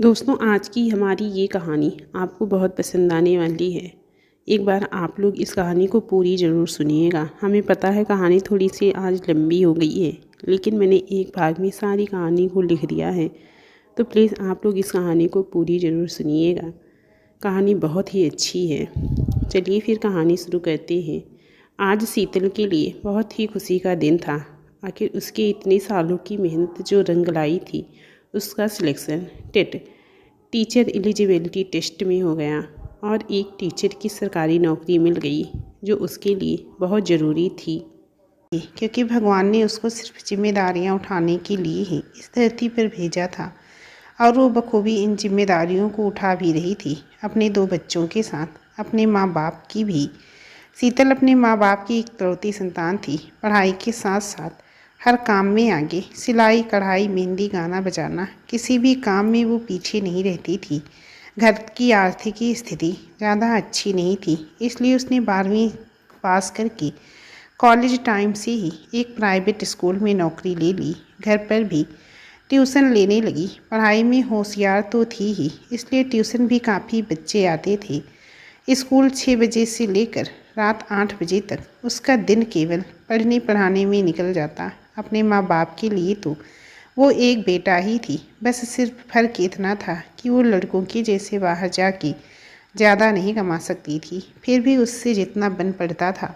दोस्तों, आज की हमारी ये कहानी आपको बहुत पसंद आने वाली है। एक बार आप लोग इस कहानी को पूरी ज़रूर सुनिएगा। हमें पता है कहानी थोड़ी सी आज लंबी हो गई है, लेकिन मैंने एक भाग में सारी कहानी को लिख दिया है, तो प्लीज़ आप लोग इस कहानी को पूरी ज़रूर सुनिएगा। कहानी बहुत ही अच्छी है। चलिए फिर कहानी शुरू करते हैं। आज शीतल के लिए बहुत ही खुशी का दिन था। आखिर उसके इतने सालों की मेहनत जो रंग लाई थी, उसका selection TET teacher eligibility test में हो गया और एक टीचर की सरकारी नौकरी मिल गई, जो उसके लिए बहुत ज़रूरी थी, क्योंकि भगवान ने उसको सिर्फ जिम्मेदारियां उठाने के लिए ही इस धरती पर भेजा था और वो बखूबी इन जिम्मेदारियों को उठा भी रही थी, अपने 2 बच्चों के साथ, अपने माँ बाप की भी। शीतल अपने माँ बाप की इकलौती संतान थी। पढ़ाई के साथ साथ हर काम में आगे, सिलाई कढ़ाई मेहंदी गाना बजाना, किसी भी काम में वो पीछे नहीं रहती थी। घर की आर्थिक स्थिति ज़्यादा अच्छी नहीं थी, इसलिए उसने 12वीं पास करके कॉलेज टाइम से ही एक प्राइवेट स्कूल में नौकरी ले ली। घर पर भी ट्यूशन लेने लगी। पढ़ाई में होशियार तो थी ही, इसलिए ट्यूशन भी काफ़ी बच्चे आते थे। स्कूल 6 बजे से लेकर रात 8 बजे तक उसका दिन केवल पढ़ने पढ़ाने में निकल जाता। अपने माँ बाप के लिए तो वो एक बेटा ही थी, बस सिर्फ फर्क इतना था कि वो लड़कों के जैसे बाहर जाके ज़्यादा नहीं कमा सकती थी। फिर भी उससे जितना बन पड़ता था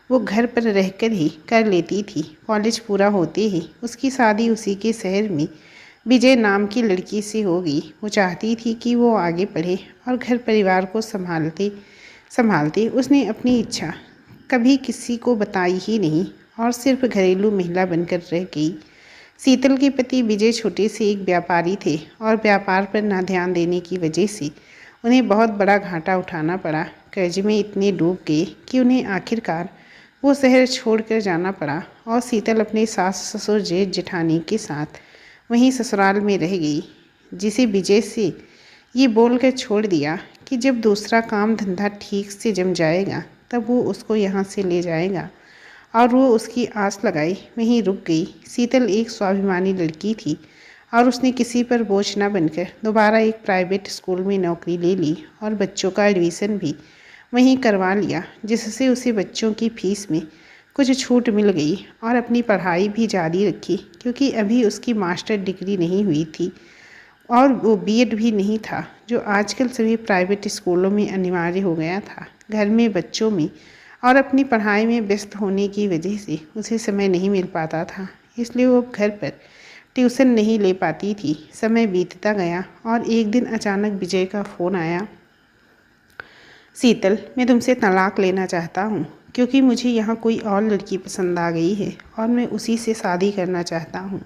वो घर पर रहकर ही कर लेती थी। कॉलेज पूरा होते ही उसकी शादी उसी के शहर में विजय नाम की लड़की से हो गई। वो चाहती थी कि वो आगे पढ़े और घर परिवार को संभालते संभालते उसने अपनी इच्छा कभी किसी को बताई ही नहीं और सिर्फ घरेलू महिला बनकर रह गई। शीतल के पति विजय छोटे से एक व्यापारी थे और व्यापार पर ना ध्यान देने की वजह से उन्हें बहुत बड़ा घाटा उठाना पड़ा। कर्ज में इतने डूब गए कि उन्हें आखिरकार वो शहर छोड़कर जाना पड़ा और शीतल अपने सास ससुर जेठ जेठानी के साथ वहीं ससुराल में रह गई, जिसे विजय से ये बोलकर छोड़ दिया कि जब दूसरा काम धंधा ठीक से जम जाएगा तब वो उसको यहाँ से ले जाएगा, और वो उसकी आस लगाई वहीं रुक गई। शीतल एक स्वाभिमानी लड़की थी और उसने किसी पर बोझ न बनकर दोबारा एक प्राइवेट स्कूल में नौकरी ले ली और बच्चों का एडमिशन भी वहीं करवा लिया, जिससे उसे बच्चों की फीस में कुछ छूट मिल गई और अपनी पढ़ाई भी जारी रखी, क्योंकि अभी उसकी मास्टर डिग्री नहीं हुई थी और वो बीएड भी नहीं था, जो आजकल सभी प्राइवेट स्कूलों में अनिवार्य हो गया था। घर में बच्चों में और अपनी पढ़ाई में व्यस्त होने की वजह से उसे समय नहीं मिल पाता था, इसलिए वो घर पर ट्यूशन नहीं ले पाती थी। समय बीतता गया और एक दिन अचानक विजय का फ़ोन आया। शीतल, मैं तुमसे तलाक लेना चाहता हूँ, क्योंकि मुझे यहाँ कोई और लड़की पसंद आ गई है और मैं उसी से शादी करना चाहता हूँ।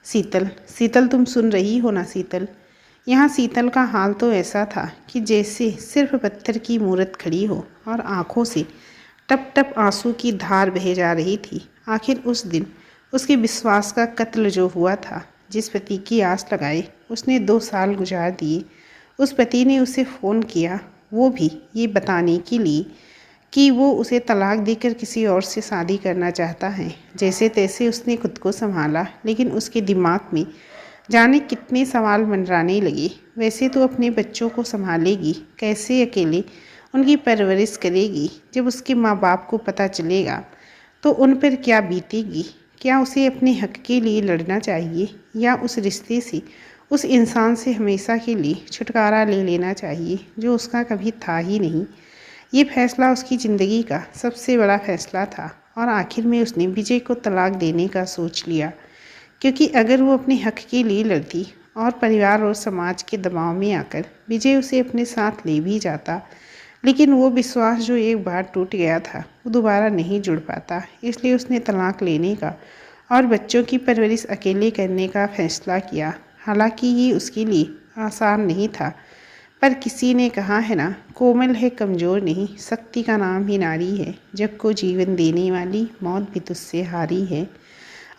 शीतल, शीतल तुम सुन रही हो ना शीतल? यहाँ शीतल का हाल तो ऐसा था कि जैसे सिर्फ पत्थर की मूरत खड़ी हो और आँखों से टप टप आंसू की धार बह जा रही थी। आखिर उस दिन उसके विश्वास का कत्ल जो हुआ था, जिस पति की आस लगाए उसने 2 साल गुजार दिए, उस पति ने उसे फ़ोन किया, वो भी ये बताने के लिए कि वो उसे तलाक देकर किसी और से शादी करना चाहता है। जैसे तैसे उसने खुद को संभाला, लेकिन उसके दिमाग में जाने कितने सवाल मंडराने लगे। वैसे तो अपने बच्चों को संभालेगी कैसे, अकेले उनकी परवरिश करेगी? जब उसके माँ बाप को पता चलेगा तो उन पर क्या बीतेगी? क्या उसे अपने हक के लिए लड़ना चाहिए या उस रिश्ते से, उस इंसान से हमेशा के लिए छुटकारा ले लेना चाहिए जो उसका कभी था ही नहीं? ये फैसला उसकी ज़िंदगी का सबसे बड़ा फैसला था और आखिर में उसने विजय को तलाक देने का सोच लिया, क्योंकि अगर वो अपने हक के लिए लड़ती और परिवार और समाज के दबाव में आकर विजय उसे अपने साथ ले भी जाता, लेकिन वो विश्वास जो एक बार टूट गया था वो दोबारा नहीं जुड़ पाता। इसलिए उसने तलाक लेने का और बच्चों की परवरिश अकेले करने का फैसला किया। हालांकि ये उसके लिए आसान नहीं था, पर किसी ने कहा है ना, कोमल है कमज़ोर नहीं, शक्ति का नाम ही नारी है, जग को जीवन देने वाली मौत भी तुझसे हारी है।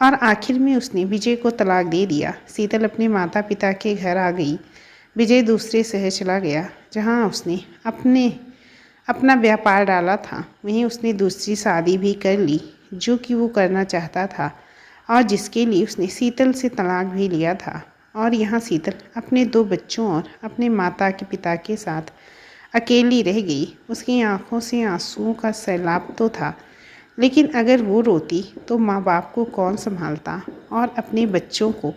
और आखिर में उसने विजय को तलाक दे दिया। शीतल अपने माता पिता के घर आ गई। विजय दूसरे शहर चला गया, जहाँ उसने अपना व्यापार डाला था। वहीं उसने दूसरी शादी भी कर ली, जो कि वो करना चाहता था और जिसके लिए उसने शीतल से तलाक भी लिया था। और यहाँ शीतल अपने 2 बच्चों और अपने माता के पिता के साथ अकेली रह गई। उसकी आंखों से आंसुओं का सैलाब तो था, लेकिन अगर वो रोती तो माँ बाप को कौन संभालता और अपने बच्चों को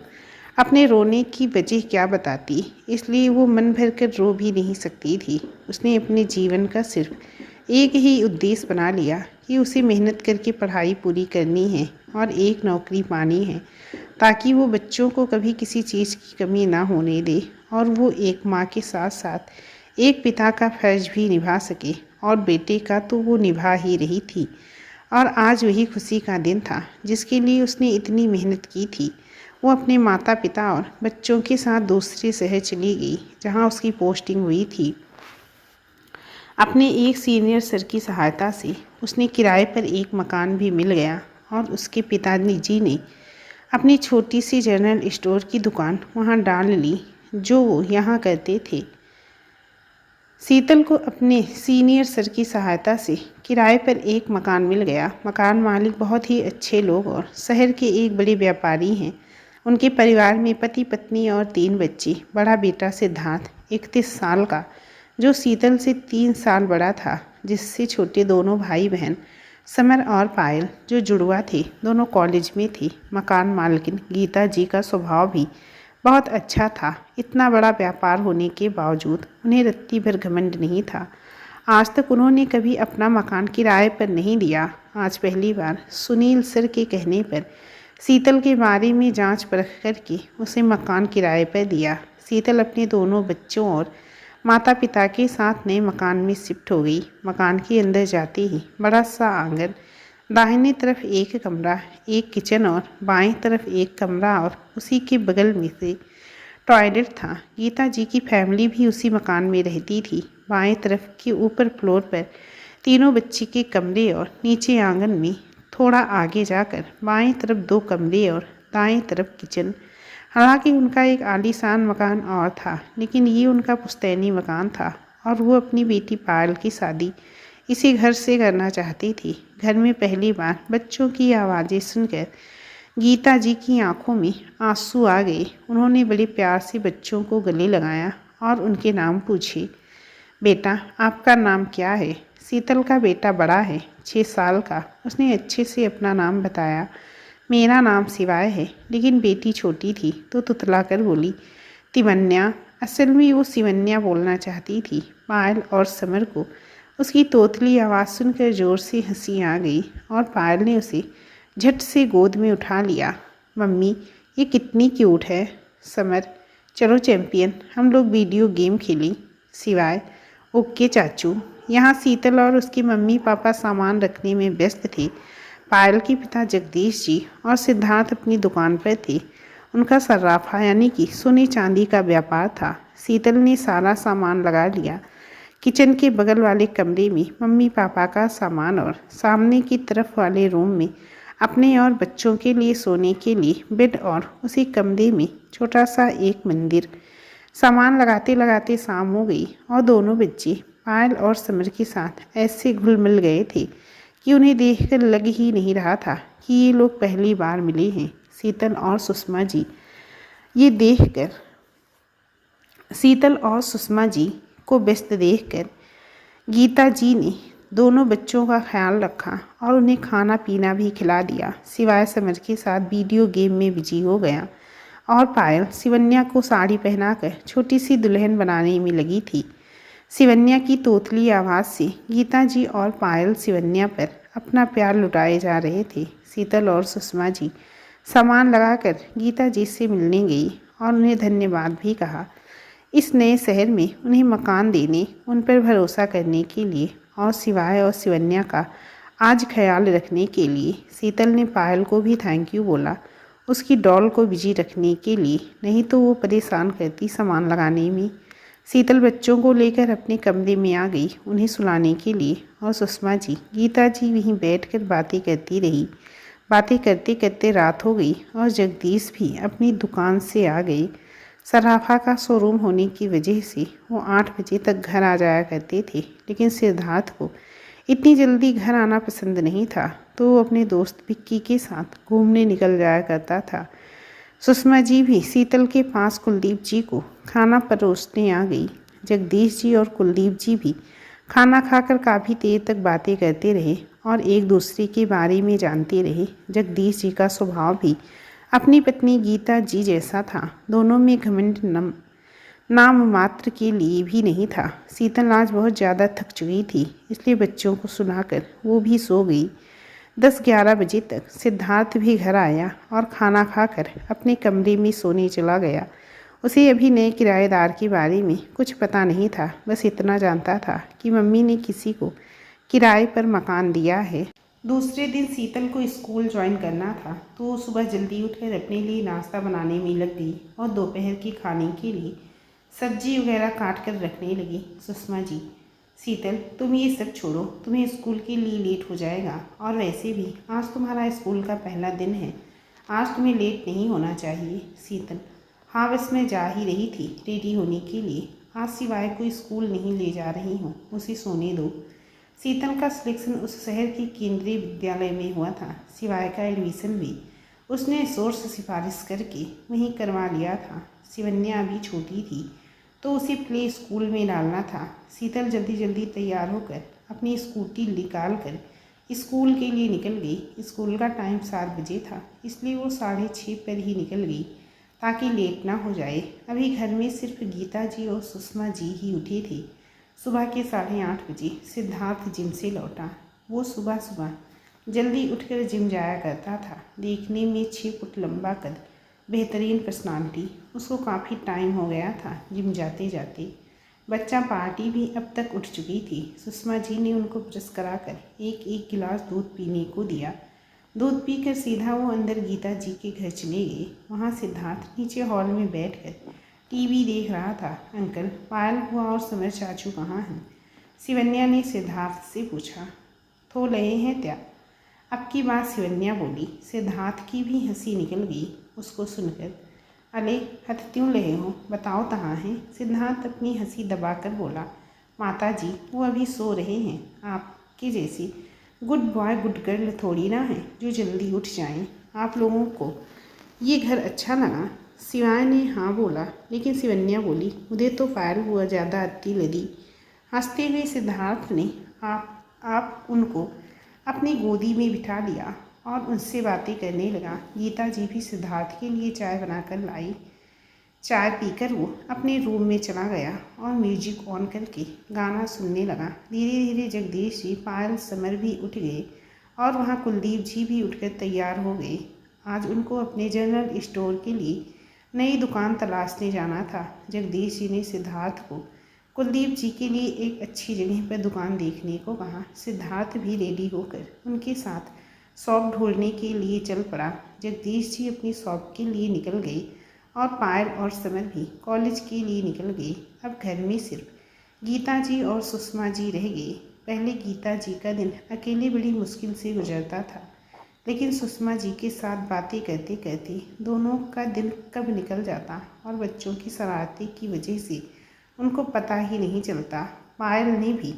अपने रोने की वजह क्या बताती। इसलिए वो मन भर कर रो भी नहीं सकती थी। उसने अपने जीवन का सिर्फ एक ही उद्देश्य बना लिया कि उसे मेहनत करके पढ़ाई पूरी करनी है और एक नौकरी पानी है, ताकि वो बच्चों को कभी किसी चीज़ की कमी ना होने दे और वो एक माँ के साथ साथ एक पिता का फर्ज भी निभा सके। और बेटे का तो वो निभा ही रही थी। और आज वही खुशी का दिन था जिसके लिए उसने इतनी मेहनत की थी। वो अपने माता पिता और बच्चों के साथ दूसरे शहर चली गई जहाँ उसकी पोस्टिंग हुई थी। अपने एक सीनियर सर की सहायता से उसने किराए पर एक मकान भी मिल गया और उसके पिताजी ने अपनी छोटी सी जनरल स्टोर की दुकान वहाँ डाल ली जो वो यहाँ करते थे। शीतल को अपने सीनियर सर की सहायता से किराए पर एक मकान मिल गया। मकान मालिक बहुत ही अच्छे लोग और शहर के एक बड़े व्यापारी हैं। उनके परिवार में पति पत्नी और 3 बच्चे। बड़ा बेटा सिद्धार्थ 31 साल का, जो शीतल से 3 साल बड़ा था, जिससे छोटे दोनों भाई बहन समर और पायल जो जुड़वा थे, दोनों कॉलेज में थे। मकान मालकिन गीता जी का स्वभाव भी बहुत अच्छा था। इतना बड़ा व्यापार होने के बावजूद उन्हें रत्ती भर घमंड नहीं था। आज तक उन्होंने कभी अपना मकान किराए पर नहीं दिया। आज पहली बार सुनील सर के कहने पर शीतल के बारे में जांच परख करके उसे मकान किराए पर दिया। शीतल अपने दोनों बच्चों और माता पिता के साथ नए मकान में शिफ्ट हो गई। मकान के अंदर जाते ही बड़ा सा आंगन, दाहिने तरफ एक कमरा, एक किचन और बाएं तरफ एक कमरा और उसी के बगल में से टॉयलेट था। गीता जी की फैमिली भी उसी मकान में रहती थी। बाएं तरफ के ऊपर फ्लोर पर तीनों बच्चे के कमरे और नीचे आंगन में थोड़ा आगे जाकर बाएं तरफ 2 कमरे और दाएं तरफ किचन। हालांकि उनका एक आलीशान मकान और था, लेकिन ये उनका पुश्तैनी मकान था और वो अपनी बेटी पायल की शादी इसी घर से करना चाहती थी। घर में पहली बार बच्चों की आवाज़ें सुनकर गीता जी की आंखों में आंसू आ गए। उन्होंने बड़े प्यार से बच्चों को गले लगाया और उनके नाम पूछे। बेटा, आपका नाम क्या है? शीतल का बेटा बड़ा है, 6 साल का। उसने अच्छे से अपना नाम बताया। मेरा नाम शिवाय है। लेकिन बेटी छोटी थी तो तुतला कर बोली, तिवन्या। असल में वो सिवन्या बोलना चाहती थी। पायल और समर को उसकी तोतली आवाज़ सुनकर ज़ोर से हंसी आ गई और पायल ने उसे झट से गोद में उठा लिया। मम्मी, ये कितनी क्यूट है। समर, चलो चैंपियन, हम लोग वीडियो गेम खेलें। शिवाय, ओके चाचू। यहाँ शीतल और उसकी मम्मी पापा सामान रखने में व्यस्त थे। पायल के पिता जगदीश जी और सिद्धार्थ अपनी दुकान पर थे। उनका सर्राफा यानी कि सोने चांदी का व्यापार था। शीतल ने सारा सामान लगा लिया। किचन के बगल वाले कमरे में मम्मी पापा का सामान और सामने की तरफ वाले रूम में अपने और बच्चों के लिए सोने के लिए बेड और उसी कमरे में छोटा सा एक मंदिर। सामान लगाते लगाते शाम हो गई और दोनों बच्चे पायल और समर के साथ ऐसे घुल मिल गए थे कि उन्हें देखकर लग ही नहीं रहा था कि ये लोग पहली बार मिले हैं। शीतल और सुषमा जी ये देखकर शीतल और सुषमा जी को व्यस्त देखकर गीता जी ने दोनों बच्चों का ख्याल रखा और उन्हें खाना पीना भी खिला दिया। सिवाय समर के साथ वीडियो गेम में बिजी हो गया और पायल सिवन्या को साड़ी पहनाकर छोटी सी दुल्हन बनाने में लगी थी। सिवन्या की तोतली आवाज़ से गीता जी और पायल सिवन्या पर अपना प्यार लुटाए जा रहे थे। शीतल और सुषमा जी सामान लगाकर गीता जी से मिलने गई और उन्हें धन्यवाद भी कहा इस नए शहर में उन्हें मकान देने, उन पर भरोसा करने के लिए और सिवाय और सिवन्या का आज ख्याल रखने के लिए। शीतल ने पायल को भी थैंक यू बोला, उसकी डॉल को बिजी रखने के लिए, नहीं तो वो परेशान करती सामान लगाने में। शीतल बच्चों को लेकर अपने कमरे में आ गई उन्हें सुलाने के लिए और सुषमा जी गीता जी वहीं बैठकर बातें करती रही। बातें करते करते रात हो गई और जगदीश भी अपनी दुकान से आ गए। सराफा का शोरूम होने की वजह से वो 8 बजे तक घर आ जाया करते थे, लेकिन सिद्धार्थ को इतनी जल्दी घर आना पसंद नहीं था तो वो अपने दोस्त विक्की के साथ घूमने निकल जाया करता था। सुषमा जी भी शीतल के पास कुलदीप जी को खाना परोसने आ गई। जगदीश जी और कुलदीप जी भी खाना खाकर काफ़ी देर तक बातें करते रहे और एक दूसरे के बारे में जानते रहे। जगदीश जी का स्वभाव भी अपनी पत्नी गीता जी जैसा था। दोनों में घमंड नाम मात्र के लिए भी नहीं था। शीतल आज बहुत ज़्यादा थक चुकी थी, इसलिए बच्चों को सुलाकर वो भी सो गई। 10-11 बजे तक सिद्धार्थ भी घर आया और खाना खाकर अपने कमरे में सोने चला गया। उसे अभी नए किराएदार के बारे में कुछ पता नहीं था। बस इतना जानता था कि मम्मी ने किसी को किराए पर मकान दिया है। दूसरे दिन शीतल को स्कूल ज्वाइन करना था, तो वो सुबह जल्दी उठकर अपने लिए नाश्ता बनाने में लग गई और दोपहर के खाने के लिए सब्जी वगैरह काट कर रखने लगी। सुषमा जी, शीतल तुम ये सब छोड़ो, तुम्हें स्कूल के लिए लेट हो जाएगा और वैसे भी आज तुम्हारा स्कूल का पहला दिन है, आज तुम्हें लेट नहीं होना चाहिए। शीतल, हाँ बस मैं जा ही रही थी रेडी होने के लिए, आज सिवाय कोई स्कूल नहीं ले जा रही हूँ, उसे सोने दो। शीतल का सिलेक्शन उस शहर के केंद्रीय विद्यालय में हुआ था। सिवाय का एडमिशन भी उसने सोर्स सिफारिश करके वहीं करवा लिया था। शिवन्या अभी छोटी थी तो उसे प्ले स्कूल में डालना था। शीतल जल्दी जल्दी तैयार होकर अपनी स्कूटी निकाल कर स्कूल के लिए निकल गई। स्कूल का टाइम 7 बजे था, इसलिए वो 6:30 पर ही निकल गई ताकि लेट ना हो जाए। अभी घर में सिर्फ गीता जी और सुषमा जी ही उठी थी। सुबह के 8:30 बजे सिद्धार्थ जिम से लौटा। वो सुबह सुबह जल्दी उठकर जिम जाया करता था। देखने में 6 फुट लंबा कद, बेहतरीन पर्सनालिटी। उसको काफ़ी टाइम हो गया था जिम जाते जाते। बच्चा पार्टी भी अब तक उठ चुकी थी। सुषमा जी ने उनको ब्रश कराकर एक एक गिलास दूध पीने को दिया। दूध पीकर सीधा वो अंदर गीता जी के घर चले गए। वहाँ सिद्धार्थ नीचे हॉल में बैठकर टीवी देख रहा था। अंकल, पायल हुआ और समर चाचू कहाँ हैं? शिवन्या ने सिद्धार्थ से पूछा। तो लए हैं त्या? अब की बात शिवन्या बोली। सिद्धार्थ की भी हंसी निकल गई उसको सुनकर। अले हथ क्यों लहे हो, बताओ कहाँ हैं? सिद्धार्थ अपनी हंसी दबाकर बोला। माता जी, वो अभी सो रहे हैं। आपकी जैसी गुड बॉय गुड गर्ल थोड़ी ना है जो जल्दी उठ जाएं। आप लोगों को ये घर अच्छा लगा? शिवाय ने हाँ बोला, लेकिन शिवन्या बोली, मुझे तो पायल हुआ ज़्यादा अच्छी लगी। हंसते हुए सिद्धार्थ ने आप उनको अपनी गोदी में बिठा लिया और उनसे बातें करने लगा। गीता जी भी सिद्धार्थ के लिए चाय बनाकर लाई। चाय पीकर वो अपने रूम में चला गया और म्यूजिक ऑन करके गाना सुनने लगा। धीरे धीरे जगदीश जी, पायल, समर भी उठ गए और वहाँ कुलदीप जी भी उठकर तैयार हो गए। आज उनको अपने जनरल स्टोर के लिए नई दुकान तलाशने जाना था। जगदीश जी ने सिद्धार्थ को कुलदीप जी के लिए एक अच्छी जगह पर दुकान देखने को कहा। सिद्धार्थ भी रेडी होकर उनके साथ शॉप ढूंढने के लिए चल पड़ा। जगदीश जी अपनी शॉप के लिए निकल गए और पायल और समर भी कॉलेज के लिए निकल गए। अब घर में सिर्फ गीता जी और सुषमा जी रह गए। पहले गीता जी का दिन अकेले बड़ी मुश्किल से गुजरता था, लेकिन सुषमा जी के साथ बातें करते करते दोनों का दिन कब निकल जाता और बच्चों की शरारतें की वजह से उनको पता ही नहीं चलता। पायल ने भी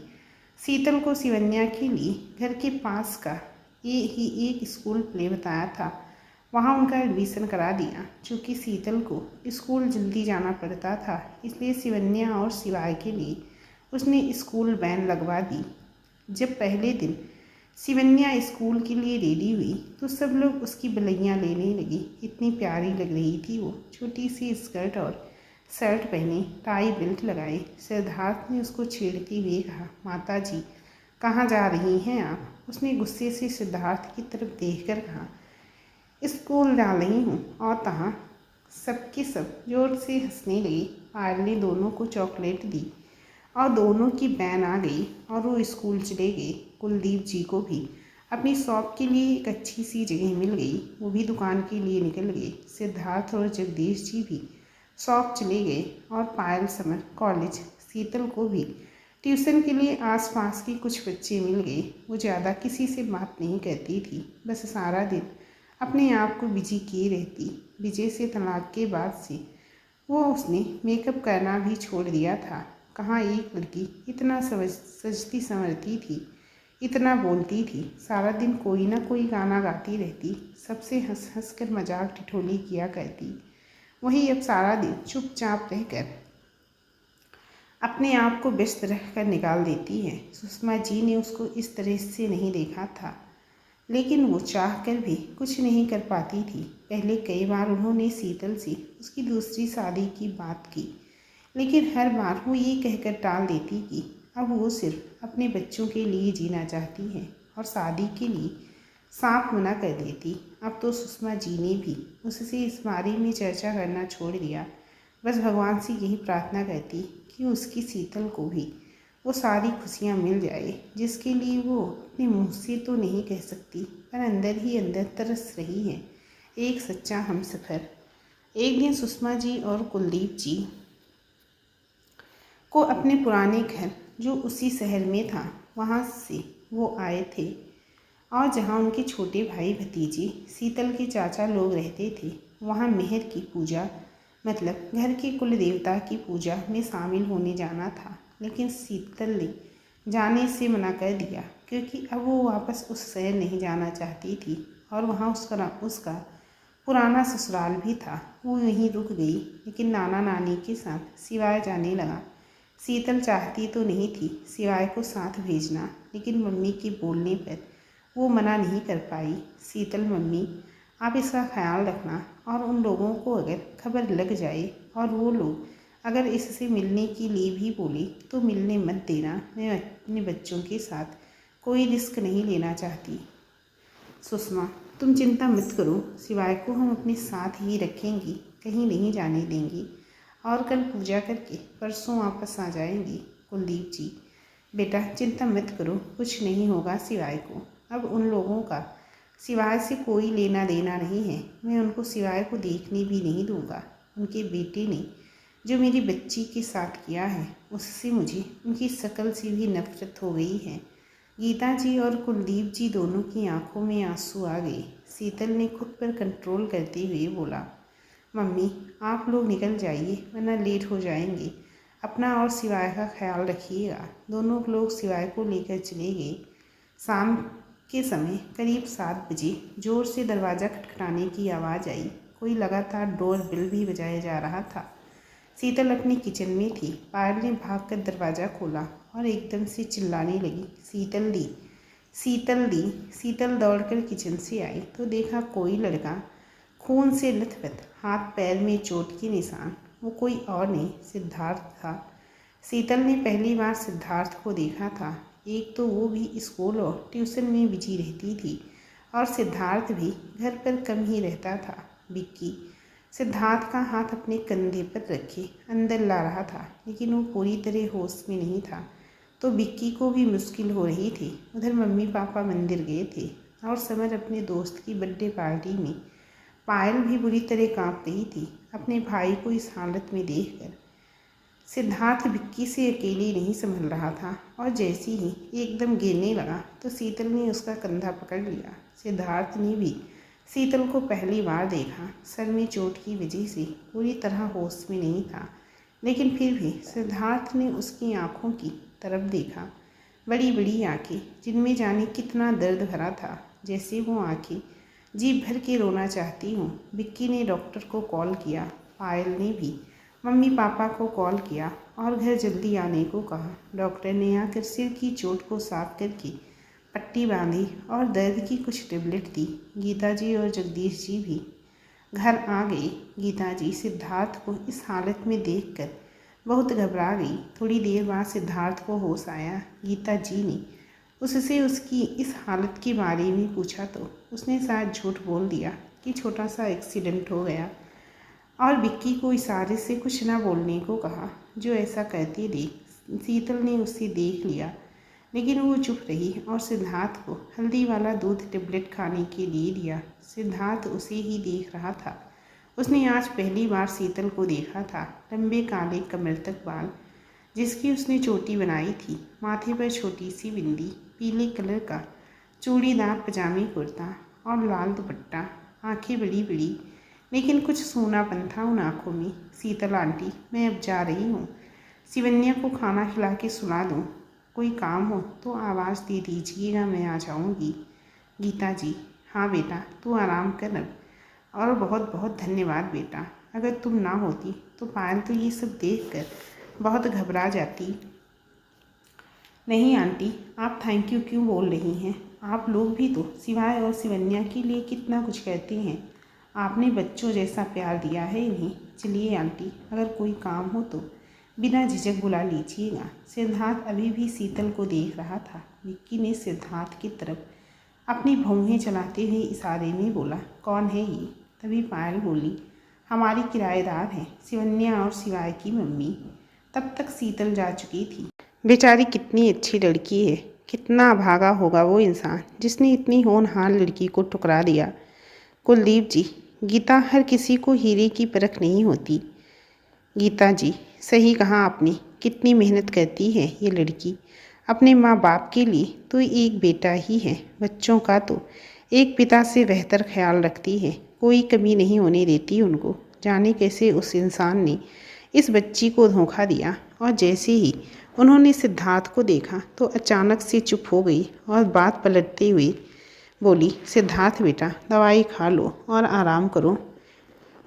शीतल को शिवन्या के लिए घर के पास का एक स्कूल प्ले बताया था, वहाँ उनका एडमिशन करा दिया। चूँकि शीतल को स्कूल जल्दी जाना पड़ता था, इसलिए शिवन्या और शिवाय के लिए उसने स्कूल वैन लगवा दी। जब पहले दिन शिवन्या स्कूल के लिए रेडी हुई तो सब लोग उसकी बलैयाँ लेने लगे। इतनी प्यारी लग रही थी वो, छोटी सी स्कर्ट और शर्ट पहने, टाई बेल्ट लगाए। सिद्धार्थ ने उसको छेड़ते हुए कहा, माता जी कहाँ जा रही हैं आप? उसने गुस्से से सिद्धार्थ की तरफ देखकर कहा, स्कूल जा रही हूँ। और कहाँ? सबके सब जोर से हंसने लगे। पायल ने दोनों को चॉकलेट दी और दोनों की वैन आ गई और वो स्कूल चले गए। कुलदीप जी को भी अपनी शॉप के लिए एक अच्छी सी जगह मिल गई, वो भी दुकान के लिए निकल गए। सिद्धार्थ और जगदीश जी भी शॉप चले गए और पायल, समर कॉलेज। शीतल को भी ट्यूशन के लिए आसपास के कुछ बच्चे मिल गए। वो ज़्यादा किसी से बात नहीं करती थी, बस सारा दिन अपने आप को बिजी किए रहती। विजय से तलाक के बाद से उसने मेकअप करना भी छोड़ दिया था। कहाँ एक लड़की इतना सजती संवरती थी इतना बोलती थी, सारा दिन कोई ना कोई गाना गाती रहती, सबसे हंस हंस कर मजाक ठिठोली किया करती। वही अब सारा दिन चुपचाप रहकर अपने आप को व्यस्त रहकर निकाल देती है। सुषमा जी ने उसको इस तरह से नहीं देखा था, लेकिन वो चाह कर भी कुछ नहीं कर पाती थी। पहले कई बार उन्होंने शीतल से उसकी दूसरी शादी की बात की, लेकिन हर बार वो ये कहकर टाल देती कि अब वो सिर्फ अपने बच्चों के लिए जीना चाहती है और शादी के लिए साफ मना कर देती। अब तो सुषमा जी ने भी उससे इस बारे में चर्चा करना छोड़ दिया। बस भगवान से यही प्रार्थना करती कि उसकी शीतल को भी वो सारी खुशियाँ मिल जाए जिसके लिए वो अपने मुँह से तो नहीं कह सकती, पर अंदर ही अंदर तरस रही है। एक सच्चा हमसफ़र। एक दिन सुषमा जी और कुलदीप जी को अपने पुराने घर, जो उसी शहर में था, वहाँ से वो आए थे, और जहाँ उनके छोटे भाई भतीजी शीतल के चाचा लोग रहते थे, वहाँ मेहर की पूजा, मतलब घर के कुल देवता की पूजा में शामिल होने जाना था। लेकिन शीतल ने जाने से मना कर दिया, क्योंकि अब वो वापस उस शहर नहीं जाना चाहती थी, और वहाँ उसका पुराना ससुराल भी था। वो यहीं रुक गई, लेकिन नाना नानी के साथ सिवाय जाने लगा। शीतल चाहती तो नहीं थी सिवाय को साथ भेजना, लेकिन मम्मी के बोलने पर वो मना नहीं कर पाई। शीतल मम्मी, आप इसका ख्याल रखना, और उन लोगों को अगर खबर लग जाए और वो लोग अगर इससे मिलने के लिए भी बोले तो मिलने मत देना। मैं अपने बच्चों के साथ कोई रिस्क नहीं लेना चाहती। सुषमा, तुम चिंता मत करो, सिवाय को हम अपने साथ ही रखेंगी, कहीं नहीं जाने देंगी, और कल पूजा करके परसों वापस आ जाएंगी। कुलदीप जी, बेटा चिंता मत करो, कुछ नहीं होगा सिवाय को। अब उन लोगों का सिवाय से कोई लेना देना नहीं है। मैं उनको सिवाय को देखने भी नहीं दूंगा। उनके बेटे ने जो मेरी बच्ची के साथ किया है, उससे मुझे उनकी शक्ल से भी नफरत हो गई है। गीता जी और कुलदीप जी दोनों की आंखों में आंसू आ गए। शीतल ने खुद पर कंट्रोल करते हुए बोला, मम्मी आप लोग निकल जाइए, वरना लेट हो जाएंगे। अपना और सिवाय का ख्याल रखिएगा। दोनों लोग सिवाय को लेकर चले गए। शाम के समय करीब 7 बजे ज़ोर से दरवाज़ा खटखटाने की आवाज़ आई। कोई लगातार डोर बेल भी बजाया जा रहा था। शीतल अपनी किचन में थी। पायल ने भागकर दरवाज़ा खोला और एकदम से चिल्लाने लगी, शीतल दी, शीतल दी। शीतल दौड़कर किचन से आई तो देखा कोई लड़का खून से लथपथ, हाथ पैर में चोट के निशान। वो कोई और नहीं, सिद्धार्थ था। शीतल ने पहली बार सिद्धार्थ को देखा था। एक तो वो भी स्कूल और ट्यूशन में बिजी रहती थी, और सिद्धार्थ भी घर पर कम ही रहता था। विक्की सिद्धार्थ का हाथ अपने कंधे पर रखे अंदर ला रहा था, लेकिन वो पूरी तरह होश में नहीं था, तो विक्की को भी मुश्किल हो रही थी। उधर मम्मी पापा मंदिर गए थे, और समर अपने दोस्त की बर्थडे पार्टी में। पायल भी बुरी तरह कांप रही थी अपने भाई को इस हालत में देखकर। सिद्धार्थ विक्की से अकेले नहीं संभल रहा था, और जैसे ही एकदम गिरने लगा तो शीतल ने उसका कंधा पकड़ लिया। सिद्धार्थ ने भी शीतल को पहली बार देखा। सर में चोट की वजह से पूरी तरह होश में नहीं था, लेकिन फिर भी सिद्धार्थ ने उसकी आंखों की तरफ देखा। बड़ी बड़ी आंखें, जिनमें जाने कितना दर्द भरा था, जैसे वो आंखें जी भर के रोना चाहती हूँ। विक्की ने डॉक्टर को कॉल किया। पायल ने भी मम्मी पापा को कॉल किया और घर जल्दी आने को कहा। डॉक्टर ने आकर सिर की चोट को साफ करके पट्टी बांधी और दर्द की कुछ टेबलेट दी। गीता जी और जगदीश जी भी घर आ गए। गीता जी सिद्धार्थ को इस हालत में देखकर बहुत घबरा गई। थोड़ी देर बाद सिद्धार्थ को होश आया। गीता जी ने उससे उसकी इस हालत के बारे में पूछा तो उसने शायद झूठ बोल दिया कि छोटा सा एक्सीडेंट हो गया, और विक्की को इशारे से कुछ ना बोलने को कहा। जो ऐसा कहते देख शीतल ने उसे देख लिया, लेकिन वो चुप रही और सिद्धार्थ को हल्दी वाला दूध टेबलेट खाने के लिए दिया। सिद्धार्थ उसे ही देख रहा था। उसने आज पहली बार शीतल को देखा था। लंबे काले कमर तक बाल, जिसकी उसने चोटी बनाई थी, माथे पर छोटी सी बिंदी, पीले कलर का चूड़ीदार पजामी कुर्ता और लाल दुपट्टा, आंखें बड़ी बड़ी, लेकिन कुछ सूनापन था उन आँखों में। शीतल आंटी, मैं अब जा रही हूँ। शिवन्या को खाना खिला के सुला दूँ। कोई काम हो तो आवाज़ दे दीजिएगा, मैं आ जाऊँगी। गीता जी, हाँ बेटा, तू आराम कर अब। और बहुत बहुत धन्यवाद बेटा, अगर तुम ना होती तो पायल तो ये सब देखकर बहुत घबरा जाती। नहीं आंटी, आप थैंक यू क्यों बोल रही हैं? आप लोग भी तो सिवाय और सिवन्या के लिए कितना कुछ कहते हैं। आपने बच्चों जैसा प्यार दिया है इन्हें। चलिए आंटी, अगर कोई काम हो तो बिना झिझक बुला लीजिएगा। सिद्धार्थ अभी भी शीतल को देख रहा था। विक्की ने सिद्धार्थ की तरफ अपनी भौहें चलाते हुए इशारे में बोला, कौन है ये? तभी पायल बोली, हमारी किराएदार हैं, सिवन्या और सिवाय की मम्मी। तब तक शीतल जा चुकी थी। बेचारी कितनी अच्छी लड़की है, कितना अभागा होगा वो इंसान जिसने इतनी होनहार लड़की को ठुकरा दिया। कुलदीप जी, गीता हर किसी को हीरे की परख नहीं होती। गीता जी, सही कहा आपने, कितनी मेहनत करती है ये लड़की अपने माँ बाप के लिए। तो एक बेटा ही है, बच्चों का तो एक पिता से बेहतर ख्याल रखती है, कोई कमी नहीं होने देती उनको। जाने कैसे उस इंसान ने इस बच्ची को धोखा दिया। और जैसे ही उन्होंने सिद्धार्थ को देखा तो अचानक से चुप हो गई और बात पलटते हुए बोली, सिद्धार्थ बेटा, दवाई खा लो और आराम करो।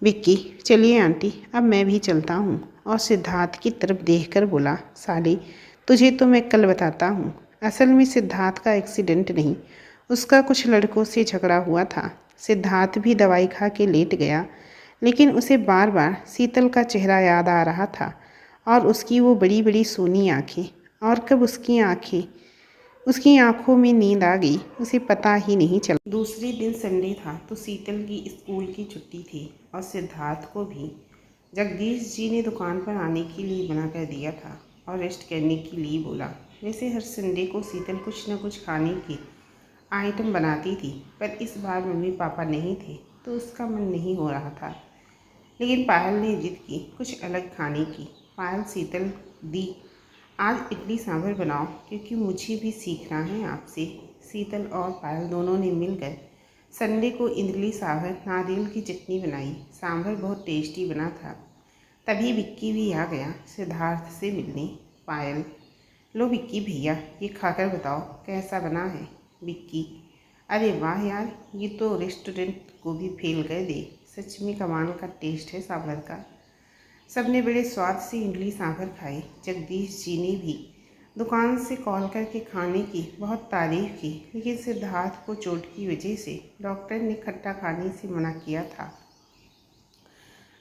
विक्की, चलिए आंटी, अब मैं भी चलता हूँ। और सिद्धार्थ की तरफ देखकर बोला, साले, तुझे तो मैं कल बताता हूँ। असल में सिद्धार्थ का एक्सीडेंट नहीं, उसका कुछ लड़कों से झगड़ा हुआ था। सिद्धार्थ भी दवाई खा के लेट गया, लेकिन उसे बार बार शीतल का चेहरा याद आ रहा था और उसकी वो बड़ी बड़ी सोनी आँखें। और कब उसकी आंखों में नींद आ गई उसे पता ही नहीं चला। दूसरे दिन संडे था तो शीतल की स्कूल की छुट्टी थी और सिद्धार्थ को भी जगदीश जी ने दुकान पर आने के लिए मना कर दिया था और रेस्ट करने के लिए बोला। वैसे हर संडे को शीतल कुछ न कुछ खाने की आइटम बनाती थी, पर इस बार मम्मी पापा नहीं थे तो उसका मन नहीं हो रहा था। लेकिन पायल ने जिद की कुछ अलग खाने की। पायल शीतल दी, आज इडली सांभर बनाओ क्योंकि मुझे भी सीखना है आपसे। शीतल और पायल दोनों ने मिलकर संडे को इडली सांभर नारियल की चटनी बनाई। सांभर बहुत टेस्टी बना था। तभी विक्की भी आ गया सिद्धार्थ से मिलने। पायल, लो विक्की भैया, ये खाकर बताओ कैसा बना है। विक्की, अरे वाह यार, ये तो रेस्टोरेंट को भी फेल कर दे। सच में कमाल का टेस्ट है सांभर का। सबने बड़े स्वाद से इडली सांभर खाई। जगदीश जी ने भी दुकान से कॉल करके खाने की बहुत तारीफ की, लेकिन सिद्धार्थ को चोट की वजह से डॉक्टर ने खट्टा खाने से मना किया था,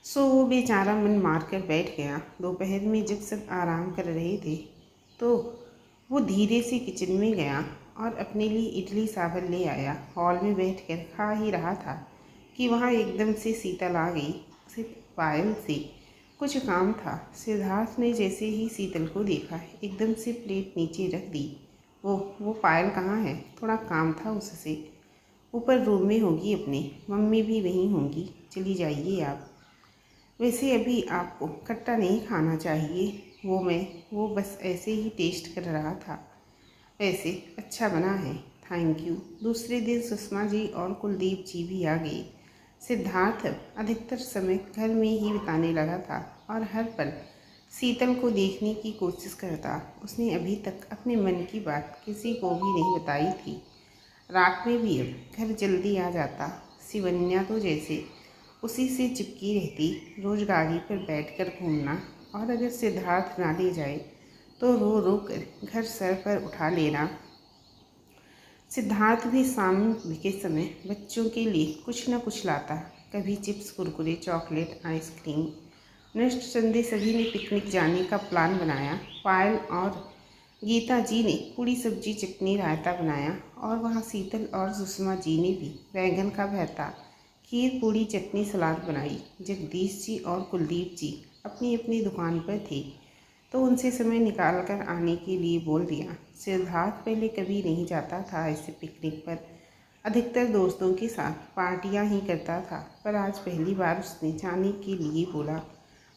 सो वो बेचारा मन मार कर बैठ गया। दोपहर में जब सब आराम कर रहे थे तो वो धीरे से किचन में गया और अपने लिए इडली सांभर ले आया। हॉल में बैठकर खा ही रहा था कि वहाँ एकदम से शीतल आ गई। उसे पायल से कुछ काम था। सिद्धार्थ ने जैसे ही शीतल को देखा एकदम से प्लेट नीचे रख दी। वो पायल कहाँ है? थोड़ा काम था उससे। ऊपर रूम में होगी अपने, मम्मी भी वहीं होंगी, चली जाइए आप। वैसे अभी आपको खट्टा नहीं खाना चाहिए, वो बस ऐसे ही टेस्ट कर रहा था। वैसे अच्छा बना है, थैंक यू। दूसरे दिन सुषमा जी और कुलदीप जी भी आ गए। सिद्धार्थ अधिकतर समय घर में ही बिताने लगा था और हर पल शीतल को देखने की कोशिश करता। उसने अभी तक अपने मन की बात किसी को भी नहीं बताई थी। रात में भी अब घर जल्दी आ जाता। सिवन्या तो जैसे उसी से चिपकी रहती, रोज गाड़ी पर बैठकर घूमना, और अगर सिद्धार्थ ना ले जाए तो रो रो कर घर सर पर उठा लेना। सिद्धार्थ भी शाम के समय बच्चों के लिए कुछ न कुछ लाता, कभी chips, Kurkure, chocolate, ice cream. Next Sunday सभी ने पिकनिक जाने का प्लान बनाया। पायल और गीता जी ने पूड़ी सब्जी चटनी रायता बनाया और वहाँ शीतल और सुषमा जी ने भी बैंगन का भरता, खीर, पूड़ी, चटनी, सलाद बनाई। जगदीश जी और कुलदीप जी अपनी अपनी दुकान पर थे तो उनसे समय निकाल कर आने के लिए बोल दिया। सिद्धार्थ पहले कभी नहीं जाता था ऐसे पिकनिक पर, अधिकतर दोस्तों के साथ पार्टियां ही करता था, पर आज पहली बार उसने जाने के लिए बोला।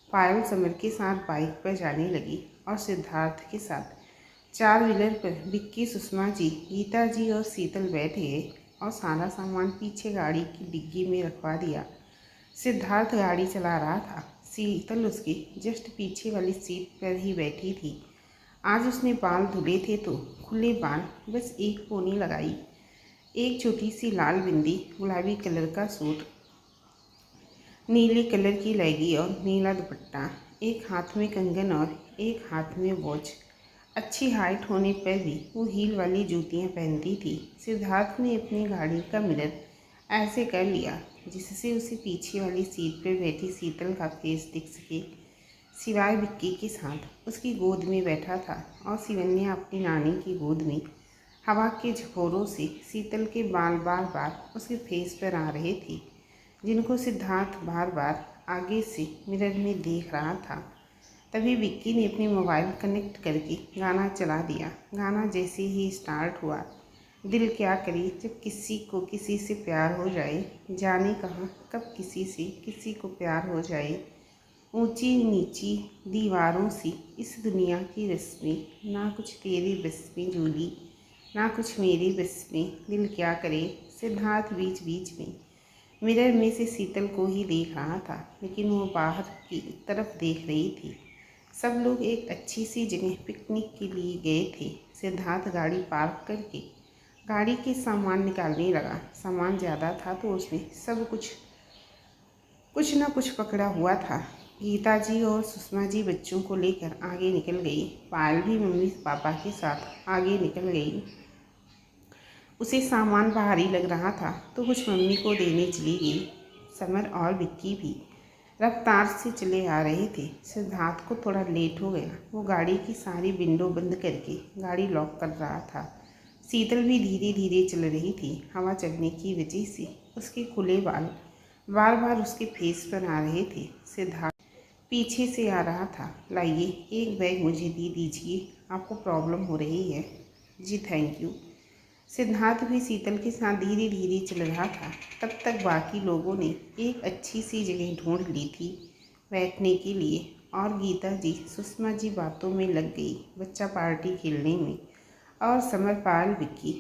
पायल समर के साथ बाइक पर जाने लगी और सिद्धार्थ के साथ 4 व्हीलर पर विक्की, सुषमा जी, गीता जी और शीतल बैठ गए और सारा सामान पीछे गाड़ी की डिग्गी में रखवा दिया। सिद्धार्थ गाड़ी चला रहा था, शीतल उसके जस्ट पीछे वाली सीट पर ही बैठी थी। आज उसने बाल धुले थे तो खुले बाल, बस एक पोनी लगाई, एक छोटी सी लाल बिंदी, गुलाबी कलर का सूट, नीले कलर की लेगी और नीला दुपट्टा, एक हाथ में कंगन और एक हाथ में वॉच। अच्छी हाइट होने पर भी वो हील वाली जूतियाँ पहनती थी। सिद्धार्थ ने अपनी गाड़ी का मिरर ऐसे कर लिया जिससे उसे पीछे वाली सीट पर बैठी शीतल का फेस दिख सके, सिवाय विक्की के साथ उसकी गोद में बैठा था और शिवन्या अपनी नानी की गोद में। हवा के झकोरों से शीतल के बाल बार बार उसके फेस पर आ रहे थे, जिनको सिद्धार्थ बार बार आगे से मिरर में देख रहा था। तभी विक्की ने अपनी मोबाइल कनेक्ट करके गाना चला दिया। गाना जैसे ही स्टार्ट हुआ, दिल क्या करे जब किसी को किसी से प्यार हो जाए, जाने कहाँ कब किसी से किसी को प्यार हो जाए। ऊंची नीची दीवारों से इस दुनिया की रस्में, ना कुछ तेरे बस में जूली, ना कुछ मेरे बस में, दिल क्या करे। सिद्धार्थ बीच बीच में मिरर में से शीतल को ही देख रहा था, लेकिन वो बाहर की तरफ देख रही थी। सब लोग एक अच्छी सी जगह पिकनिक के लिए गए थे। सिद्धार्थ गाड़ी पार्क करके गाड़ी के सामान निकालने लगा। सामान ज़्यादा था तो उसमें सब कुछ न कुछ पकड़ा हुआ था। गीता जी और सुषमा जी बच्चों को लेकर आगे निकल गई। पायल भी मम्मी पापा के साथ आगे निकल गई। उसे सामान भारी लग रहा था तो कुछ मम्मी को देने चली गई। समर और विक्की भी रफ्तार से चले आ रहे थे। सिद्धार्थ को थोड़ा लेट हो गया। वो गाड़ी की सारी विंडो बंद करके गाड़ी लॉक कर रहा था। शीतल भी धीरे धीरे चल रही थी। हवा चलने की वजह से उसके खुले बाल बार बार उसके फेस पर आ रहे थे। सिद्धार्थ पीछे से आ रहा था। लाइए एक बैग मुझे दे दीजिए, आपको प्रॉब्लम हो रही है। जी थैंक यू। सिद्धार्थ भी शीतल के साथ धीरे धीरे चल रहा था। तब तक बाकी लोगों ने एक अच्छी सी जगह ढूंढ ली थी बैठने के लिए, और गीता जी सुषमा जी बातों में लग गई, बच्चा पार्टी खेलने में। और समर पाल विक्की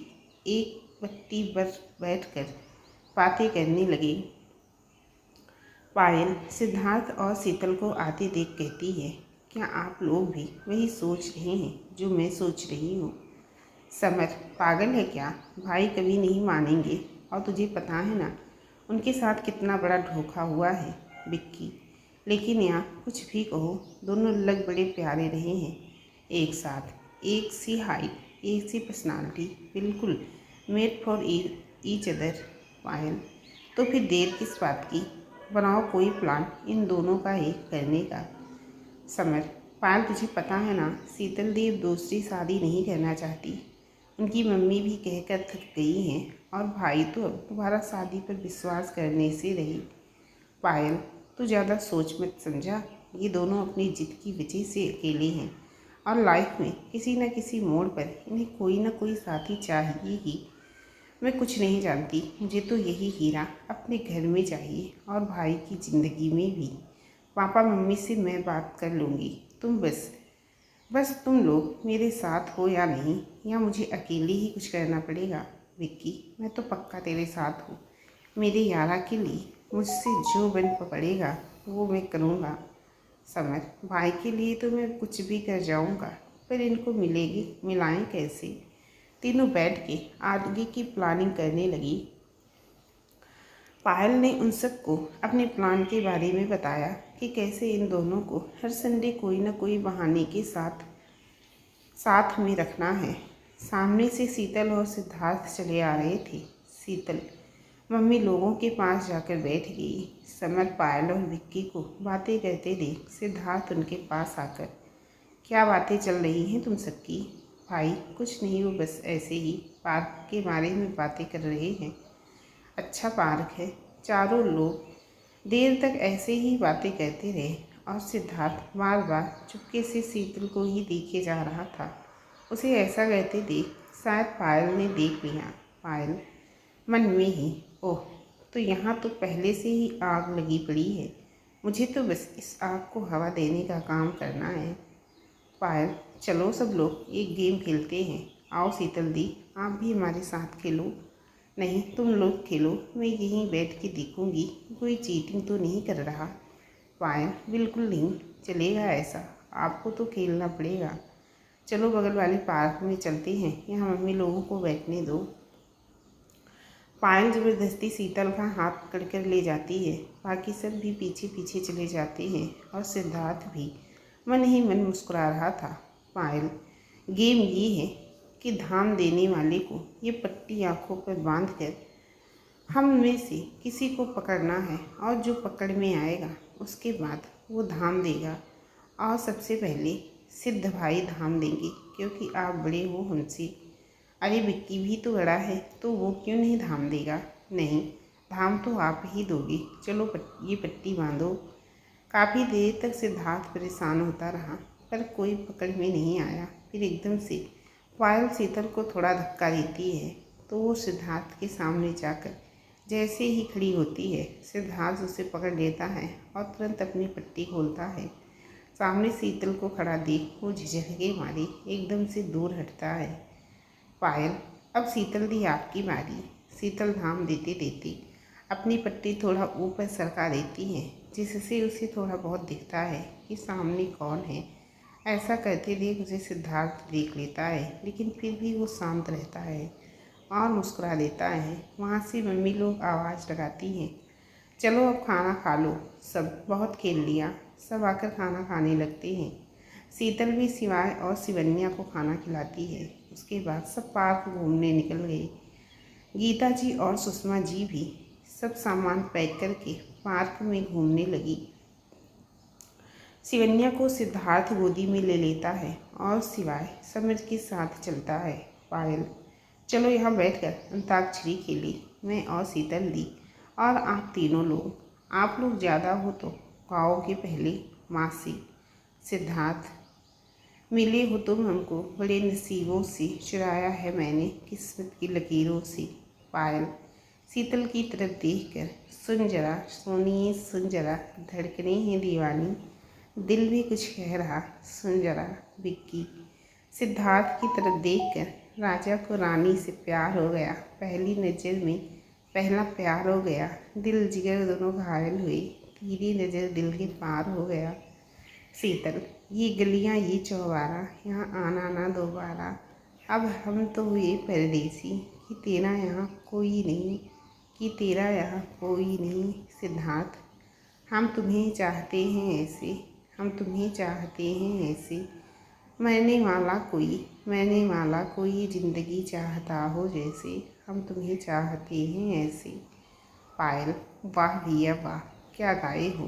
एक पत्ती पर बैठकर बातें करने लगे। पायल सिद्धार्थ और शीतल को आते देख कहती है, क्या आप लोग भी वही सोच रहे हैं जो मैं सोच रही हूँ? समर, पागल है क्या? भाई कभी नहीं मानेंगे, और तुझे पता है ना उनके साथ कितना बड़ा धोखा हुआ है। विक्की, लेकिन यहाँ कुछ भी कहो, दोनों लग बड़े प्यारे रहे हैं एक साथ, एक सी हाइट, एक सी पर्सनालिटी, बिल्कुल मेड फॉर ईच अदर। पायल, तो फिर देर किस बात की, बनाओ कोई प्लान इन दोनों का एक करने का। समर, पायल तुझे पता है ना शीतल देव दूसरी शादी नहीं करना चाहती। उनकी मम्मी भी कहकर थक गई हैं, और भाई तो अब दोबारा शादी पर विश्वास करने से रही। पायल, तू ज़्यादा सोच मत समझा, ये दोनों अपनी जिद की वजह से अकेले हैं, और लाइफ में किसी न किसी मोड़ पर इन्हें कोई ना कोई साथी चाहिए ही। मैं कुछ नहीं जानती, मुझे तो यही हीरा अपने घर में चाहिए और भाई की ज़िंदगी में भी। पापा मम्मी से मैं बात कर लूँगी, तुम बस तुम लोग मेरे साथ हो या नहीं, या मुझे अकेले ही कुछ करना पड़ेगा। विक्की, मैं तो पक्का तेरे साथ हूँ। मेरे यारा के लिए मुझसे जो बन पड़ेगा वो मैं करूँगा। समर, भाई के लिए तो मैं कुछ भी कर जाऊँगा, पर इनको मिलाएं कैसे? तीनों बैठ के आगे की प्लानिंग करने लगी। पायल ने उन सबको अपने प्लान के बारे में बताया कि कैसे इन दोनों को हर संडे कोई न कोई बहाने के साथ में रखना है। सामने से शीतल और सिद्धार्थ चले आ रहे थे। शीतल मम्मी लोगों के पास जाकर बैठ गई। समर पायल और विक्की को बातें करते देख सिद्धार्थ उनके पास आकर, क्या बातें चल रही हैं तुम सबकी? भाई कुछ नहीं, वो बस ऐसे ही पार्क के बारे में बातें कर रहे हैं। अच्छा पार्क है। चारों लोग देर तक ऐसे ही बातें करते रहे, और सिद्धार्थ बार बार चुपके से शीतल को ही देखे जा रहा था। उसे ऐसा करते देख शायद पायल ने देख लिया। पायल मन में ही, ओह, तो यहाँ तो पहले से ही आग लगी पड़ी है, मुझे तो बस इस आग को हवा देने का काम करना है। पायल, चलो सब लोग एक गेम खेलते हैं। आओ शीतल दी, आप भी हमारे साथ खेलो। नहीं, तुम लोग खेलो, मैं यहीं बैठ के देखूंगी, कोई चीटिंग तो नहीं कर रहा। पायल, बिल्कुल नहीं चलेगा ऐसा, आपको तो खेलना पड़ेगा। चलो बगल वाले पार्क में चलते हैं, यहाँ मम्मी लोगों को बैठने दो। पायल ज़बरदस्ती शीतल का हाथ पकड़कर ले जाती है। बाकी सब भी पीछे पीछे चले जाते हैं और सिद्धार्थ भी मन ही मन मुस्कुरा रहा था। पायल, गेम ये है कि धाम देने वाले को ये पट्टी आँखों पर बांधकर हम में से किसी को पकड़ना है, और जो पकड़ में आएगा उसके बाद वो धाम देगा। और सबसे पहले सिद्ध भाई धाम देंगे, क्योंकि आप बड़े हो हमसे। अरे विक्की भी तो बड़ा है, तो वो क्यों नहीं धाम देगा? नहीं, धाम तो आप ही दोगे। चलो ये पट्टी बांधो। काफ़ी देर तक सिद्धार्थ परेशान होता रहा, पर कोई पकड़ में नहीं आया। फिर एकदम से पायल शीतल को थोड़ा धक्का देती है, तो वो सिद्धार्थ के सामने जाकर जैसे ही खड़ी होती है, सिद्धार्थ उसे पकड़ लेता है और तुरंत अपनी पट्टी खोलता है। सामने शीतल को खड़ा देख वो झिझक के मारे एकदम से दूर हटता है। पायल, अब शीतल दी आपकी बारी। शीतल धाम देते देते अपनी पट्टी थोड़ा ऊपर सरका देती है, जिससे उसे थोड़ा बहुत दिखता है कि सामने कौन है। ऐसा करते देख उसे सिद्धार्थ देख लेता है, लेकिन फिर भी वो शांत रहता है और मुस्कुरा देता है। वहाँ से मम्मी लोग आवाज़ लगाती हैं, चलो अब खाना खा लो, सब बहुत खेल लिया। सब आकर खाना खाने लगते हैं। शीतल भी शिवाय और शिवन्या को खाना खिलाती है। उसके बाद सब पार्क घूमने निकल गए। गीता जी और सुषमा जी भी सब सामान पैक करके पार्क में घूमने लगी। शिवन्या को सिद्धार्थ गोदी में ले लेता है और शिवाय समर के साथ चलता है। पायल, चलो यहाँ बैठकर अंताक्षरी खेली, मैं और शीतल दी और आप तीनों लोग। आप लोग ज़्यादा हो तो गाओगे पहले। मासी, सिद्धार्थ, मिले हो तुम हमको बड़े नसीबों से, चुराया है मैंने किस्मत की लकीरों से। पायल, शीतल की तरफ देखकर, सुन जरा सोनिए सुन जरा, धड़कने हैं दीवानी, दिल भी कुछ कह रहा, सुन जरा। विक्की, सिद्धार्थ की तरफ देखकर, राजा को रानी से प्यार हो गया, पहली नज़र में पहला प्यार हो गया, दिल जिगर दोनों घायल हुए, तेरी नज़र दिल के पार हो गया। शीतल, ये गलियां ये चौबारा, यहाँ आना ना दोबारा, अब हम तो हुए परदेसी, कि तेरा यहाँ कोई नहीं, कि तेरा यहाँ कोई नहीं। सिद्धार्थ, हम तुम्हें चाहते हैं ऐसे, हम तुम्हें चाहते हैं ऐसे, मैंने माला कोई ज़िंदगी चाहता हो जैसे, हम तुम्हें चाहते हैं ऐसे। पायल, वाह भैया वाह, क्या गाए हो।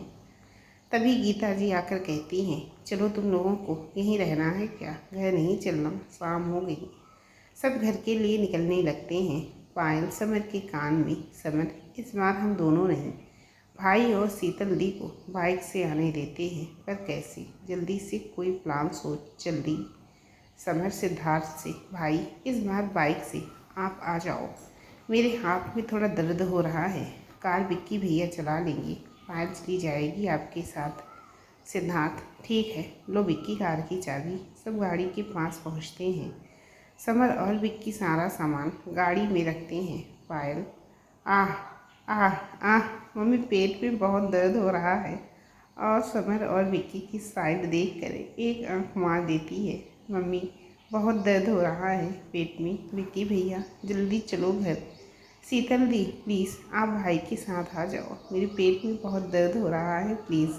तभी गीता जी आकर कहती हैं, चलो तुम लोगों को यहीं रहना है क्या, घर नहीं चलना, शाम हो गई। सब घर के लिए निकलने लगते हैं। पायल समर के कान में, समर, इस बार हम दोनों नहीं, भाई और शीतल दी को बाइक से आने देते हैं, पर कैसे, जल्दी से कोई प्लान सोच जल्दी। समर सिद्धार्थ से, भाई इस बार बाइक से आप आ जाओ, मेरे हाथ में थोड़ा दर्द हो रहा है, कार विक्की भैया चला लेंगे, पायल चली जाएगी आपके साथ। सिद्धार्थ, ठीक है, लो विक्की कार की चाबी। सब गाड़ी के पास पहुंचते हैं। समर और विक्की सारा सामान गाड़ी में रखते हैं। पायल, आह आह आह, मम्मी पेट में बहुत दर्द हो रहा है। और समर और विक्की की साइड देखकर एक आंख मार देती है। मम्मी, बहुत दर्द हो रहा है पेट में। विक्की भैया जल्दी चलो घर। शीतल दी, प्लीज़ आप भाई के साथ आ जाओ, मेरे पेट में बहुत दर्द हो रहा है प्लीज़।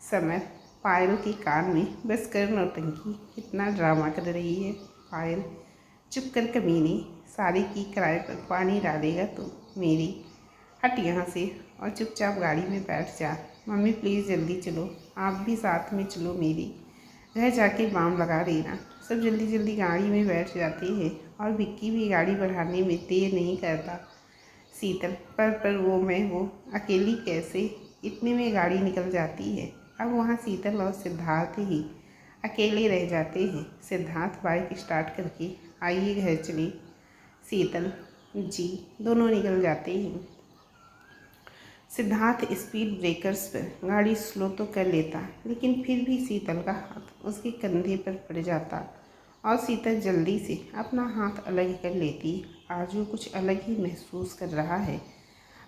समर पायल के कान में, बस कर नौटंकी, कितना ड्रामा कर रही है। पायल, चुप कर कमीने, सारी की किराए पर पानी डालेगा तो मेरी, हट यहाँ से और चुपचाप गाड़ी में बैठ जा। मम्मी प्लीज़ जल्दी चलो, आप भी साथ में चलो मेरी, घर जाके बाम लगा देना। सब जल्दी जल्दी गाड़ी में बैठ जाते हैं और विक्की भी गाड़ी बढ़ाने में देर नहीं करता। शीतल, पर वो अकेली कैसे, इतने में गाड़ी निकल जाती है। अब वहाँ शीतल और सिद्धार्थ ही अकेले रह जाते हैं। सिद्धार्थ बाइक स्टार्ट करके, आइए घर चले। शीतल, जी। दोनों निकल जाते हैं। सिद्धार्थ स्पीड ब्रेकर्स पर गाड़ी स्लो तो कर लेता, लेकिन फिर भी शीतल का हाथ उसके कंधे पर पड़ जाता और शीतल जल्दी से अपना हाथ अलग कर लेती। आज वो कुछ अलग ही महसूस कर रहा है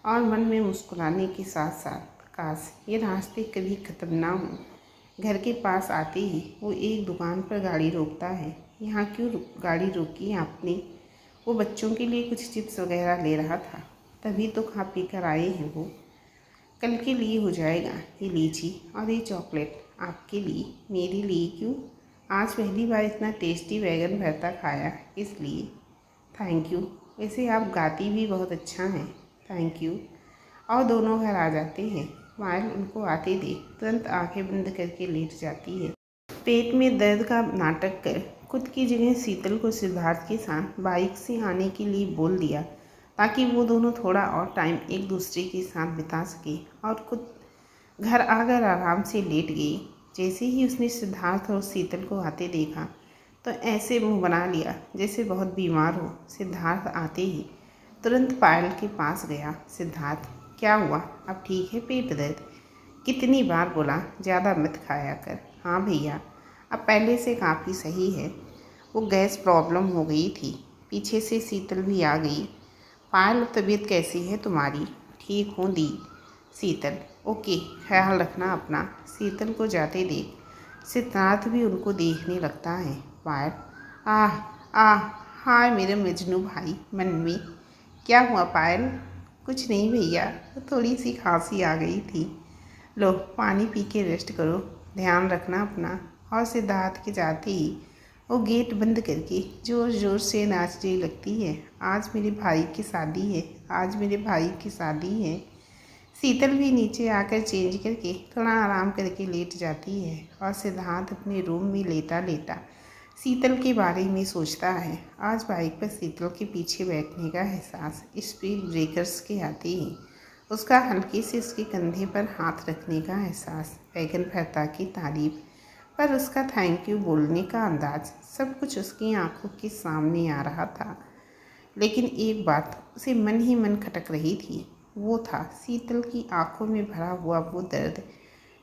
और मन में मुस्कुराने के साथ साथ, काश ये रास्ते कभी ख़त्म ना हो। घर के पास आते ही वो एक दुकान पर गाड़ी रोकता है। यहाँ क्यों गाड़ी रोकी आपने? वो बच्चों के लिए कुछ चिप्स वगैरह ले रहा था, तभी तो खा पी कर आए हैं वो। कल के लिए हो जाएगा। ये लीची और ये चॉकलेट आपके लिए, मेरे लिए क्यों? आज पहली बार इतना टेस्टी बैगन भरता खाया, इसलिए। Thank you. वैसे आप गाती भी बहुत अच्छा हैं। Thank you. और दोनों घर आ जाते हैं। पायल उनको आते दे तुरंत आंखें बंद करके लेट जाती है। पेट में दर्द का नाटक कर खुद की जगह शीतल को सिद्धार्थ के साथ बाइक से आने के लिए बोल दिया, ताकि वो दोनों थोड़ा और टाइम एक दूसरे के साथ बिता सके, और खुद घर आकर आराम से लेट गई। जैसे ही उसने सिद्धार्थ और शीतल को आते देखा तो ऐसे मुंह बना लिया जैसे बहुत बीमार हो। सिद्धार्थ आते ही तुरंत पायल के पास गया। सिद्धार्थ, क्या हुआ? अब ठीक है पेट दर्द? कितनी बार बोला ज़्यादा मत खाया कर। हाँ भैया, अब पहले से काफ़ी सही है। वो गैस प्रॉब्लम हो गई थी। पीछे से शीतल भी आ गई। पायल, तबीयत कैसी है तुम्हारी? ठीक हूँ दी। शीतल, ओके, ख्याल रखना अपना। शीतल को जाते देख सिद्धार्थ भी उनको देखने लगता है। पायल, आह आह, हाय मेरे मजनू भाई मन में। क्या हुआ पायल? कुछ नहीं भैया, थोड़ी सी खांसी आ गई थी। लो पानी पी के रेस्ट करो, ध्यान रखना अपना। और सिद्धार्थ के जाते ही वो गेट बंद करके ज़ोर ज़ोर से नाचने लगती है। आज मेरे भाई की शादी है, आज मेरे भाई की शादी है। शीतल भी नीचे आकर चेंज करके थोड़ा आराम करके लेट जाती है, और सिद्धार्थ अपने रूम में लेटा लेटा शीतल के बारे में सोचता है। आज बाइक पर शीतल के पीछे बैठने का एहसास, स्पीड ब्रेकर्स के आते ही उसका हल्के से उसके कंधे पर हाथ रखने का एहसास, बैगन भरता की तारीफ पर उसका थैंक यू बोलने का अंदाज, सब कुछ उसकी आंखों के सामने आ रहा था। लेकिन एक बात उसे मन ही मन खटक रही थी। वो था शीतल की आंखों में भरा हुआ वो दर्द,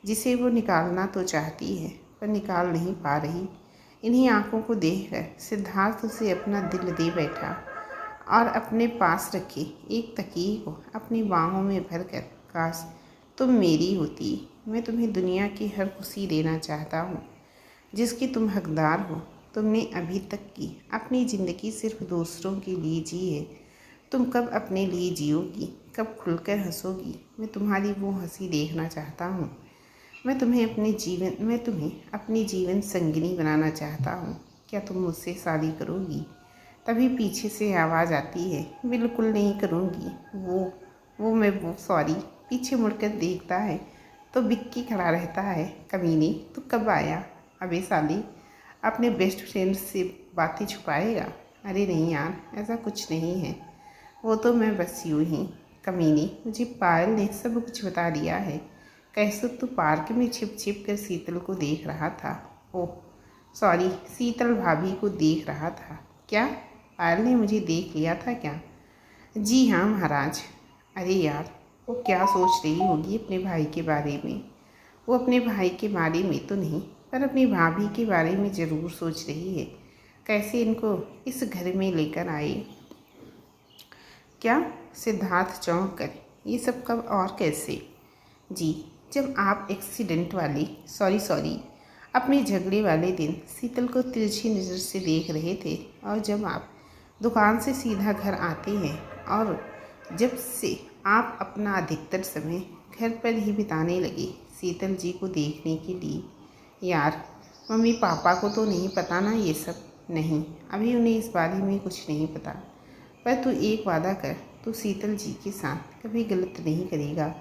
जिसे वो निकालना तो चाहती है पर निकाल नहीं पा रही। इन्हीं आंखों को देखकर सिद्धार्थ उसे अपना दिल दे बैठा, और अपने पास रखे एक तकिए को अपनी बाहों में भरकर, काश तुम मेरी होती, मैं तुम्हें दुनिया की हर खुशी देना चाहता हूँ जिसकी तुम हकदार हो। तुमने अभी तक की अपनी ज़िंदगी सिर्फ दूसरों के लिए जी है। तुम कब अपने लिए जियोगी, कब खुलकर हंसोगी? मैं तुम्हारी वो हंसी देखना चाहता हूँ। मैं तुम्हें अपनी जीवन संगिनी बनाना चाहता हूँ। क्या तुम मुझसे शादी करोगी? तभी पीछे से आवाज़ आती है, बिल्कुल नहीं करूँगी। वो सॉरी। पीछे मुड़कर देखता है तो विक्की खड़ा रहता है। कमीने, तू कब आया? अबे साली, अपने बेस्ट फ्रेंड से बातें छुपाएगा? अरे नहीं यार, ऐसा कुछ नहीं है, वो तो मैं बस यूँ ही। कमीने, मुझे पायल ने सब कुछ बता दिया है। कैसे तू पार्क में छिप छिप कर शीतल को देख रहा था? ओह सॉरी, शीतल भाभी को देख रहा था। क्या पायल ने मुझे देख लिया था क्या? जी हाँ महाराज। अरे यार, वो क्या सोच रही होगी अपने भाई के बारे में? वो अपने भाई के बारे में तो नहीं, पर अपनी भाभी के बारे में ज़रूर सोच रही है। कैसे इनको इस घर में लेकर आए? क्या? सिद्धार्थ चौंक कर, ये सब कब और कैसे? जी, जब आप एक्सीडेंट वाली सॉरी अपने झगड़े वाले दिन शीतल को तिरछी नज़र से देख रहे थे, और जब आप दुकान से सीधा घर आते हैं, और जब से आप अपना अधिकतर समय घर पर ही बिताने लगे शीतल जी को देखने के लिए। यार, मम्मी पापा को तो नहीं पता ना ये सब? नहीं, अभी उन्हें इस बारे में कुछ नहीं पता। पर तू एक वादा कर, तू शीतल जी के साथ कभी गलत नहीं करेगा,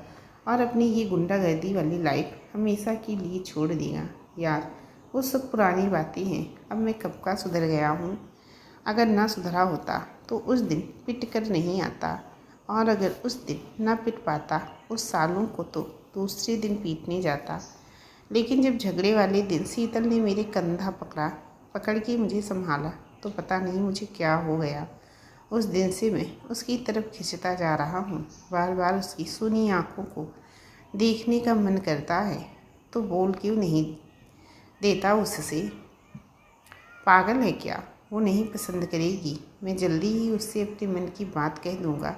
और अपनी ये गुंडागर्दी वाली लाइफ हमेशा के लिए छोड़ देगा। यार, वो सब पुरानी बातें हैं, अब मैं कब का सुधर गया हूँ। अगर ना सुधरा होता तो उस दिन पिट कर नहीं आता, और अगर उस दिन ना पिट पाता उस सालों को तो दूसरे दिन पीटने जाता। लेकिन जब झगड़े वाले दिन शीतल ने मेरे कंधा पकड़ के मुझे संभाला, तो पता नहीं मुझे क्या हो गया। उस दिन से मैं उसकी तरफ खिंचता जा रहा हूँ। बार बार उसकी सुनी आँखों को देखने का मन करता है, तो बोल क्यों नहीं देता उससे? पागल है क्या? वो नहीं पसंद करेगी। मैं जल्दी ही उससे अपने मन की बात कह दूँगा,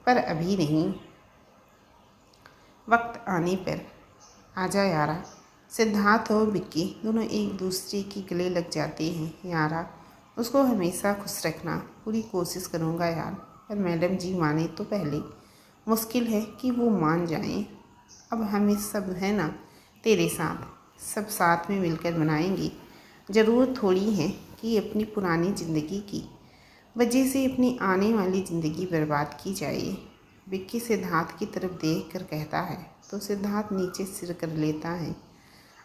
पर अभी नहीं। वक्त आने पर। आजा यारा, सिद्धार्थ और विक्की दोनों एक दूसरे के गले लग जाते हैं। यारा, उसको हमेशा खुश रखना पूरी कोशिश करूँगा यार, पर मैडम जी माने तो पहले। मुश्किल है कि वो मान जाएं। अब हमें सब है ना तेरे साथ, सब साथ में मिलकर बनाएंगे। ज़रूरत थोड़ी है कि अपनी पुरानी ज़िंदगी की वजह से अपनी आने वाली ज़िंदगी बर्बाद की जाए। विक्की सिद्धार्थ की तरफ देख कर कहता है तो सिद्धार्थ नीचे सिर कर लेता है।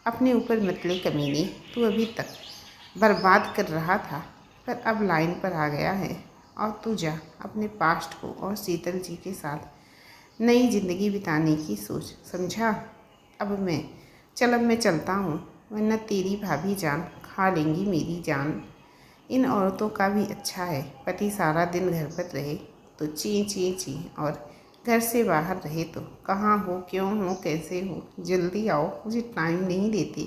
अपने ऊपर मतले कमीने, तू अभी तक बर्बाद कर रहा था पर अब लाइन पर आ गया है। और तू जा अपने पास्ट को और शीतल जी के साथ नई ज़िंदगी बिताने की सोच, समझा? अब मैं चलता हूँ, वरना तेरी भाभी जान खा लेंगी मेरी जान। इन औरतों का भी अच्छा है, पति सारा दिन घर पर रहे तो ची ची ची, और घर से बाहर रहे तो कहाँ हो, क्यों हो, कैसे हो, जल्दी आओ, मुझे टाइम नहीं देते।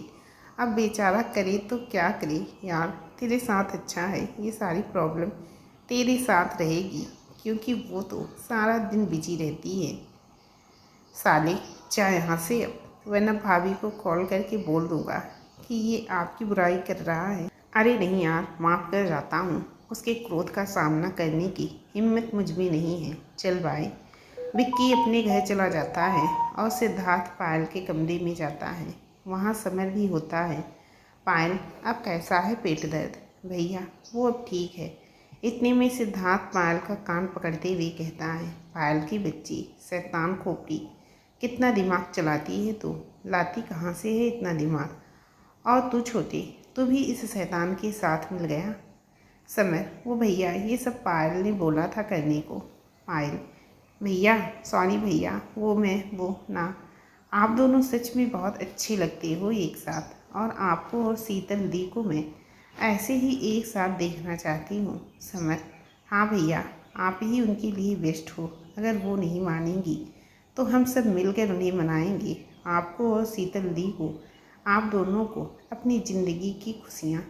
अब बेचारा करे तो क्या करे यार, तेरे साथ अच्छा है, ये सारी प्रॉब्लम तेरे साथ रहेगी क्योंकि वो तो सारा दिन बिजी रहती है। साले, जा यहाँ से अब, वरना भाभी को कॉल करके बोल दूँगा कि ये आपकी बुराई कर रहा है। अरे नहीं यार, माफ़ कर जाता हूँ, उसके क्रोध का सामना करने की हिम्मत मुझ में नहीं है। चल बाय। विक्की अपने घर चला जाता है और सिद्धार्थ पायल के कमरे में जाता है। वहाँ समर भी होता है। पायल, अब कैसा है पेट दर्द? भैया वो अब ठीक है। इतने में सिद्धार्थ पायल का कान पकड़ते हुए कहता है, पायल की बच्ची, शैतान खोपड़ी, कितना दिमाग चलाती है तू, लाती कहाँ से है इतना दिमाग? और तू छोटे, तू भी इस शैतान के साथ मिल गया? समर, वो भैया ये सब पायल ने बोला था करने को। पायल, भैया सॉरी भैया, वो ना, आप दोनों सच में बहुत अच्छे लगते हो एक साथ, और आपको और शीतल दी को मैं ऐसे ही एक साथ देखना चाहती हूँ। समर, हाँ भैया, आप ही उनके लिए बेस्ट हो। अगर वो नहीं मानेंगी तो हम सब मिलकर उन्हें मनाएंगे। आपको और शीतल दी को, आप दोनों को अपनी ज़िंदगी की खुशियाँ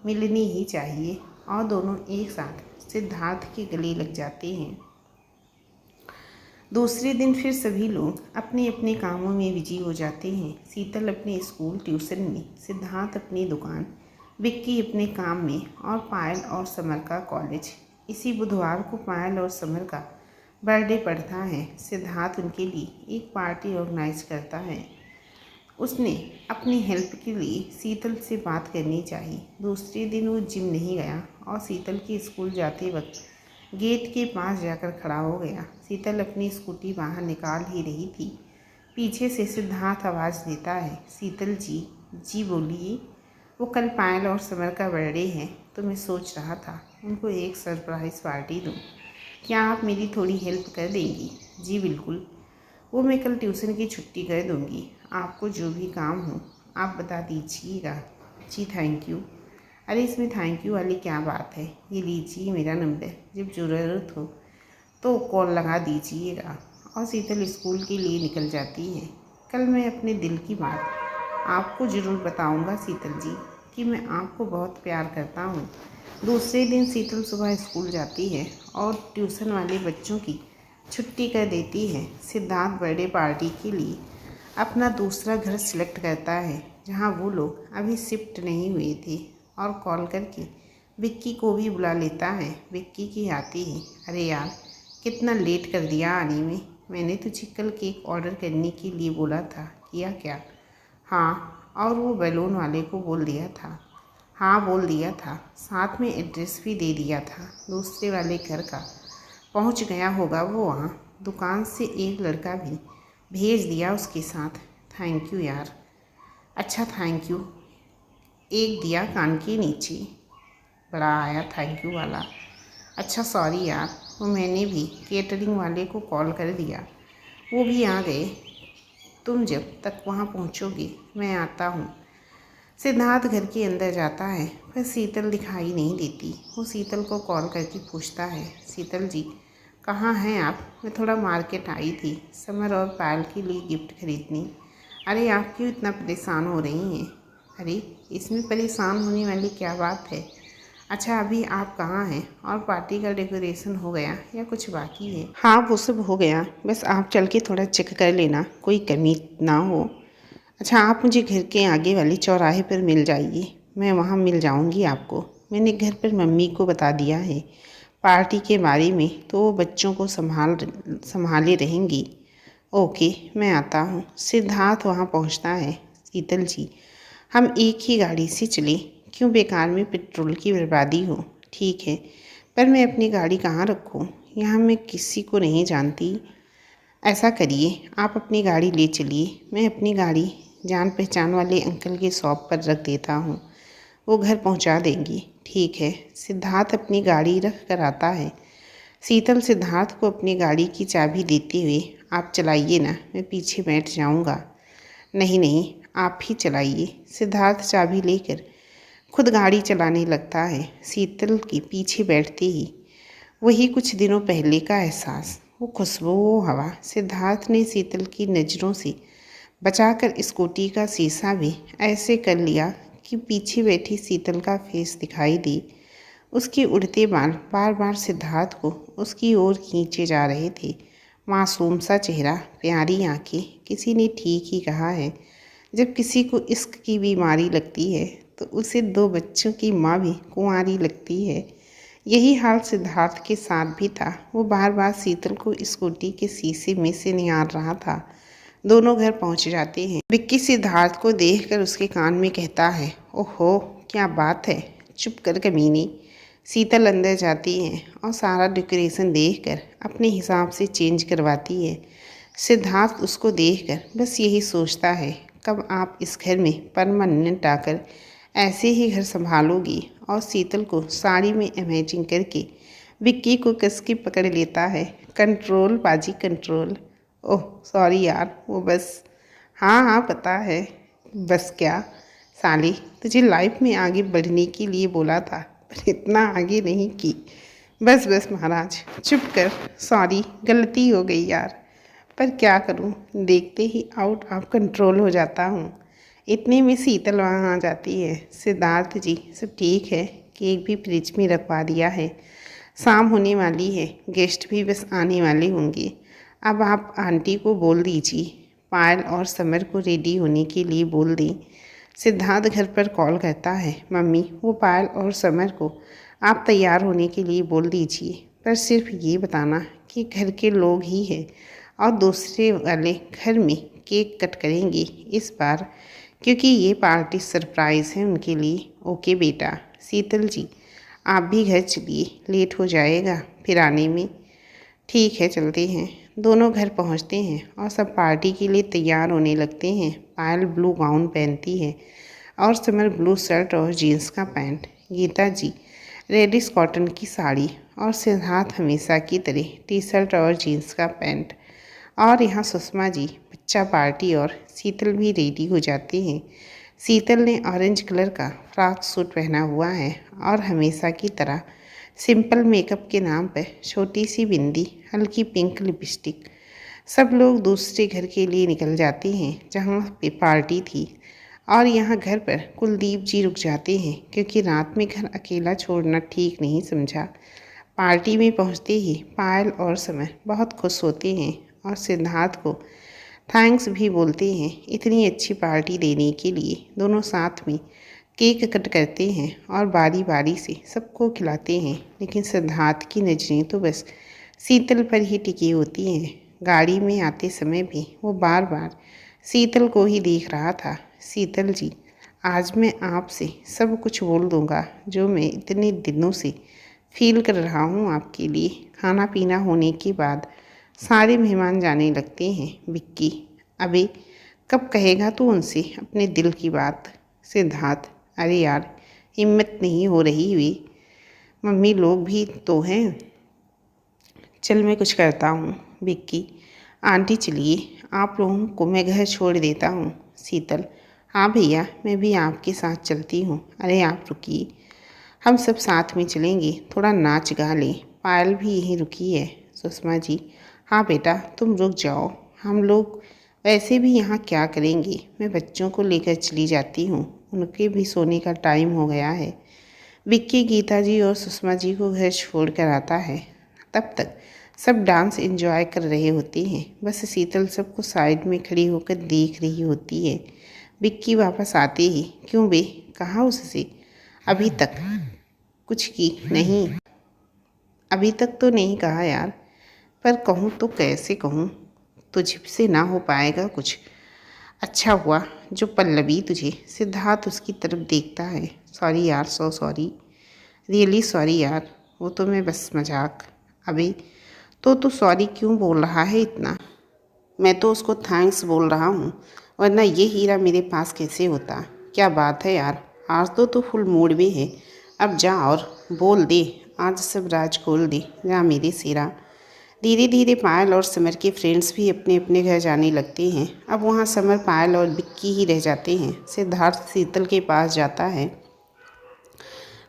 मिलनी ही चाहिए। और दोनों एक साथ सिद्धार्थ के गले लग जाते हैं। दूसरे दिन फिर सभी लोग अपने अपने कामों में बिजी हो जाते हैं। शीतल अपने स्कूल ट्यूशन में, सिद्धार्थ अपनी दुकान, विक्की अपने काम में, और पायल और समर का कॉलेज। इसी बुधवार को पायल और समर का बर्थडे पड़ता है। सिद्धार्थ उनके लिए एक पार्टी ऑर्गेनाइज करता है। उसने अपनी हेल्प के लिए शीतल से बात करनी चाहिए। दूसरे दिन वो जिम नहीं गया और शीतल के स्कूल जाते वक्त गेट के पास जाकर खड़ा हो गया। शीतल अपनी स्कूटी बाहर निकाल ही रही थी। पीछे से सिद्धार्थ आवाज़ देता है, शीतल जी। जी बोलिए। वो कल पायल और समर का बर्थडे है तो मैं सोच रहा था उनको एक सरप्राइज़ पार्टी दूँ। क्या आप मेरी थोड़ी हेल्प कर देंगी? जी बिल्कुल, वो मैं कल ट्यूशन की छुट्टी कर दूँगी। आपको जो भी काम हो आप बता दीजिएगा। जी थैंक यू। अरे इसमें थैंक यू वाली क्या बात है, ये लीजिए मेरा नंबर, जब ज़रूरत हो तो कॉल लगा दीजिएगा। और शीतल स्कूल के लिए निकल जाती है। कल मैं अपने दिल की बात आपको ज़रूर बताऊंगा शीतल जी, कि मैं आपको बहुत प्यार करता हूँ। दूसरे दिन शीतल सुबह स्कूल जाती है और ट्यूशन वाले बच्चों की छुट्टी कर देती है। सिद्धार्थ बर्थडे पार्टी के लिए अपना दूसरा घर सिलेक्ट करता है जहाँ वो लोग अभी शिफ्ट नहीं हुए थे, और कॉल करके विक्की को भी बुला लेता है। विक्की की आती है, अरे यार कितना लेट कर दिया आने में, मैंने तुझे कल केक ऑर्डर करने के लिए बोला था, किया क्या? हाँ, और वो बैलून वाले को बोल दिया था? हाँ बोल दिया था, साथ में एड्रेस भी दे दिया था दूसरे वाले घर का। पहुंच गया होगा वो वहाँ, दुकान से एक लड़का भी भेज दिया उसके साथ। थैंक यू यार। अच्छा थैंक यू एक दिया कान के नीचे, बड़ा आया थैंक यू वाला। अच्छा सॉरी यार, वो मैंने भी केटरिंग वाले को कॉल कर दिया, वो भी आ गए। तुम जब तक वहाँ पहुँचोगे मैं आता हूँ। सिद्धार्थ घर के अंदर जाता है पर शीतल दिखाई नहीं देती। वो शीतल को कॉल करके पूछता है, शीतल जी कहाँ हैं आप? मैं थोड़ा मार्केट आई थी समर और पायल के लिए गिफ्ट खरीदने। अरे आप क्यों इतना परेशान हो रही हैं? अरे इसमें परेशान होने वाली क्या बात है। अच्छा अभी आप कहाँ हैं, और पार्टी का डेकोरेशन हो गया या कुछ बाकी है? हाँ वो सब हो गया, बस आप चल के थोड़ा चेक कर लेना कोई कमी ना हो। अच्छा, आप मुझे घर के आगे वाले चौराहे पर मिल जाइए, मैं वहाँ मिल जाऊँगी आपको। मैंने घर पर मम्मी को बता दिया है पार्टी के बारे में, तो वो बच्चों को संभाले रहेंगी। ओके, मैं आता हूँ। सिद्धार्थ वहाँ पहुँचता है। शीतल जी, हम एक ही गाड़ी से चले, क्यों बेकार में पेट्रोल की बर्बादी हो। ठीक है, पर मैं अपनी गाड़ी कहाँ रखूँ? यहाँ मैं किसी को नहीं जानती। ऐसा करिए, आप अपनी गाड़ी ले चलिए, मैं अपनी गाड़ी जान पहचान वाले अंकल के शॉप पर रख देता हूँ, वो घर पहुँचा देंगी। ठीक है। सिद्धार्थ अपनी गाड़ी रख कर आता है। शीतल सिद्धार्थ को अपनी गाड़ी की चाबी देते हुए, आप चलाइए ना, मैं पीछे बैठ जाऊँगा। नहीं नहीं, आप ही चलाइए। सिद्धार्थ चाबी लेकर खुद गाड़ी चलाने लगता है। शीतल के पीछे बैठते ही वही कुछ दिनों पहले का एहसास, वो खुशबू, वो हवा। सिद्धार्थ ने शीतल की नज़रों से बचाकर स्कूटी का शीशा भी ऐसे कर लिया कि पीछे बैठी शीतल का फेस दिखाई दे। उसके उड़ते बाल बार बार सिद्धार्थ को उसकी ओर खींचे जा रहे थे। मासूम सा चेहरा, प्यारी आंखें। किसी ने ठीक ही कहा है, जब किसी को इश्क की बीमारी लगती है तो उसे दो बच्चों की माँ भी कुंवारी लगती है। यही हाल सिद्धार्थ के साथ भी था। वो बार बार शीतल को स्कूटी के शीशे में से निहार रहा था। दोनों घर पहुंच जाते हैं। विक्की सिद्धार्थ को देखकर उसके कान में कहता है, ओहो क्या बात है, चुप कर कमीनी। शीतल अंदर जाती है और सारा डेकोरेशन देखकर अपने हिसाब से चेंज करवाती है। सिद्धार्थ उसको देखकर बस यही सोचता है, कब आप इस घर में परमानेंट आकर ऐसे ही घर संभालोगी। और शीतल को साड़ी में इमेजिन करके विक्की को कस के पकड़ लेता है। कंट्रोल बाजी कंट्रोल। ओह सॉरी यार, वो बस। हाँ हाँ पता है, बस क्या साली, तुझे लाइफ में आगे बढ़ने के लिए बोला था, पर इतना आगे नहीं की। बस बस महाराज, चुप कर। सॉरी, गलती हो गई यार, पर क्या करूं, देखते ही आउट ऑफ कंट्रोल हो जाता हूं। इतने में शीतल वहाँ आ जाती है। सिद्धार्थ जी, सब ठीक है, केक भी फ्रिज में रखवा दिया है, शाम होने वाली है, गेस्ट भी बस आने वाले होंगे। अब आप आंटी को बोल दीजिए, पायल और समर को रेडी होने के लिए बोल दें। सिद्धार्थ घर पर कॉल करता है, मम्मी वो पायल और समर को आप तैयार होने के लिए बोल दीजिए, पर सिर्फ ये बताना कि घर के लोग ही हैं और दूसरे वाले घर में केक कट करेंगे इस बार, क्योंकि ये पार्टी सरप्राइज़ है उनके लिए। ओके बेटा। शीतल जी, आप भी घर चलिए, लेट हो जाएगा फिर आने में। ठीक है, चलते हैं। दोनों घर पहुंचते हैं और सब पार्टी के लिए तैयार होने लगते हैं। पायल ब्लू गाउन पहनती है और समर ब्लू शर्ट और जीन्स का पैंट। गीता जी रेडिश कॉटन की साड़ी और सिद्धार्थ हमेशा की तरह टी शर्ट और जीन्स का पैंट। और यहाँ सुषमा जी बच्चा पार्टी और शीतल भी रेडी हो जाती हैं। शीतल ने ऑरेंज कलर का फ्रॉक सूट पहना हुआ है और हमेशा की तरह सिंपल मेकअप के नाम पर छोटी सी बिंदी, हल्की पिंक लिपस्टिक। सब लोग दूसरे घर के लिए निकल जाते हैं जहाँ पे पार्टी थी, और यहाँ घर पर कुलदीप जी रुक जाते हैं क्योंकि रात में घर अकेला छोड़ना ठीक नहीं समझा। पार्टी में पहुँचते ही पायल और समर बहुत खुश होते हैं और सिद्धार्थ को थैंक्स भी बोलते हैं इतनी अच्छी पार्टी देने के लिए। दोनों साथ में केक कट करते हैं और बारी बारी से सबको खिलाते हैं, लेकिन सिद्धार्थ की नज़रें तो बस शीतल पर ही टिकी होती हैं। गाड़ी में आते समय भी वो बार बार शीतल को ही देख रहा था। शीतल जी, आज मैं आपसे सब कुछ बोल दूँगा जो मैं इतने दिनों से फील कर रहा हूँ आपके लिए। खाना पीना होने के बाद सारे मेहमान जाने लगते हैं। विक्की, अबे कब कहेगा तू उनसे अपने दिल की बात। सिद्धार्थ, अरे यार हिम्मत नहीं हो रही हुई, मम्मी लोग भी तो हैं, चल मैं कुछ करता हूँ। विक्की, आंटी चलिए, आप लोगों को मैं घर छोड़ देता हूँ। शीतल, हाँ भैया मैं भी आपके साथ चलती हूँ। अरे आप रुकिए, हम सब साथ में चलेंगे, थोड़ा नाच गा लें। पायल भी यहीं रुकी है। सुषमा जी, हाँ बेटा तुम रुक जाओ, हम लोग वैसे भी यहाँ क्या करेंगे, मैं बच्चों को लेकर चली जाती हूँ, उनके भी सोने का टाइम हो गया है। विक्की गीता जी और सुषमा जी को घर छोड़ कर आता है। तब तक सब डांस एंजॉय कर रहे होते हैं, बस शीतल सबको साइड में खड़ी होकर देख रही होती है। विक्की वापस आते ही, क्यों बे, कहा उससे? अभी तक कुछ की नहीं, अभी तक तो नहीं कहा यार, पर कहूँ तो कैसे कहूँ, तुझसे ना हो पाएगा कुछ। अच्छा हुआ जो पल्लवी तुझे। सिद्धार्थ उसकी तरफ देखता है। सॉरी यार, सो सॉरी, रियली सॉरी यार, वो तो मैं बस मजाक। अभी तो तू सॉरी क्यों बोल रहा है इतना? मैं तो उसको थैंक्स बोल रहा हूँ, वरना ये हीरा मेरे पास कैसे होता। क्या बात है यार, आज तो तू फुल मूड में है। अब जा और बोल दे, आज सब राज खोल दे, जा मेरे शेरा। धीरे धीरे पायल और समर के फ्रेंड्स भी अपने अपने घर जाने लगते हैं। अब वहाँ समर, पायल और विक्की ही रह जाते हैं। सिद्धार्थ शीतल के पास जाता है।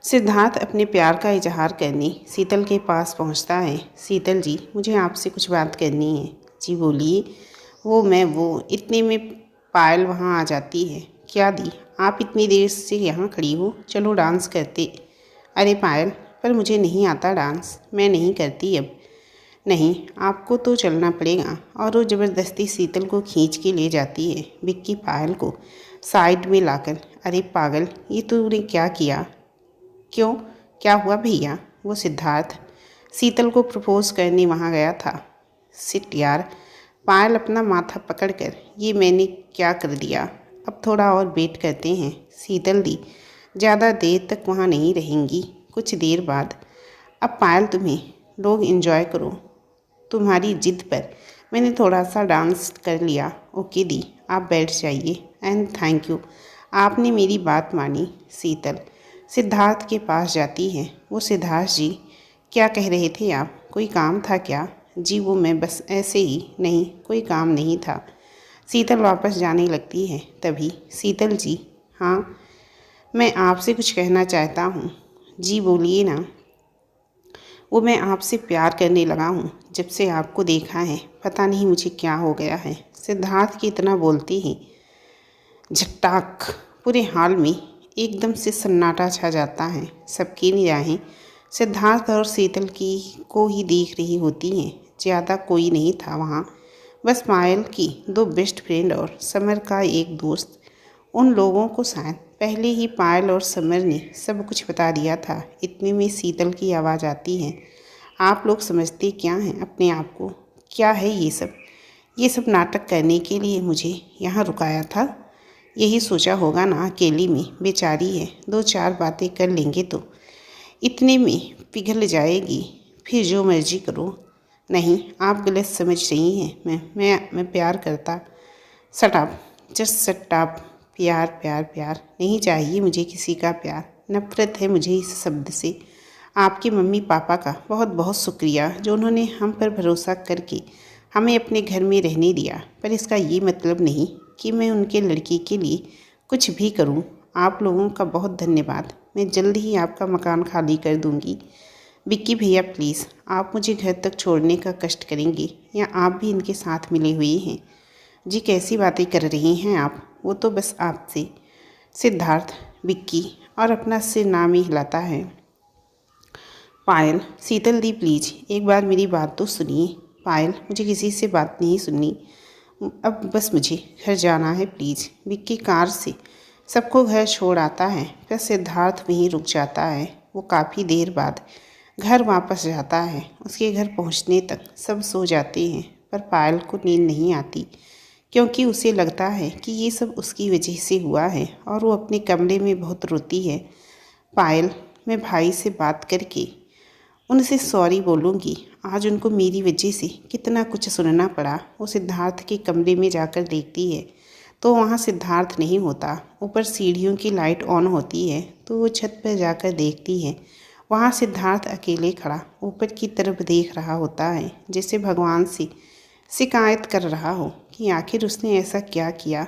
सिद्धार्थ अपने प्यार का इजहार करने शीतल के पास पहुंचता है। शीतल जी, मुझे आपसे कुछ बात करनी है। जी बोलिए। वो इतने में पायल वहां आ जाती है। क्या दी, आप इतनी देर से यहाँ खड़ी हो, चलो डांस करते। अरे पायल, पर मुझे नहीं आता डांस, मैं नहीं करती अब। नहीं, आपको तो चलना पड़ेगा। और वो ज़बरदस्ती शीतल को खींच के ले जाती है। विक्की पायल को साइड में लाकर, अरे पागल, ये तूने क्या किया? क्यों, क्या हुआ भैया? वो सिद्धार्थ शीतल को प्रपोज करने वहाँ गया था। सिट यार। पायल अपना माथा पकड़कर, ये मैंने क्या कर दिया? अब थोड़ा और वेट करते हैं। शीतल दी, ज़्यादा देर तक वहाँ नहीं रहेंगी, कुछ देर बाद। अब पायल, तुम्हें लोग एंजॉय करो। तुम्हारी जिद पर मैंने थोड़ा सा डांस कर लिया। ओके दी, आप बैठ जाइए। एंड थैंक यू, आपने मेरी बात मानी। शीतल सिद्धार्थ के पास जाती है। वो सिद्धार्थ जी, क्या कह रहे थे आप? कोई काम था क्या? जी वो मैं बस ऐसे ही। नहीं, कोई काम नहीं था। शीतल वापस जाने लगती है। तभी शीतल जी, हाँ, मैं आपसे कुछ कहना चाहता हूँ। जी बोलिए ना। वो मैं आपसे प्यार करने लगा हूँ जब से आपको देखा है। पता नहीं मुझे क्या हो गया है। सिद्धार्थ की इतना बोलते ही झटाक पूरे हाल में एकदम से सन्नाटा छा जाता है। सबकी निगाहें सिद्धार्थ और शीतल की को ही देख रही होती हैं। ज़्यादा कोई नहीं था वहाँ, बस पायल की दो बेस्ट फ्रेंड और समर का एक दोस्त। उन लोगों को शायद पहले ही पायल और समर ने सब कुछ बता दिया था। इतने में शीतल की आवाज़ आती है। आप लोग समझते क्या हैं अपने आप को? क्या है ये सब? ये सब नाटक करने के लिए मुझे यहाँ रुकाया था? यही सोचा होगा ना, अकेली में बेचारी है, दो चार बातें कर लेंगे तो इतने में पिघल जाएगी। फिर जो मर्जी करो। नहीं, आप गलत समझ रही हैं। मैं प्यार करता। सटाप, जस्ट सटाप। प्यार प्यार प्यार नहीं चाहिए मुझे किसी का प्यार। नफरत है मुझे इस शब्द से। आपके मम्मी पापा का बहुत बहुत शुक्रिया जो उन्होंने हम पर भरोसा करके हमें अपने घर में रहने दिया। पर इसका ये मतलब नहीं कि मैं उनके लड़की के लिए कुछ भी करूं। आप लोगों का बहुत धन्यवाद। मैं जल्द ही आपका मकान खाली कर दूंगी। विक्की भैया प्लीज़, आप मुझे घर तक छोड़ने का कष्ट करेंगे या आप भी इनके साथ मिले हुए हैं? जी कैसी बातें कर रही हैं आप? वो तो बस आपसे। सिद्धार्थ विक्की और अपना सिर नाम ही हिलाता है। पायल, शीतल दी प्लीज़ एक बार मेरी बात तो सुनिए। पायल, मुझे किसी से बात नहीं सुननी, अब बस मुझे घर जाना है प्लीज़। विक्की कार से सबको घर छोड़ आता है, फिर सिद्धार्थ वहीं रुक जाता है। वो काफ़ी देर बाद घर वापस जाता है। उसके घर पहुंचने तक सब सो जाते हैं, पर पायल को नींद नहीं आती, क्योंकि उसे लगता है कि ये सब उसकी वजह से हुआ है और वो अपने कमरे में बहुत रोती है। पायल, मैं भाई से बात करके उनसे सॉरी बोलूँगी। आज उनको मेरी वजह से कितना कुछ सुनना पड़ा। वो सिद्धार्थ के कमरे में जाकर देखती है तो वहाँ सिद्धार्थ नहीं होता। ऊपर सीढ़ियों की लाइट ऑन होती है तो वो छत पर जाकर देखती है। वहाँ सिद्धार्थ अकेले खड़ा ऊपर की तरफ देख रहा होता है, जैसे भगवान से शिकायत कर रहा हो कि आखिर उसने ऐसा क्या किया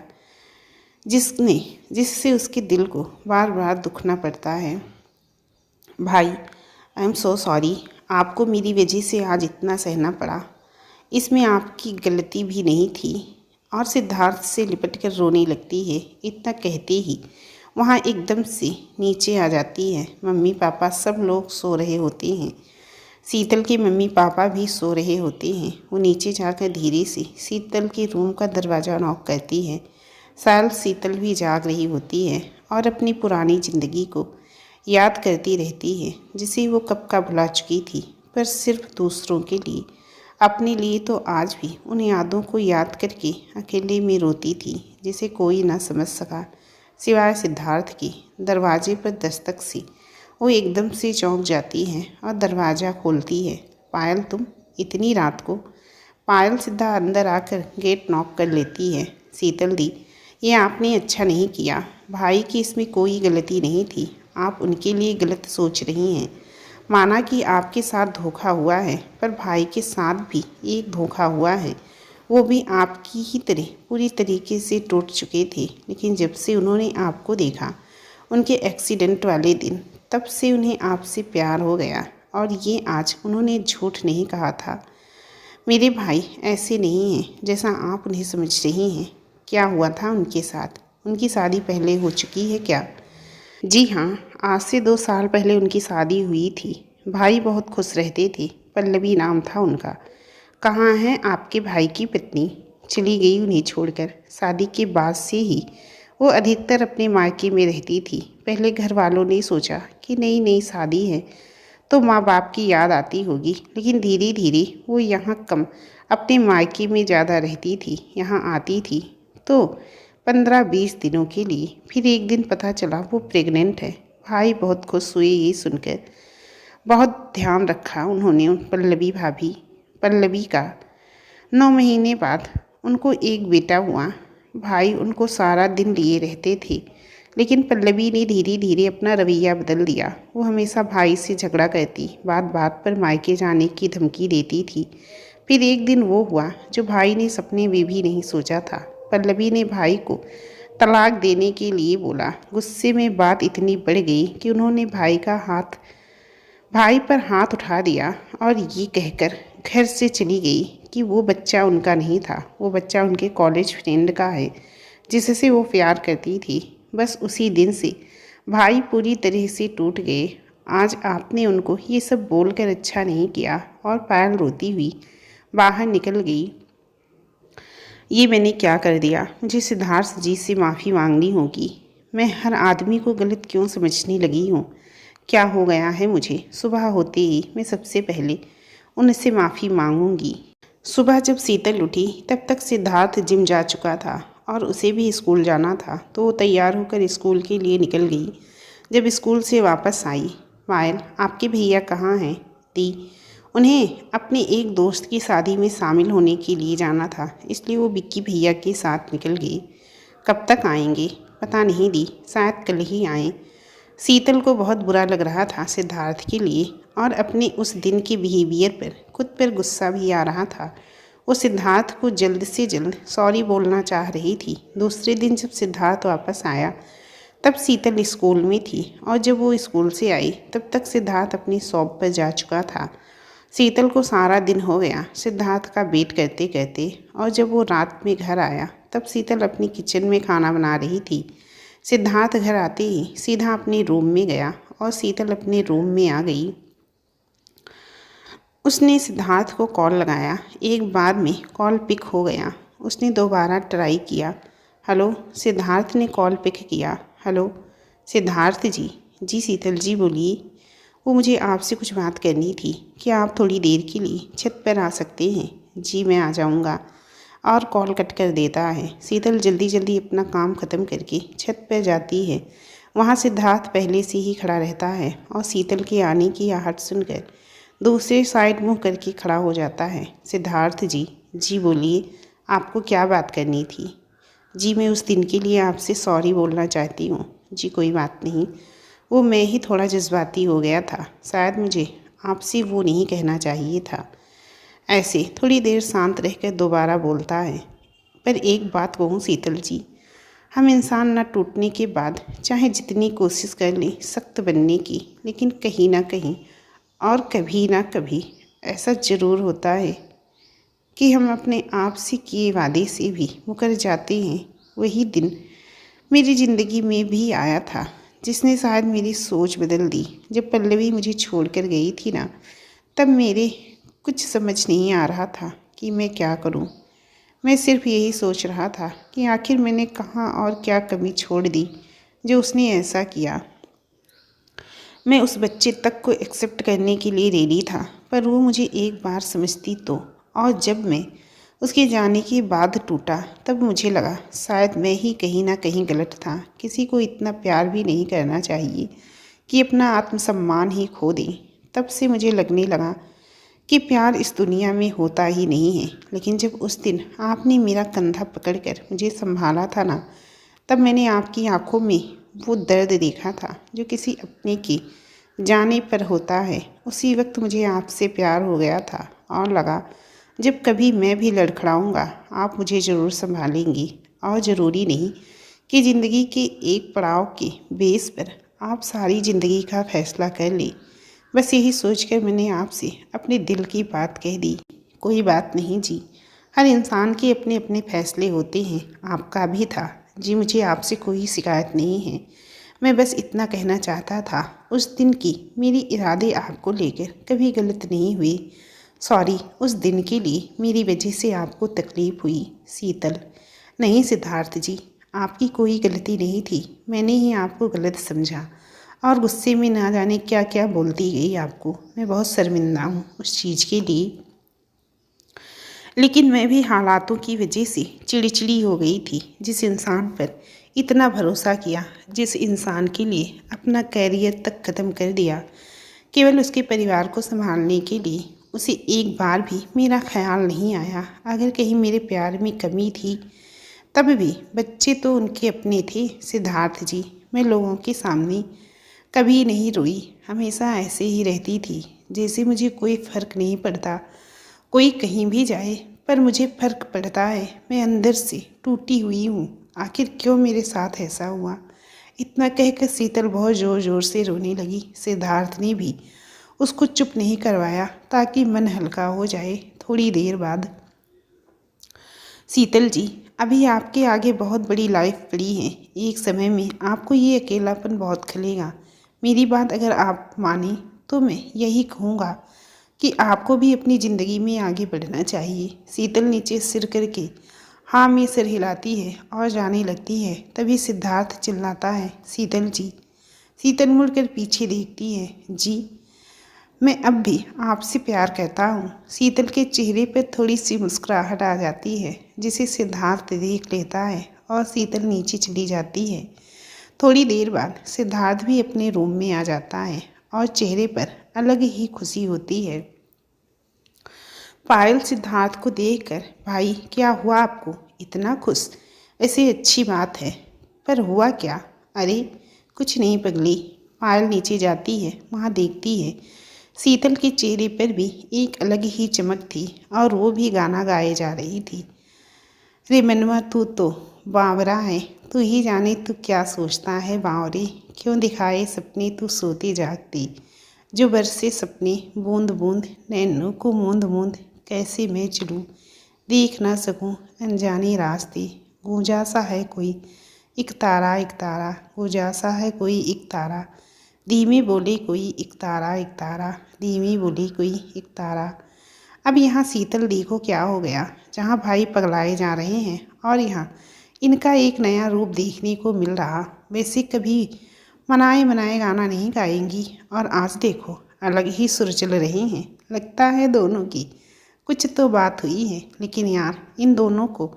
जिससे उसके दिल को बार बार दुखना पड़ता है। भाई, आई एम सो सॉरी, आपको मेरी वजह से आज इतना सहना पड़ा। इसमें आपकी गलती भी नहीं थी। और सिद्धार्थ से लिपट कर रोने लगती है। इतना कहते ही वहाँ एकदम से नीचे आ जाती है। मम्मी पापा सब लोग सो रहे होते हैं। शीतल के मम्मी पापा भी सो रहे होते हैं। वो नीचे जाकर धीरे से शीतल के रूम का दरवाज़ा नॉक करती है। शायद शीतल भी जाग रही होती है और अपनी पुरानी ज़िंदगी को याद करती रहती है, जिसे वो कब का भुला चुकी थी, पर सिर्फ दूसरों के लिए। अपने लिए तो आज भी उन यादों को याद करके अकेले में रोती थी, जिसे कोई ना समझ सका सिवाय सिद्धार्थ की। दरवाजे पर दस्तक सी वो एकदम से चौंक जाती है और दरवाज़ा खोलती है। पायल, तुम इतनी रात को? पायल सीधा अंदर आकर गेट नॉक कर लेती है। शीतल दी, ये आपने अच्छा नहीं किया। भाई की इसमें कोई गलती नहीं थी, आप उनके लिए गलत सोच रही हैं। माना कि आपके साथ धोखा हुआ है, पर भाई के साथ भी एक धोखा हुआ है। वो भी आपकी ही तरह पूरी तरीके से टूट चुके थे, लेकिन जब से उन्होंने आपको देखा उनके एक्सीडेंट वाले दिन, तब से उन्हें आपसे प्यार हो गया। और ये आज उन्होंने झूठ नहीं कहा था। मेरे भाई ऐसे नहीं हैं जैसा आप उन्हें समझ रही हैं। क्या हुआ था उनके साथ? उनकी शादी पहले हो चुकी है क्या? जी हाँ, आज से 2 साल पहले उनकी शादी हुई थी। भाई बहुत खुश रहते थे। पल्लवी नाम था उनका। कहाँ है आपके भाई की पत्नी? चली गई उन्हें छोड़कर। शादी के बाद से ही वो अधिकतर अपने मायके में रहती थी। पहले घर वालों ने सोचा कि नई नई शादी है तो माँ बाप की याद आती होगी, लेकिन धीरे धीरे वो यहाँ कम, अपने मायके में ज़्यादा रहती थी। यहाँ आती थी तो 15-20 दिनों के लिए, फिर एक दिन पता चला वो प्रेग्नेंट है। भाई बहुत खुश हुए ये सुनकर। बहुत ध्यान रखा उन्होंने पल्लवी का। 9 महीने बाद उनको एक बेटा हुआ। भाई उनको सारा दिन लिए रहते थे, लेकिन पल्लवी ने धीरे धीरे अपना रवैया बदल दिया। वो हमेशा भाई से झगड़ा करती, बात बात पर मायके जाने की धमकी देती थी। फिर एक दिन वो हुआ जो भाई ने सपने में भी नहीं सोचा था। पल्लवी ने भाई को तलाक देने के लिए बोला। गुस्से में बात इतनी बढ़ गई कि उन्होंने भाई पर हाथ उठा दिया और ये कहकर घर से चली गई कि वो बच्चा उनका नहीं था, वो बच्चा उनके कॉलेज फ्रेंड का है जिससे वो प्यार करती थी। बस उसी दिन से भाई पूरी तरह से टूट गए। आज आपने उनको ये सब बोलकर अच्छा नहीं किया। और पायल रोती हुई बाहर निकल गई। ये मैंने क्या कर दिया? मुझे सिद्धार्थ जी से माफ़ी मांगनी होगी। मैं हर आदमी को गलत क्यों समझने लगी हूँ? क्या हो गया है मुझे? सुबह होते ही मैं सबसे पहले उनसे माफ़ी मांगूंगी। सुबह जब शीतल उठी तब तक सिद्धार्थ जिम जा चुका था और उसे भी स्कूल जाना था, तो वो तैयार होकर स्कूल के लिए निकल गई। जब स्कूल से वापस आई, पायल, आपके भैया कहाँ हैं? दी, उन्हें अपने एक दोस्त की शादी में शामिल होने के लिए जाना था, इसलिए वो विक्की भैया के साथ निकल गई। कब तक आएंगे? पता नहीं दी, शायद कल ही आएँ। शीतल को बहुत बुरा लग रहा था सिद्धार्थ के लिए, और अपने उस दिन के बिहेवियर पर खुद पर गुस्सा भी आ रहा था। वो सिद्धार्थ को जल्द से जल्द सॉरी बोलना चाह रही थी। दूसरे दिन जब सिद्धार्थ वापस आया तब शीतल स्कूल में थी, और जब वो स्कूल से आई तब तक सिद्धार्थ अपनी शॉप पर जा चुका था। शीतल को सारा दिन हो गया सिद्धार्थ का वेट करते करते, और जब वो रात में घर आया तब शीतल अपनी किचन में खाना बना रही थी। सिद्धार्थ घर आते ही सीधा अपने रूम में गया और शीतल अपने रूम में आ गई। उसने सिद्धार्थ को कॉल लगाया। एक बार में कॉल पिक हो गया। उसने दोबारा ट्राई किया। हेलो, सिद्धार्थ ने कॉल पिक किया। हेलो सिद्धार्थ जी। जी शीतल जी बोलिए। वो मुझे आपसे कुछ बात करनी थी। क्या आप थोड़ी देर के लिए छत पर आ सकते हैं? जी मैं आ जाऊंगा। और कॉल कट कर देता है। शीतल जल्दी जल्दी अपना काम ख़त्म करके छत पर जाती है। वहाँ सिद्धार्थ पहले से ही खड़ा रहता है और शीतल के आने की आहट सुनकर दूसरे साइड मुँह करके खड़ा हो जाता है। सिद्धार्थ जी। जी बोलिए, आपको क्या बात करनी थी? जी मैं उस दिन के लिए आपसे सॉरी बोलना चाहती हूँ। जी कोई बात नहीं, वो मैं ही थोड़ा जज्बाती हो गया था। शायद मुझे आपसे वो नहीं कहना चाहिए था। ऐसे थोड़ी देर शांत रहकर दोबारा बोलता है। पर एक बात कहूँ शीतल जी, हम इंसान न टूटने के बाद चाहे जितनी कोशिश कर लें सख्त बनने की, लेकिन कहीं ना कहीं और कभी ना कभी ऐसा ज़रूर होता है कि हम अपने आप से किए वादे से भी मुकर जाते हैं। वही दिन मेरी ज़िंदगी में भी आया था जिसने शायद मेरी सोच बदल दी। जब पल्लवी मुझे छोड़कर गई थी ना, तब मेरे कुछ समझ नहीं आ रहा था कि मैं क्या करूं। मैं सिर्फ यही सोच रहा था कि आखिर मैंने कहाँ और क्या कमी छोड़ दी जो उसने ऐसा किया। मैं उस बच्चे तक को एक्सेप्ट करने के लिए रेडी था, पर वो मुझे एक बार समझती तो। और जब मैं उसके जाने के बाद टूटा तब मुझे लगा शायद मैं ही कहीं ना कहीं गलत था। किसी को इतना प्यार भी नहीं करना चाहिए कि अपना आत्मसम्मान ही खो दे। तब से मुझे लगने लगा कि प्यार इस दुनिया में होता ही नहीं है। लेकिन जब उस दिन आपने मेरा कंधा पकड़कर मुझे संभाला था ना, तब मैंने आपकी आंखों में वो दर्द देखा था जो किसी अपने के जाने पर होता है। उसी वक्त मुझे आपसे प्यार हो गया था और लगा जब कभी मैं भी लड़खड़ाऊँगा आप मुझे ज़रूर संभालेंगी। और ज़रूरी नहीं कि ज़िंदगी के एक पड़ाव के बेस पर आप सारी ज़िंदगी का फैसला कर लें। बस यही सोचकर मैंने आपसे अपने दिल की बात कह दी। कोई बात नहीं जी, हर इंसान के अपने अपने फैसले होते हैं, आपका भी था जी। मुझे आपसे कोई शिकायत नहीं है। मैं बस इतना कहना चाहता था उस दिन की मेरी इरादे आपको लेकर कभी गलत नहीं हुए। सॉरी उस दिन के लिए मेरी वजह से आपको तकलीफ़ हुई। शीतल: नहीं सिद्धार्थ जी, आपकी कोई गलती नहीं थी। मैंने ही आपको गलत समझा और गुस्से में ना जाने क्या क्या बोलती गई आपको। मैं बहुत शर्मिंदा हूँ उस चीज़ के लिए। लेकिन मैं भी हालातों की वजह से चिड़चिड़ी हो गई थी। जिस इंसान पर इतना भरोसा किया, जिस इंसान के लिए अपना कैरियर तक ख़त्म कर दिया केवल उसके परिवार को संभालने के लिए, उसे एक बार भी मेरा ख्याल नहीं आया अगर कहीं मेरे प्यार में कमी थी। तब भी बच्चे तो उनके अपने थे सिद्धार्थ जी। मैं लोगों के सामने कभी नहीं रोई, हमेशा ऐसे ही रहती थी जैसे मुझे कोई फ़र्क नहीं पड़ता कोई कहीं भी जाए। पर मुझे फ़र्क पड़ता है, मैं अंदर से टूटी हुई हूँ। आखिर क्यों मेरे साथ ऐसा हुआ? इतना कहकर शीतल बहुत ज़ोर ज़ोर से रोने लगी। सिद्धार्थ ने भी उसको चुप नहीं करवाया ताकि मन हल्का हो जाए। थोड़ी देर बाद: शीतल जी, अभी आपके आगे बहुत बड़ी लाइफ पड़ी है। एक समय में आपको ये अकेलापन बहुत खलेगा। मेरी बात अगर आप माने तो मैं यही कहूँगा कि आपको भी अपनी ज़िंदगी में आगे बढ़ना चाहिए। शीतल नीचे सिर करके हाँ में सिर हिलाती है और जाने लगती है। तभी सिद्धार्थ चिल्लाता है: शीतल जी। शीतल मुड़कर पीछे देखती है। जी, मैं अब भी आपसे प्यार करता हूँ। शीतल के चेहरे पर थोड़ी सी मुस्कुराहट आ जाती है जिसे सिद्धार्थ देख लेता है और शीतल नीचे चली जाती है। थोड़ी देर बाद सिद्धार्थ भी अपने रूम में आ जाता है और चेहरे पर अलग ही खुशी होती है। पायल सिद्धार्थ को देखकर: भाई क्या हुआ आपको इतना खुश? ऐसे अच्छी बात है, पर हुआ क्या? अरे कुछ नहीं पगली। पायल नीचे जाती है, वहाँ देखती है शीतल के चेहरे पर भी एक अलग ही चमक थी और वो भी गाना गाए जा रही थी। रे मनवा तू तो बावरा है, तू ही जाने तू क्या सोचता है बावरे। क्यों दिखाए सपने तू सोती जागती, जो बरसे सपने बूंद बूंद नैनों को मूंद मूंद। कैसे मैं चलूँ देख ना सकूँ अनजाने रास्ते, गूंजा सा है कोई एक तारा एक तारा, गूंजा सा है कोई एक तारा। धीमे बोले कोई एक तारा एक तारा, धीमे बोले कोई एक तारा। अब यहाँ शीतल देखो क्या हो गया। जहाँ भाई पगलाए जा रहे हैं और यहाँ इनका एक नया रूप देखने को मिल रहा। वैसे कभी मनाए मनाए गाना नहीं गाएंगी और आज देखो अलग ही सुर चल रहे हैं। लगता है दोनों की कुछ तो बात हुई है। लेकिन यार इन दोनों को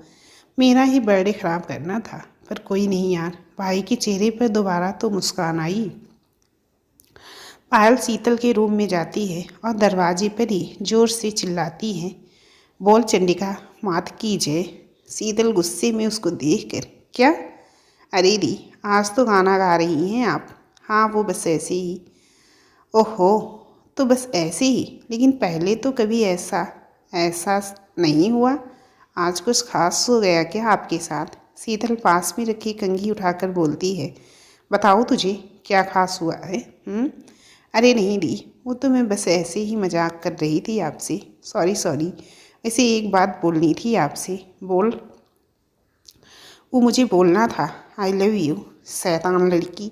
मेरा ही बर्थडे ख़राब करना था। पर कोई नहीं यार, भाई के चेहरे पर दोबारा तो मुस्कान आई। पायल शीतल के रूम में जाती है और दरवाजे पर ही जोर से चिल्लाती है: बोल चंडिका मात की जय। शीतल गुस्से में उसको देखकर: क्या? अरे दी, आज तो गाना गा रही हैं आप? हाँ वो बस ऐसे ही। ओहो, तो बस ऐसे ही? लेकिन पहले तो कभी ऐसा ऐसा नहीं हुआ। आज कुछ खास हो गया क्या आपके साथ? शीतल पास में रखी कंघी उठाकर बोलती है: बताओ तुझे क्या खास हुआ है? अरे नहीं दी, वो तो मैं बस ऐसे ही मजाक कर रही थी आपसे। सॉरी सॉरी, वैसे एक बात बोलनी थी आपसे। बोल। वो मुझे बोलना था आई लव यू शैतान लड़की।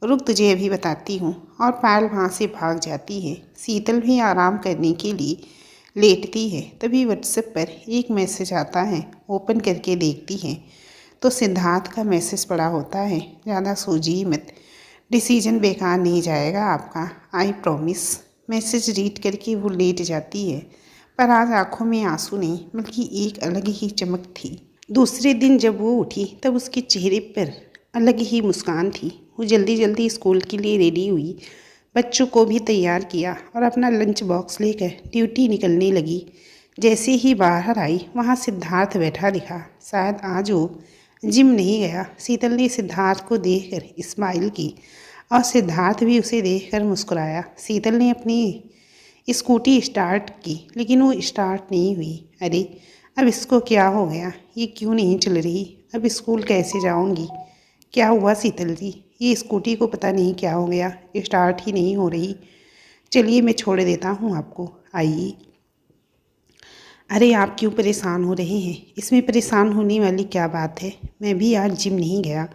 रुक तुझे अभी बताती हूँ। और पायल वहाँ से भाग जाती है। शीतल भी आराम करने के लिए लेटती है तभी व्हाट्सएप पर एक मैसेज आता है। ओपन करके देखती है तो सिद्धार्थ का मैसेज पड़ा होता है, ज़्यादा सोचिए मत, डिसीजन बेकार नहीं जाएगा आपका, आई प्रॉमिस। मैसेज रीड करके वो लेट जाती है, पर आज आंखों में आंसू नहीं बल्कि एक अलग ही चमक थी। दूसरे दिन जब वो उठी तब उसके चेहरे पर अलग ही मुस्कान थी। वो जल्दी जल्दी स्कूल के लिए रेडी हुई, बच्चों को भी तैयार किया और अपना लंच बॉक्स लेकर ड्यूटी निकलने लगी। जैसे ही बाहर आई वहाँ सिद्धार्थ बैठा दिखा। शायद आज वो जिम नहीं गया। शीतल ने सिद्धार्थ को देखकर स्माइल की और सिद्धार्थ भी उसे देखकर मुस्कुराया। शीतल ने अपनी स्कूटी स्टार्ट की लेकिन वो स्टार्ट नहीं हुई। अरे अब इसको क्या हो गया, ये क्यों नहीं चल रही, अब स्कूल कैसे जाऊंगी? क्या हुआ शीतल जी, ये स्कूटी को पता नहीं क्या हो गया, स्टार्ट ही नहीं हो रही। चलिए मैं छोड़ देता हूँ आपको, आइए। अरे आप क्यों परेशान हो रहे हैं, इसमें परेशान होने वाली क्या बात है, मैं भी आज जिम नहीं गया,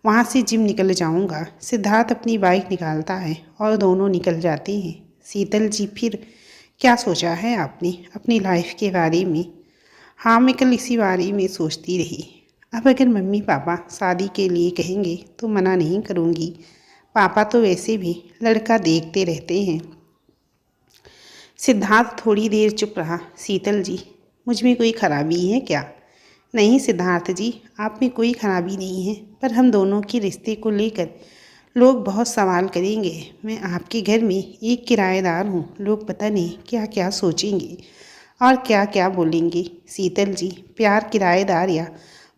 वहाँ से जिम निकल जाऊँगा। सिद्धार्थ अपनी बाइक निकालता है और दोनों निकल जाते हैं। शीतल जी फिर क्या सोचा है आपने अपनी लाइफ के बारे में? हाँ मैं कल इसी बारे में सोचती रही। अब अगर मम्मी पापा शादी के लिए कहेंगे तो मना नहीं करूँगी। पापा तो वैसे भी लड़का देखते रहते हैं। सिद्धार्थ थोड़ी देर चुप रहा। शीतल जी मुझ में कोई खराबी है क्या? नहीं सिद्धार्थ जी, आप में कोई खराबी नहीं है, पर हम दोनों के रिश्ते को लेकर लोग बहुत सवाल करेंगे। मैं आपके घर में एक किराएदार हूँ, लोग पता नहीं क्या क्या सोचेंगे और क्या क्या बोलेंगे। शीतल जी प्यार किराएदार या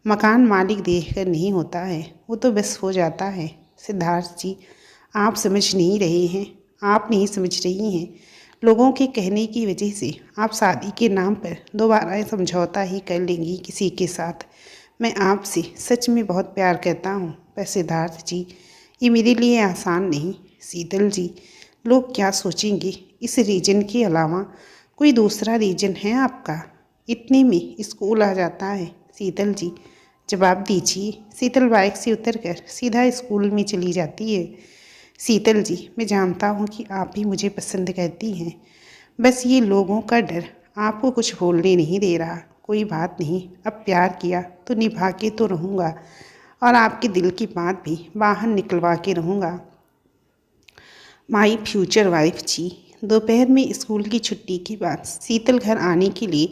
मकान मालिक देखकर नहीं होता है, वो तो बस हो जाता है। सिद्धार्थ जी आप समझ नहीं रहे हैं, आप नहीं समझ रही हैं। लोगों के कहने की वजह से आप शादी के नाम पर दोबारा समझौता ही कर लेंगी किसी के साथ। मैं आपसे सच में बहुत प्यार करता हूँ, पर सिद्धार्थ जी ये मेरे लिए आसान नहीं। शीतल जी लोग क्या सोचेंगे, इस रीजन के अलावा कोई दूसरा रीजन है आपका? इतने में स्कूल आ जाता है। शीतल जी जवाब दीजिए। शीतल बाइक से उतरकर सीधा स्कूल में चली जाती है। शीतल जी मैं जानता हूँ कि आप भी मुझे पसंद करती हैं, बस ये लोगों का डर आपको कुछ बोलने नहीं दे रहा। कोई बात नहीं, अब प्यार किया तो निभा के तो रहूँगा और आपके दिल की बात भी बाहर निकलवा के रहूँगा। माई फ्यूचर वाइफ जी। दोपहर में स्कूल की छुट्टी के बाद शीतल घर आने के लिए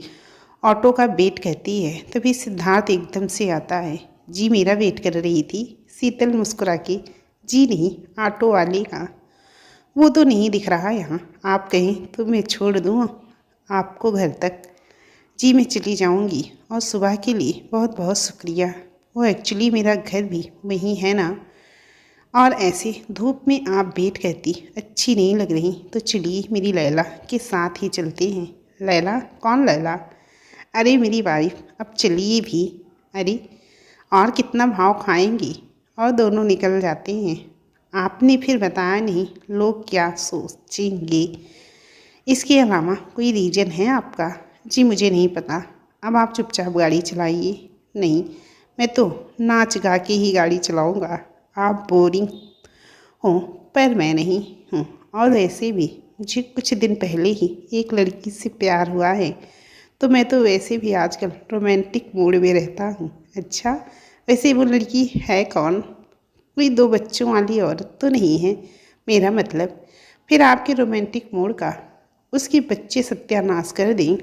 ऑटो का वेट करती है, तभी सिद्धार्थ एकदम से आता है। जी मेरा वेट कर रही थी? शीतल मुस्कुरा के जी नहीं, ऑटो वाले का। वो तो नहीं दिख रहा यहाँ, आप कहें तो मैं छोड़ दूँ आपको घर तक? जी मैं चली जाऊँगी, और सुबह के लिए बहुत बहुत शुक्रिया। वो एक्चुअली मेरा घर भी वहीं है ना, और ऐसे धूप में आप वेट करती अच्छी नहीं लग रही, तो चलिए मेरी लैला के साथ ही चलते हैं। लैला? कौन लैला? अरे मेरी वाइफ, अब चलिए भी। अरे और कितना भाव खाएंगी? और दोनों निकल जाते हैं। आपने फिर बताया नहीं लोग क्या सोचेंगे, इसके अलावा कोई रीजन है आपका? जी मुझे नहीं पता, अब आप चुपचाप गाड़ी चलाइए। नहीं मैं तो नाच गा के ही गाड़ी चलाऊंगा, आप बोरिंग हो पर मैं नहीं हूँ, और वैसे भी मुझे कुछ दिन पहले ही एक लड़की से प्यार हुआ है, तो मैं तो वैसे भी आजकल रोमांटिक मूड में रहता हूँ। अच्छा वैसे वो लड़की है कौन? कोई 2 बच्चों वाली औरत तो नहीं है मेरा मतलब? फिर आपके रोमांटिक मूड का उसके बच्चे सत्यानाश कर दें?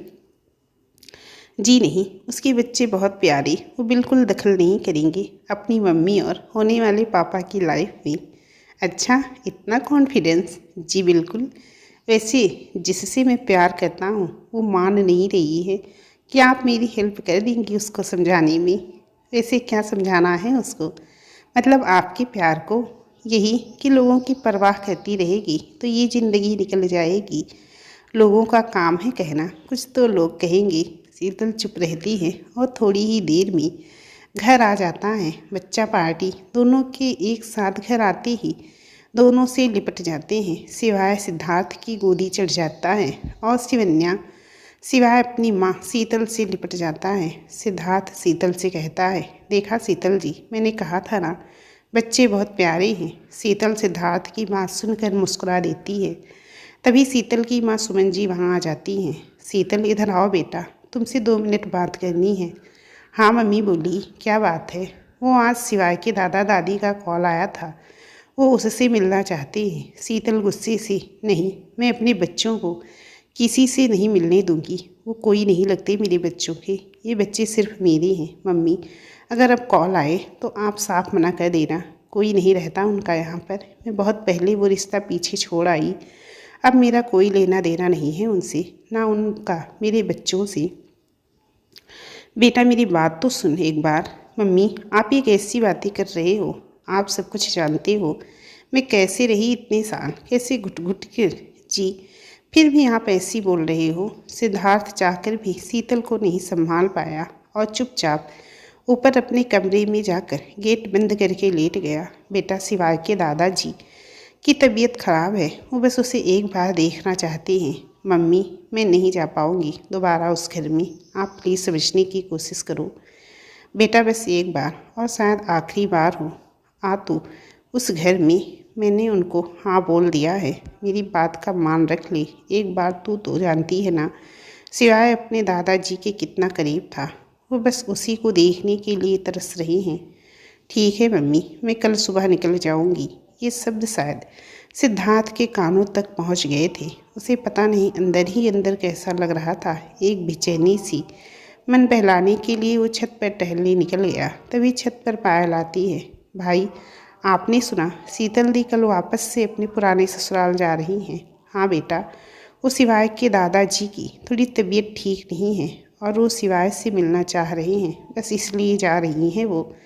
जी नहीं, उसके बच्चे बहुत प्यारे, वो बिल्कुल दखल नहीं करेंगे अपनी मम्मी और होने वाले पापा की लाइफ में। अच्छा इतना कॉन्फिडेंस? जी बिल्कुल। वैसे जिससे मैं प्यार करता हूँ वो मान नहीं रही है, क्या आप मेरी हेल्प कर देंगी उसको समझाने में? वैसे क्या समझाना है उसको, मतलब आपके प्यार को? यही कि लोगों की परवाह करती रहेगी तो ये ज़िंदगी निकल जाएगी। लोगों का काम है कहना, कुछ तो लोग कहेंगे। शीतल चुप रहती है और थोड़ी ही देर में घर आ जाता है। बच्चा पार्टी दोनों के एक साथ घर आते ही दोनों से लिपट जाते हैं, सिवाय सिद्धार्थ की गोदी चढ़ जाता है, और शिवन्या सिवाय अपनी माँ शीतल से लिपट जाता है। सिद्धार्थ शीतल से कहता है, देखा शीतल जी मैंने कहा था ना बच्चे बहुत प्यारे हैं। शीतल सिद्धार्थ की बात सुनकर मुस्कुरा देती है। तभी शीतल की माँ सुमन जी वहाँ आ जाती हैं। शीतल, इधर आओ बेटा, तुमसे 2 मिनट बात करनी है। हाँ मम्मी बोली, क्या बात है? वो आज सिवाय के दादा दादी का कॉल आया था, वो उससे मिलना चाहते हैं। शीतल गुस्से से, नहीं, मैं अपने बच्चों को किसी से नहीं मिलने दूंगी। वो कोई नहीं लगते मेरे बच्चों के, ये बच्चे सिर्फ मेरे हैं। मम्मी, अगर अब कॉल आए तो आप साफ मना कर देना, कोई नहीं रहता उनका यहाँ पर। मैं बहुत पहले वो रिश्ता पीछे छोड़ आई, अब मेरा कोई लेना देना नहीं है उनसे, ना उनका मेरे बच्चों से। बेटा मेरी बात तो सुन एक बार। मम्मी, आप ये कैसी बातें कर रहे हो? आप सब कुछ जानते हो मैं कैसे रही इतने साल, कैसे घुट घुट कर जी, फिर भी आप ऐसी बोल रहे हो। सिद्धार्थ चाहकर भी शीतल को नहीं संभाल पाया और चुपचाप ऊपर अपने कमरे में जाकर गेट बंद करके लेट गया। बेटा, सिवाय के दादाजी की तबीयत खराब है, वो बस उसे एक बार देखना चाहते हैं। मम्मी, मैं नहीं जा पाऊँगी दोबारा उस घर में, आप प्लीज़ समझने की कोशिश करो। बेटा, बस एक बार और शायद आखिरी बार हो, आ तू उस घर में। मैंने उनको हाँ बोल दिया है, मेरी बात का मान रख ले। एक बार तू तो जानती है ना, सिवाय अपने दादाजी के कितना करीब था, वो बस उसी को देखने के लिए तरस रहे हैं। ठीक है मम्मी, मैं कल सुबह निकल जाऊंगी। ये शब्द शायद सिद्धार्थ के कानों तक पहुंच गए थे। उसे पता नहीं अंदर ही अंदर कैसा लग रहा था, एक बेचैनी सी। मन बहलाने के लिए वो छत पर टहलने निकल गया। तभी छत पर पायल आती है। भाई, आपने सुना शीतल दी कल वापस से अपने पुराने ससुराल जा रही हैं? हाँ बेटा, वो सिवाय के दादाजी की थोड़ी तबीयत ठीक नहीं है और वो सिवाय से मिलना चाह रहे हैं, बस इसलिए जा रही हैं वो।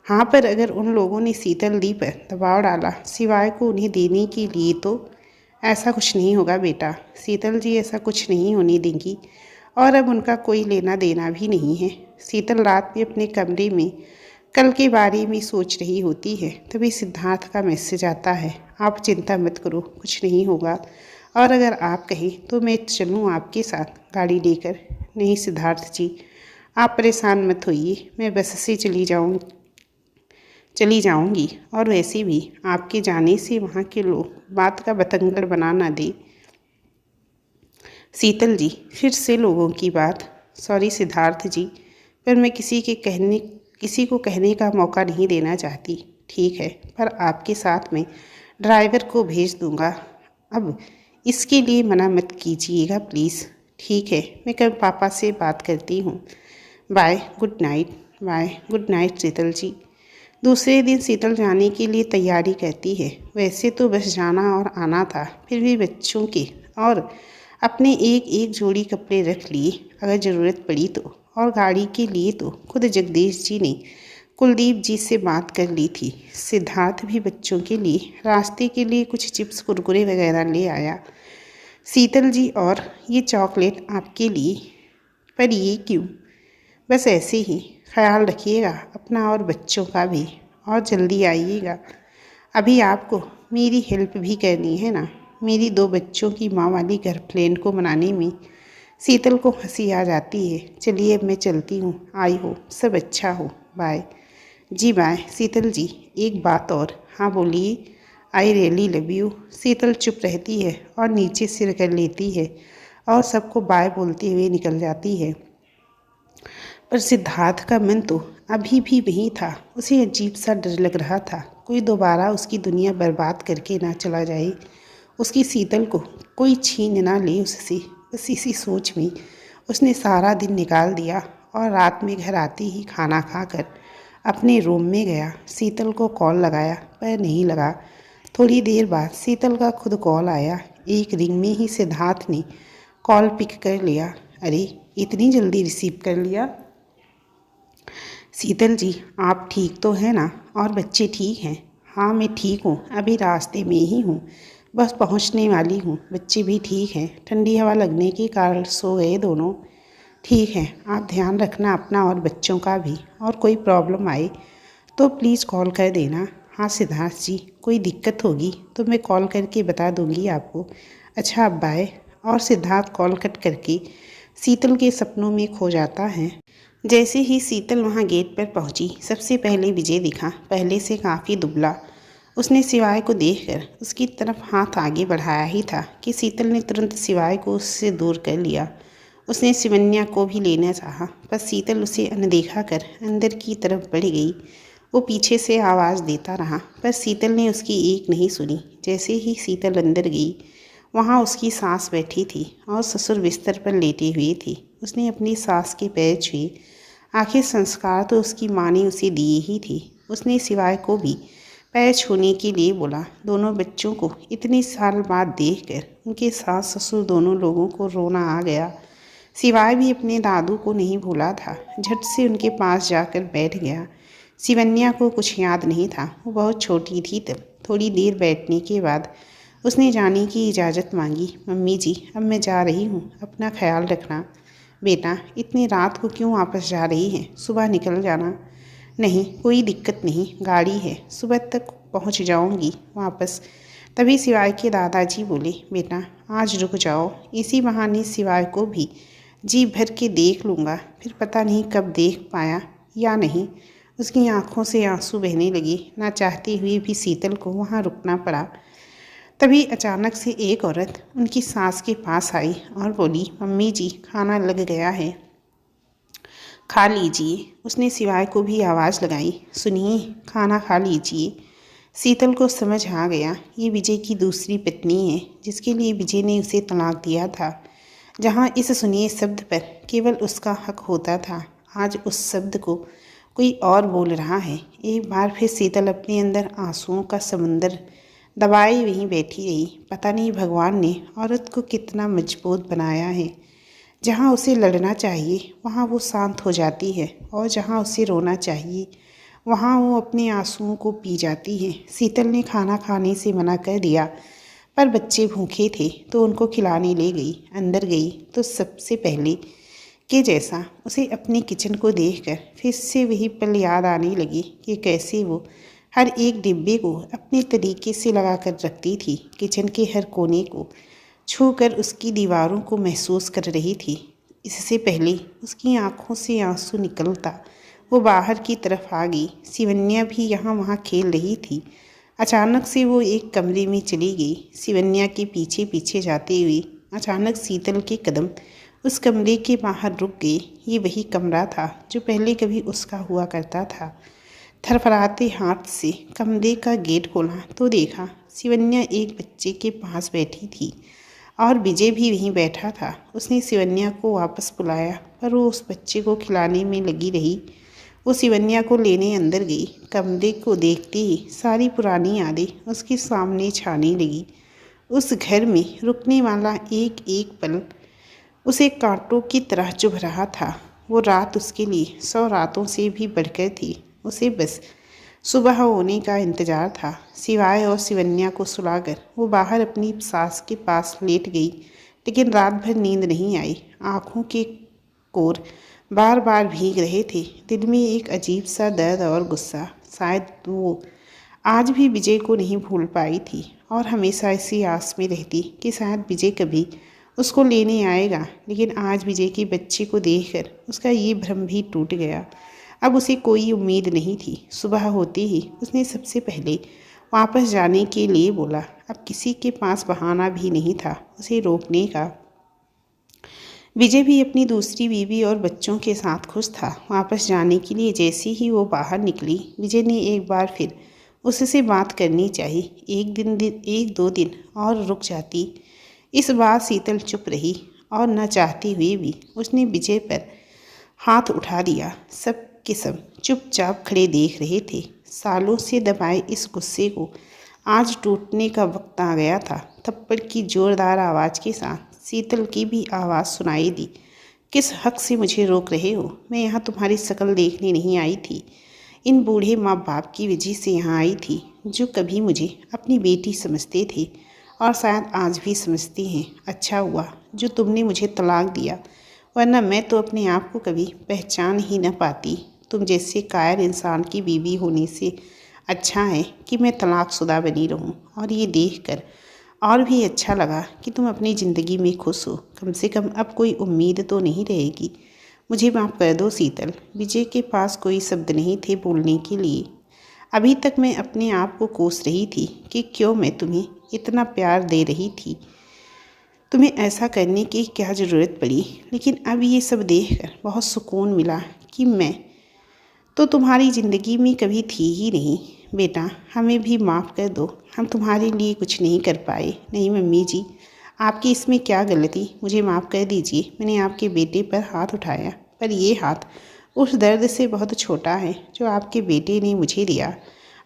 हाँ, पर अगर उन लोगों ने शीतल दी पर दबाव डाला सिवाय को उन्हें देने के लिए, तो ऐसा कुछ नहीं होगा बेटा। शीतल जी ऐसा कुछ नहीं होने देंगी और अब उनका कोई लेना देना भी नहीं है। शीतल रात में अपने कमरे में कल के बारे में सोच रही होती है, तभी सिद्धार्थ का मैसेज आता है। आप चिंता मत करो, कुछ नहीं होगा, और अगर आप कहें तो मैं चलूँ आपके साथ गाड़ी लेकर। नहीं सिद्धार्थ जी, आप परेशान मत होइए, मैं बस से चली जाऊंगी, और वैसे भी आपके जाने से वहाँ के लोग बात का बतंगड़ बना ना दे। शीतल जी, फिर से लोगों की बात। सॉरी सिद्धार्थ जी, पर मैं किसी को कहने का मौका नहीं देना चाहती। ठीक है, पर आपके साथ में ड्राइवर को भेज दूंगा। अब इसके लिए मना मत कीजिएगा प्लीज़। ठीक है, मैं कल पापा से बात करती हूँ। Bye, good night. Bye, good night Sheetal ji. दूसरे दिन शीतल जाने के लिए तैयारी करती है। वैसे तो बस जाना और आना था, फिर भी बच्चों के और अपने एक एक जोड़ी कपड़े रख लिए अगर ज़रूरत पड़ी तो। और गाड़ी के लिए तो खुद जगदीश जी ने कुलदीप जी से बात कर ली थी। सिद्धार्थ भी बच्चों के लिए रास्ते के लिए कुछ चिप्स कुरकुरे वगैरह ले आया। शीतल जी, और ये चॉकलेट आपके लिए। पर ये क्यों? बस ऐसे ही। ख्याल रखिएगा अपना और बच्चों का भी, और जल्दी आइएगा। अभी आपको मेरी हेल्प भी करनी है ना, मेरी 2 बच्चों की माँ वाली गर्लफ्रेंड को मनाने में। शीतल को हंसी आ जाती है। चलिए अब मैं चलती हूँ, आई हो सब अच्छा हो, बाय। जी बाय। शीतल जी, एक बात और। हाँ बोलिए। I really love you. Sheetal चुप रहती है और नीचे सिर कर लेती है और सबको बाय बोलते हुए निकल जाती है। पर सिद्धार्थ का मन तो अभी भी वहीं था। उसे अजीब सा डर लग रहा था, कोई दोबारा उसकी दुनिया बर्बाद करके ना चला जाए, उसकी शीतल को कोई छीन ना ले उससे। बस इसी सोच में उसने सारा दिन निकाल दिया और रात में घर आते ही खाना खाकर अपने रूम में गया। शीतल को कॉल लगाया पर नहीं लगा। थोड़ी देर बाद शीतल का खुद कॉल आया। एक रिंग में ही सिद्धार्थ ने कॉल पिक कर लिया। अरे, इतनी जल्दी रिसीव कर लिया? शीतल जी, आप ठीक तो हैं ना, और बच्चे ठीक हैं? हाँ मैं ठीक हूँ, अभी रास्ते में ही हूँ, बस पहुँचने वाली हूँ। बच्चे भी ठीक हैं, ठंडी हवा लगने के कारण सो गए दोनों। ठीक है, आप ध्यान रखना अपना और बच्चों का भी, और कोई प्रॉब्लम आए तो प्लीज़ कॉल कर देना। हाँ सिद्धार्थ जी, कोई दिक्कत होगी तो मैं कॉल करके बता दूँगी आपको। अच्छा अब बाय। और सिद्धार्थ कॉल कट करके शीतल के सपनों में खो जाता है। जैसे ही शीतल वहाँ गेट पर पहुँची, सबसे पहले विजय दिखा। पहले से काफ़ी दुबला उसने शिवाय को देखकर उसकी तरफ हाथ आगे बढ़ाया ही था कि शीतल ने तुरंत शिवाय को उससे दूर कर लिया। उसने शिवन्या को भी लेना चाहा, पर शीतल उसे अनदेखा कर अंदर की तरफ बढ़ गई। वो पीछे से आवाज़ देता रहा, पर शीतल ने उसकी एक नहीं सुनी। जैसे ही शीतल अंदर गई, वहाँ उसकी सास बैठी थी और ससुर बिस्तर पर लेटे हुए थे। उसने अपनी सास के पैर छुए। आखिर संस्कार तो उसकी माँ ने उसे दिए ही थे। उसने शिवाय को भी पैर छूने के लिए बोला। दोनों बच्चों को इतने साल बाद देखकर उनके सास ससुर दोनों लोगों को रोना आ गया। शिवाय भी अपने दादू को नहीं भूला था। झट से उनके पास जाकर बैठ गया। शिवन्या को कुछ याद नहीं था, वो बहुत छोटी थी तब। थोड़ी देर बैठने के बाद उसने जाने की इजाज़त मांगी। मम्मी जी, अब मैं जा रही हूँ, अपना ख्याल रखना। बेटा, इतनी रात को क्यों वापस जा रही हैं? सुबह निकल जाना। नहीं, कोई दिक्कत नहीं, गाड़ी है, सुबह तक पहुँच जाऊँगी वापस। तभी शिवाय के दादाजी बोले, बेटा आज रुक जाओ, इसी बहाने शिवाय को भी जी भर के देख लूँगा। फिर पता नहीं कब देख पाया या नहीं। उसकी आंखों से आंसू बहने लगे। ना चाहते हुए भी शीतल को वहाँ रुकना पड़ा। तभी अचानक से एक औरत उनकी सास के पास आई और बोली, मम्मी जी, खाना लग गया है, खा लीजिए। उसने शिवाय को भी आवाज़ लगाई, सुनिए, खाना खा लीजिए। शीतल को समझ आ गया, ये विजय की दूसरी पत्नी है, जिसके लिए विजय ने उसे तलाक दिया था। जहाँ इस सुनिए शब्द पर केवल उसका हक होता था, आज उस शब्द को कोई और बोल रहा है। एक बार फिर शीतल अपने अंदर आंसुओं का समुंदर दबाए वहीं बैठी रही। पता नहीं भगवान ने औरत को कितना मजबूत बनाया है। जहाँ उसे लड़ना चाहिए वहाँ वो शांत हो जाती है, और जहाँ उसे रोना चाहिए वहाँ वो अपने आंसुओं को पी जाती है। शीतल ने खाना खाने से मना कर दिया, पर बच्चे भूखे थे तो उनको खिलाने ले गई। अंदर गई तो सबसे पहले के जैसा उसे अपने किचन को देखकर फिर से वही पल याद आने लगी कि कैसे वो हर एक डिब्बे को अपने तरीके से लगा कर रखती थी। किचन के हर कोने को छूकर उसकी दीवारों को महसूस कर रही थी। इससे पहले उसकी आंखों से आंसू निकलता वो बाहर की तरफ आ गई। शिवन्या भी यहाँ वहाँ खेल रही थी। अचानक से वो एक कमरे में चली गई। शिवन्या के पीछे पीछे जाते हुए अचानक शीतल के कदम उस कमरे के बाहर रुक गए। ये वही कमरा था जो पहले कभी उसका हुआ करता था। थरथराते हाथ से कमरे का गेट खोला तो देखा शिवन्या एक बच्चे के पास बैठी थी और विजय भी वहीं बैठा था। उसने शिवन्या को वापस बुलाया, पर वो उस बच्चे को खिलाने में लगी रही। वो शिवन्या को लेने अंदर गई। कमरे को देखते ही सारी पुरानी यादें उसके सामने छाने लगी। उस घर में रुकने वाला एक एक पल उसे कांटों की तरह चुभ रहा था। वो रात उसके लिए 100 रातों से भी बढ़कर थी। उसे बस सुबह होने का इंतज़ार था। शिवाय और शिवन्या को सुलाकर वो बाहर अपनी सास के पास लेट गई, लेकिन रात भर नींद नहीं आई। आँखों के कोर बार बार भीग रहे थे। दिल में एक अजीब सा दर्द और गुस्सा। शायद वो आज भी विजय को नहीं भूल पाई थी और हमेशा इसी आस में रहती कि शायद विजय कभी उसको लेने आएगा। लेकिन आज विजय के बच्चे को देखकर उसका ये भ्रम भी टूट गया। अब उसे कोई उम्मीद नहीं थी। सुबह होते ही उसने सबसे पहले वापस जाने के लिए बोला। अब किसी के पास बहाना भी नहीं था उसे रोकने का। विजय भी अपनी दूसरी बीवी और बच्चों के साथ खुश था वापस जाने के लिए। जैसे ही वो बाहर निकली, विजय ने एक बार फिर उससे बात करनी चाहिए। एक दो दिन और रुक जाती। इस बार शीतल चुप रही और न चाहते हुए भी उसने विजय पर हाथ उठा दिया। सब के सब चुपचाप खड़े देख रहे थे। सालों से दबाए इस गुस्से को आज टूटने का वक्त आ गया था। थप्पड़ की जोरदार आवाज़ के साथ शीतल की भी आवाज़ सुनाई दी। किस हक से मुझे रोक रहे हो? मैं यहाँ तुम्हारी शक्ल देखने नहीं आई थी। इन बूढ़े माँ बाप की वजह से यहाँ आई थी, जो कभी मुझे अपनी बेटी समझते थे और शायद आज भी समझते हैं। अच्छा हुआ जो तुमने मुझे तलाक दिया, वरना मैं तो अपने आप को कभी पहचान ही न पाती। तुम जैसे कायर इंसान की बीवी होने से अच्छा है कि मैं तलाकशुदा बनी रहूं। और ये देखकर और भी अच्छा लगा कि तुम अपनी ज़िंदगी में खुश हो। कम से कम अब कोई उम्मीद तो नहीं रहेगी। मुझे माफ़ कर दो शीतल। विजय के पास कोई शब्द नहीं थे बोलने के लिए। अभी तक मैं अपने आप को कोस रही थी कि क्यों मैं तुम्हें इतना प्यार दे रही थी, तुम्हें ऐसा करने की क्या ज़रूरत पड़ी। लेकिन अब ये सब देखकर बहुत सुकून मिला कि मैं तो तुम्हारी ज़िंदगी में कभी थी ही नहीं। बेटा, हमें भी माफ़ कर दो, हम तुम्हारे लिए कुछ नहीं कर पाए। नहीं मम्मी जी, आपकी इसमें क्या गलती, मुझे माफ़ कर दीजिए। मैंने आपके बेटे पर हाथ उठाया, पर ये हाथ उस दर्द से बहुत छोटा है जो आपके बेटे ने मुझे दिया।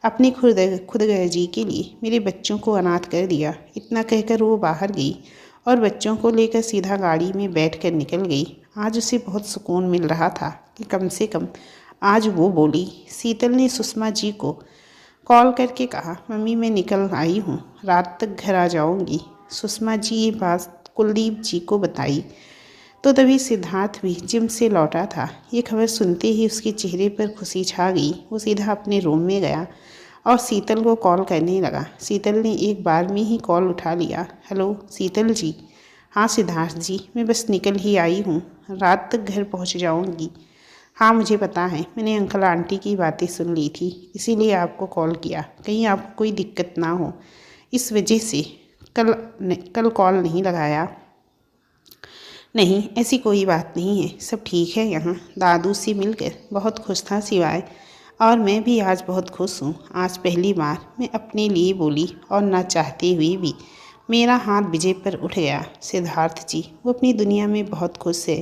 अपनी खुदगर्जी के लिए मेरे बच्चों को अनाथ कर दिया। इतना कहकर वो बाहर गई और बच्चों को लेकर सीधा गाड़ी में बैठकर निकल गई। आज उसे बहुत सुकून मिल रहा था कि कम से कम आज वो बोली। शीतल ने सुषमा जी को कॉल करके कहा, मम्मी मैं निकल आई हूँ, रात तक घर आ जाऊँगी। सुषमा जी ये बात कुलदीप जी को बताई तो तभी सिद्धार्थ भी जिम से लौटा था। ये खबर सुनते ही उसके चेहरे पर खुशी छा गई। वो सीधा अपने रूम में गया और शीतल को कॉल करने लगा। शीतल ने एक बार में ही कॉल उठा लिया। हेलो शीतल जी। हाँ सिद्धार्थ जी, मैं बस निकल ही आई हूँ, रात तक घर पहुँच जाऊँगी। हाँ मुझे पता है, मैंने अंकल आंटी की बातें सुन ली थी, इसीलिए आपको कॉल किया। कहीं आपको कोई दिक्कत ना हो, इस वजह से कल कॉल नहीं लगाया। नहीं ऐसी कोई बात नहीं है, सब ठीक है। यहाँ दादू से मिलकर बहुत खुश था सिवाय, और मैं भी आज बहुत खुश हूँ। आज पहली बार मैं अपने लिए बोली और ना चाहते हुए भी मेरा हाथ विजय पर उठ गया। सिद्धार्थ जी वो अपनी दुनिया में बहुत खुश है।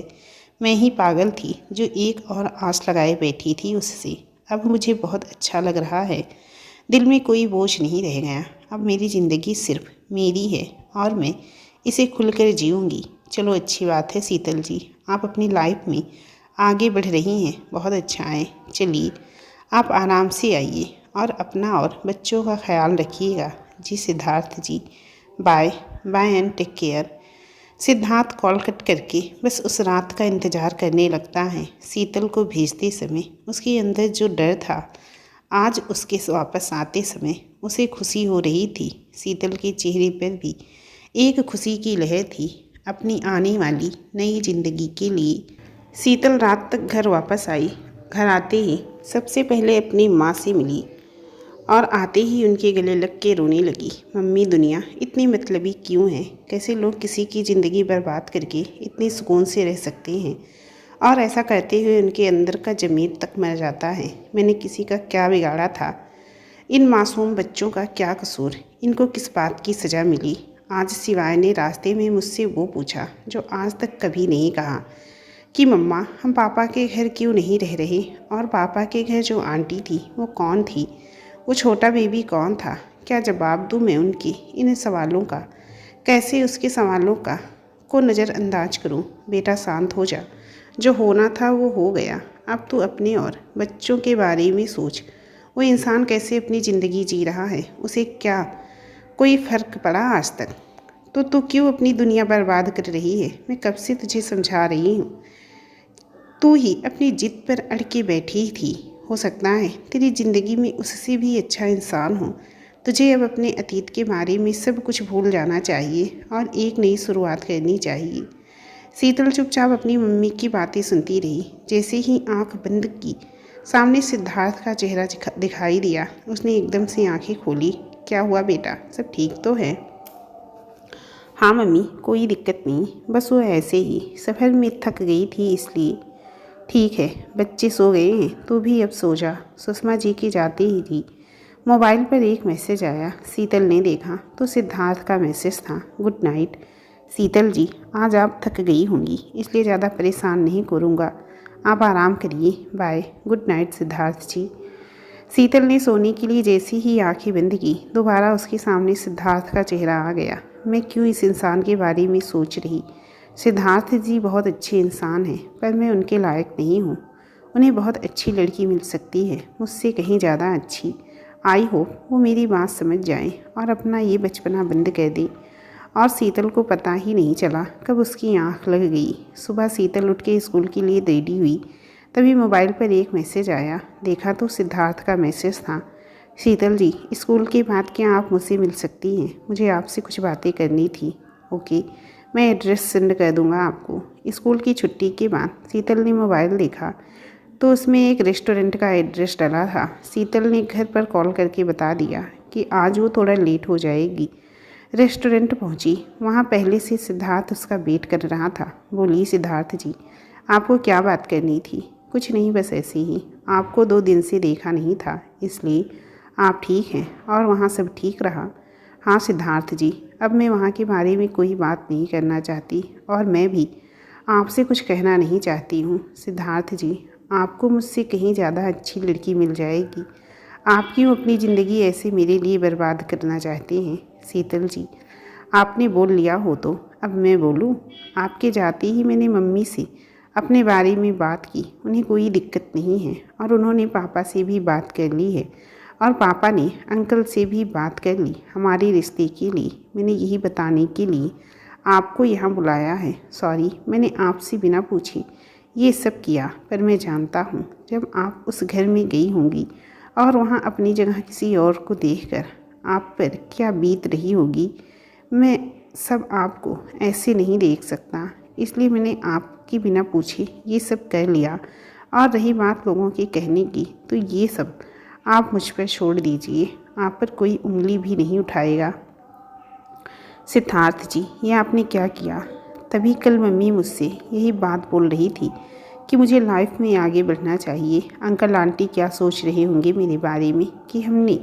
मैं ही पागल थी जो एक और आस लगाए बैठी थी उससे। अब मुझे बहुत अच्छा लग रहा है, दिल में कोई बोझ नहीं रह गया। अब मेरी ज़िंदगी सिर्फ मेरी है और मैं इसे खुलकर जीऊँगी। चलो अच्छी बात है शीतल जी, आप अपनी लाइफ में आगे बढ़ रही हैं, बहुत अच्छा है। चलिए आप आराम से आइए और अपना और बच्चों का ख्याल रखिएगा। जी Siddharth ji, bye bye and take care. Siddharth call cut करके बस उस रात का इंतज़ार करने लगता है। शीतल को भेजते समय उसके अंदर जो डर था, आज उसके वापस आते समय उसे खुशी हो रही थी। शीतल के चेहरे पर भी एक खुशी की लहर थी अपनी आने वाली नई ज़िंदगी के लिए। शीतल रात तक घर वापस आई। घर आते ही सबसे पहले अपनी माँ से मिली और आते ही उनके गले लग के रोने लगी। मम्मी दुनिया इतनी मतलबी क्यों है, कैसे लोग किसी की ज़िंदगी बर्बाद करके इतने सुकून से रह सकते हैं, और ऐसा करते हुए उनके अंदर का ज़मीर तक मर जाता है। मैंने किसी का क्या बिगाड़ा था, इन मासूम बच्चों का क्या कसूर, इनको किस बात की सज़ा मिली। आज सिवाय ने रास्ते में मुझसे वो पूछा जो आज तक कभी नहीं कहा कि मम्मा हम पापा के घर क्यों नहीं रह रहे, और पापा के घर जो आंटी थी वो कौन थी, वो छोटा बेबी कौन था। क्या जवाब दूँ मैं उनकी इन सवालों का, कैसे उसके सवालों का को नज़रअंदाज करूँ। बेटा शांत हो जा, जो होना था वो हो गया। अब तू अपने और बच्चों के बारे में सोच। वो इंसान कैसे अपनी ज़िंदगी जी रहा है, उसे क्या कोई फ़र्क पड़ा आज तक। तो तू क्यों अपनी दुनिया बर्बाद कर रही है। मैं कब से तुझे समझा रही हूँ, तू ही अपनी जिद पर अड़ के बैठी थी। हो सकता है तेरी ज़िंदगी में उससे भी अच्छा इंसान हो। तुझे अब अपने अतीत के बारे में सब कुछ भूल जाना चाहिए और एक नई शुरुआत करनी चाहिए। शीतल चुपचाप अपनी मम्मी की बातें सुनती रही। जैसे ही आंख बंद की, सामने सिद्धार्थ का चेहरा दिखाई दिया। उसने एकदम से आंखें खोली। क्या हुआ बेटा, सब ठीक तो है। हाँ मम्मी, कोई दिक्कत नहीं, बस वो ऐसे ही सफ़र में थक गई थी इसलिए। ठीक है, बच्चे सो गए हैं, तू भी अब सो जा। सुषमा जी की जाते ही थी मोबाइल पर एक मैसेज आया। शीतल ने देखा तो सिद्धार्थ का मैसेज था। गुड नाइट शीतल जी, आज आप थक गई होंगी इसलिए ज़्यादा परेशान नहीं करूँगा, आप आराम करिए। बाय, गुड नाइट सिद्धार्थ जी। शीतल ने सोने के लिए जैसी ही आंखें बंद की, दोबारा उसके सामने सिद्धार्थ का चेहरा आ गया। मैं क्यों इस इंसान के बारे में सोच रही। सिद्धार्थ जी बहुत अच्छे इंसान हैं, पर मैं उनके लायक नहीं हूँ। उन्हें बहुत अच्छी लड़की मिल सकती है, मुझसे कहीं ज़्यादा अच्छी। आई होप वो मेरी बात समझ जाए और अपना ये बचपना बंद कर दे। और शीतल को पता ही नहीं चला कब उसकी आँख लग गई। सुबह शीतल उठ के स्कूल के लिए रेडी हुई, तभी मोबाइल पर एक मैसेज आया। देखा तो सिद्धार्थ का मैसेज था। शीतल जी, स्कूल के बाद क्या आप मुझसे मिल सकती हैं, मुझे आपसे कुछ बातें करनी थी। ओके, मैं एड्रेस सेंड कर दूंगा आपको। स्कूल की छुट्टी के बाद शीतल ने मोबाइल देखा तो उसमें एक रेस्टोरेंट का एड्रेस डला था। शीतल ने घर पर कॉल करके बता दिया कि आज वो थोड़ा लेट हो जाएगी। रेस्टोरेंट पहुंची। वहां पहले से सिद्धार्थ उसका वेट कर रहा था। बोली, सिद्धार्थ जी, आपको क्या बात करनी थी? कुछ नहीं, बस ऐसे ही। आपको 2 दिन से देखा नहीं था, इसलिए। आप ठीक हैं और वहाँ सब ठीक रहा? हाँ सिद्धार्थ जी, अब मैं वहाँ के बारे में कोई बात नहीं करना चाहती और मैं भी आपसे कुछ कहना नहीं चाहती हूँ। सिद्धार्थ जी, आपको मुझसे कहीं ज़्यादा अच्छी लड़की मिल जाएगी। आप क्यों अपनी ज़िंदगी ऐसे मेरे लिए बर्बाद करना चाहते हैं? शीतल जी, आपने बोल लिया हो तो अब मैं बोलूँ? आपके जाते ही मैंने मम्मी से अपने बारे में बात की। उन्हें कोई दिक्कत नहीं है और उन्होंने पापा से भी बात कर ली है और पापा ने अंकल से भी बात कर ली हमारे रिश्ते के लिए। मैंने यही बताने के लिए आपको यहाँ बुलाया है। सॉरी, मैंने आपसे बिना पूछे ये सब किया, पर मैं जानता हूँ जब आप उस घर में गई होंगी और वहाँ अपनी जगह किसी और को देखकर आप पर क्या बीत रही होगी। मैं सब आपको ऐसे नहीं देख सकता, इसलिए मैंने आपके बिना पूछे ये सब कर लिया। और रही बात लोगों के कहने की, तो ये सब आप मुझ पर छोड़ दीजिए। आप पर कोई उंगली भी नहीं उठाएगा। सिद्धार्थ जी, ये आपने क्या किया? तभी कल मम्मी मुझसे यही बात बोल रही थी कि मुझे लाइफ में आगे बढ़ना चाहिए। अंकल आंटी क्या सोच रहे होंगे मेरे बारे में कि हमने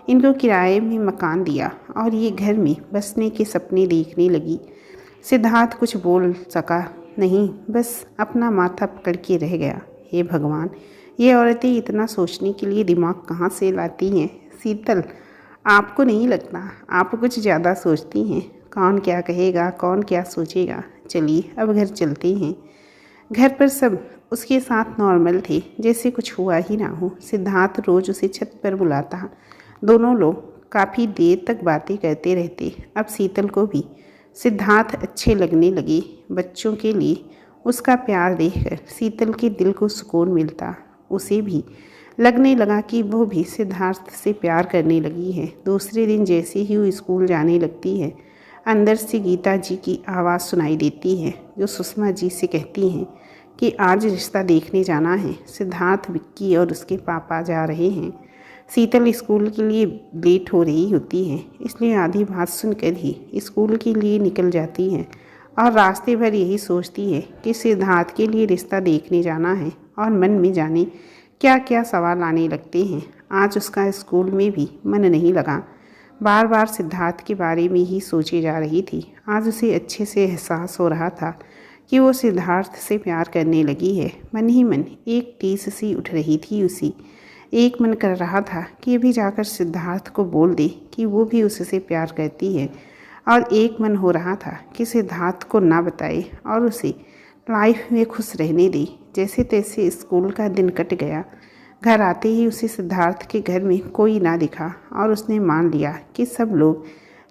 इनको किराए में मकान दिया और ये घर में बसने के सपने देखने लगी। सिद्धार्थ कुछ बोल सका नहीं, बस अपना माथा पकड़ के रह गया। हे भगवान, ये औरतें इतना सोचने के लिए दिमाग कहाँ से लाती हैं? शीतल, आपको नहीं लगता आप कुछ ज़्यादा सोचती हैं? कौन क्या कहेगा, कौन क्या सोचेगा। चलिए अब घर चलते हैं। घर पर सब उसके साथ नॉर्मल थे, जैसे कुछ हुआ ही ना हो। सिद्धार्थ रोज़ उसे छत पर बुलाता। दोनों लोग काफ़ी देर तक बातें करते रहते। अब शीतल को भी सिद्धार्थ अच्छे लगने लगे। बच्चों के लिए उसका प्यार देखकर शीतल के दिल को सुकून मिलता। उसे भी लगने लगा कि वो भी सिद्धार्थ से प्यार करने लगी है। दूसरे दिन जैसे ही वो स्कूल जाने लगती है, अंदर से गीता जी की आवाज़ सुनाई देती है, जो सुषमा जी से कहती हैं कि आज रिश्ता देखने जाना है। सिद्धार्थ, विक्की और उसके पापा जा रहे हैं। शीतल स्कूल के लिए लेट हो रही होती है, इसलिए आधी बात सुनकर ही स्कूल के लिए निकल जाती है और रास्ते भर यही सोचती है कि सिद्धार्थ के लिए रिश्ता देखने जाना है और मन में जाने क्या क्या सवाल आने लगते हैं। आज उसका स्कूल में भी मन नहीं लगा। बार बार सिद्धार्थ के बारे में ही सोची जा रही थी। आज उसे अच्छे से एहसास हो रहा था कि वो सिद्धार्थ से प्यार करने लगी है। मन ही मन एक टीस सी उठ रही थी उसी। एक मन कर रहा था कि अभी जाकर सिद्धार्थ को बोल दे कि वो भी उससे प्यार करती है, और एक मन हो रहा था कि सिद्धार्थ को ना बताए और उसे लाइफ में खुश रहने दे। जैसे तैसे स्कूल का दिन कट गया। घर आते ही उसे सिद्धार्थ के घर में कोई ना दिखा और उसने मान लिया कि सब लोग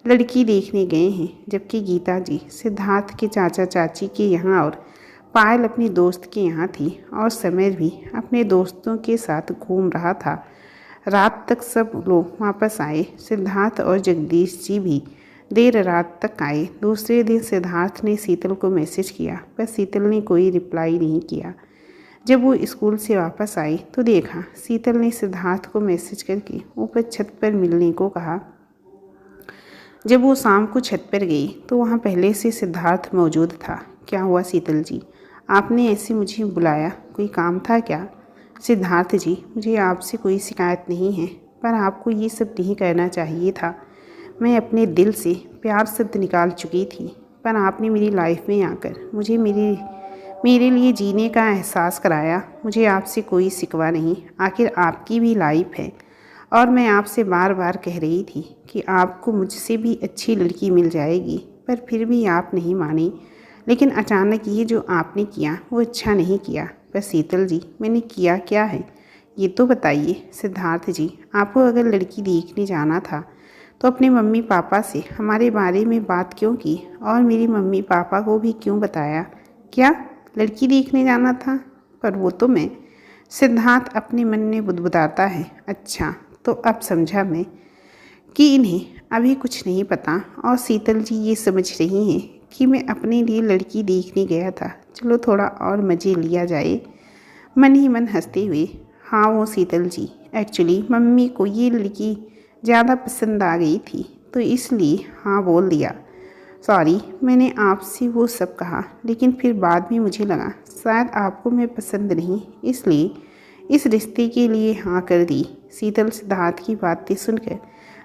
लड़की देखने गए हैं, जबकि गीता जी सिद्धार्थ के चाचा चाची के यहाँ और पायल अपनी दोस्त के यहाँ थी और समीर भी अपने दोस्तों के साथ घूम रहा था। रात तक सब लोग वापस आए। सिद्धार्थ और जगदीश जी भी देर रात तक आए। दूसरे दिन सिद्धार्थ ने शीतल को मैसेज किया, पर शीतल ने कोई रिप्लाई नहीं किया। जब वो स्कूल से वापस आई तो देखा शीतल ने सिद्धार्थ को मैसेज करके ऊपर छत पर मिलने को कहा। जब वो शाम को छत पर गई तो वहाँ पहले से सिद्धार्थ मौजूद था। क्या हुआ शीतल जी, आपने ऐसे मुझे बुलाया, कोई काम था क्या? सिद्धार्थ जी, मुझे आपसे कोई शिकायत नहीं है, पर आपको ये सब नहीं करना चाहिए था। मैं अपने दिल से प्यार शब्द निकाल चुकी थी, पर आपने मेरी लाइफ में आकर मुझे मेरे लिए जीने का एहसास कराया। मुझे आपसे कोई शिकवा नहीं, आखिर आपकी भी लाइफ है और मैं आपसे बार बार कह रही थी कि आपको मुझसे भी अच्छी लड़की मिल जाएगी, पर फिर भी आप नहीं मानी। लेकिन अचानक ये जो आपने किया वो अच्छा नहीं किया। पर शीतल जी, मैंने किया क्या है ये तो बताइए। सिद्धार्थ जी, आपको अगर लड़की देखने जाना था तो अपने मम्मी पापा से हमारे बारे में बात क्यों की और मेरी मम्मी पापा को भी क्यों बताया? क्या लड़की देखने जाना था? पर वो तो मैं। सिद्धार्थ अपने मन में बुदबुदाता है। अच्छा, तो अब समझा मैं कि इन्हें अभी कुछ नहीं पता और शीतल जी ये समझ रही हैं कि मैं अपने लिए लड़की देखने गया था। चलो थोड़ा और मज़े लिया जाए। मन ही मन हंसते हुए, हाँ वो शीतल जी, एक्चुअली मम्मी को ये लड़की ज़्यादा पसंद आ गई थी तो इसलिए हाँ बोल दिया। सॉरी, मैंने आपसे वो सब कहा, लेकिन फिर बाद में मुझे लगा शायद आपको मैं पसंद नहीं, इसलिए इस रिश्ते के लिए हाँ कर दी। शीतल सिद्धार्थ की बातें सुनकर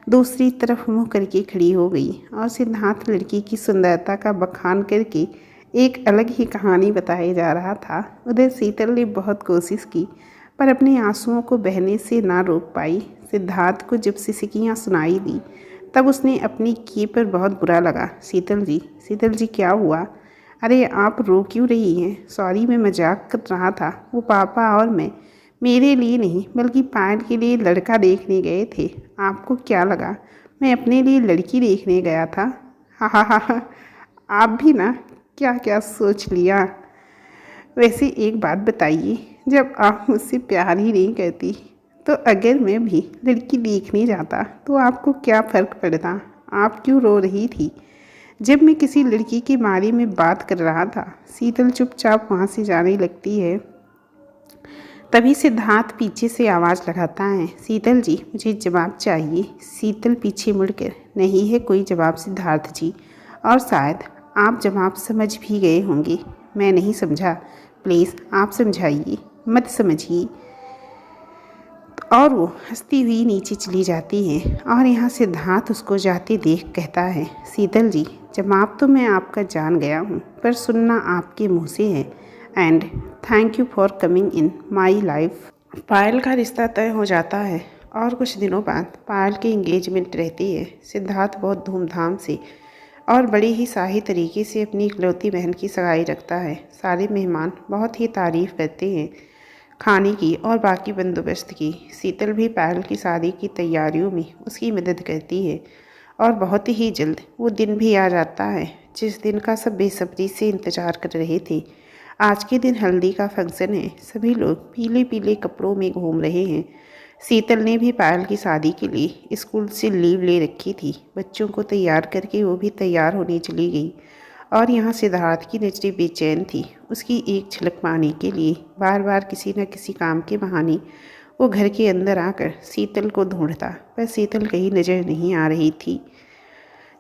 दूसरी तरफ मुँह करके खड़ी हो गई और सिद्धार्थ लड़की की सुंदरता का बखान करके एक अलग ही कहानी बताया जा रहा था। उधर शीतल ने बहुत कोशिश की पर अपने आंसुओं को बहने से ना रोक पाई। सिद्धार्थ को जब सिसकियाँ सुनाई दी तब उसने अपनी किए पर बहुत बुरा लगा। शीतल जी क्या हुआ? अरे आप रो क्यों रही हैं? सॉरी, मैं मजाक कर रहा था। वो पापा और मैं मेरे लिए नहीं बल्कि पायल के लिए लड़का देखने गए थे। आपको क्या लगा मैं अपने लिए लड़की देखने गया था? हा हा हा हा। आप भी ना क्या क्या सोच लिया। वैसे एक बात बताइए, जब आप मुझसे प्यार ही नहीं करती तो अगर मैं भी लड़की देखने जाता तो आपको क्या फ़र्क पड़ता? आप क्यों रो रही थी जब मैं किसी लड़की के बारे में बात कर रहा था? शीतल चुपचाप वहाँ से जाने लगती है। तभी सिद्धार्थ पीछे से आवाज़ लगाता है, शीतल जी मुझे जवाब चाहिए। शीतल पीछे मुड़कर, नहीं है कोई जवाब सिद्धार्थ जी, और शायद आप जवाब समझ भी गए होंगे। मैं नहीं समझा, प्लीज़ आप समझाइए, मत समझिए। और वो हंसती हुई नीचे चली जाती है और यहाँ सिद्धार्थ उसको जाते देख कहता है, शीतल जी जवाब तो मैं आपका जान गया हूँ पर सुनना आपके मुँह से है। And thank you for coming in my life. Payal का रिश्ता तय हो जाता है और कुछ दिनों बाद पायल की एंगेजमेंट रहती है। सिद्धार्थ बहुत धूमधाम से और बड़ी ही शाही तरीके से अपनी इकलौती बहन की सगाई रखता है। सारे मेहमान बहुत ही तारीफ़ करते हैं खाने की और बाकी बंदोबस्त की। शीतल भी पायल की शादी की तैयारियों में उसकी मदद करती है और बहुत ही जल्द वो दिन भी आ जाता है जिस दिन का सब बेसब्री से इंतज़ार कर रहे थे। आज के दिन हल्दी का फंक्शन है। सभी लोग पीले पीले कपड़ों में घूम रहे हैं। शीतल ने भी पायल की शादी के लिए स्कूल से लीव ले रखी थी। बच्चों को तैयार करके वो भी तैयार होने चली गई और यहाँ सिद्धार्थ की नजरें बेचैन थी उसकी एक झलक पाने के लिए। बार बार किसी न किसी काम के बहाने वो घर के अंदर आकर शीतल को ढूंढता पर शीतल कहीं नज़र नहीं आ रही थी।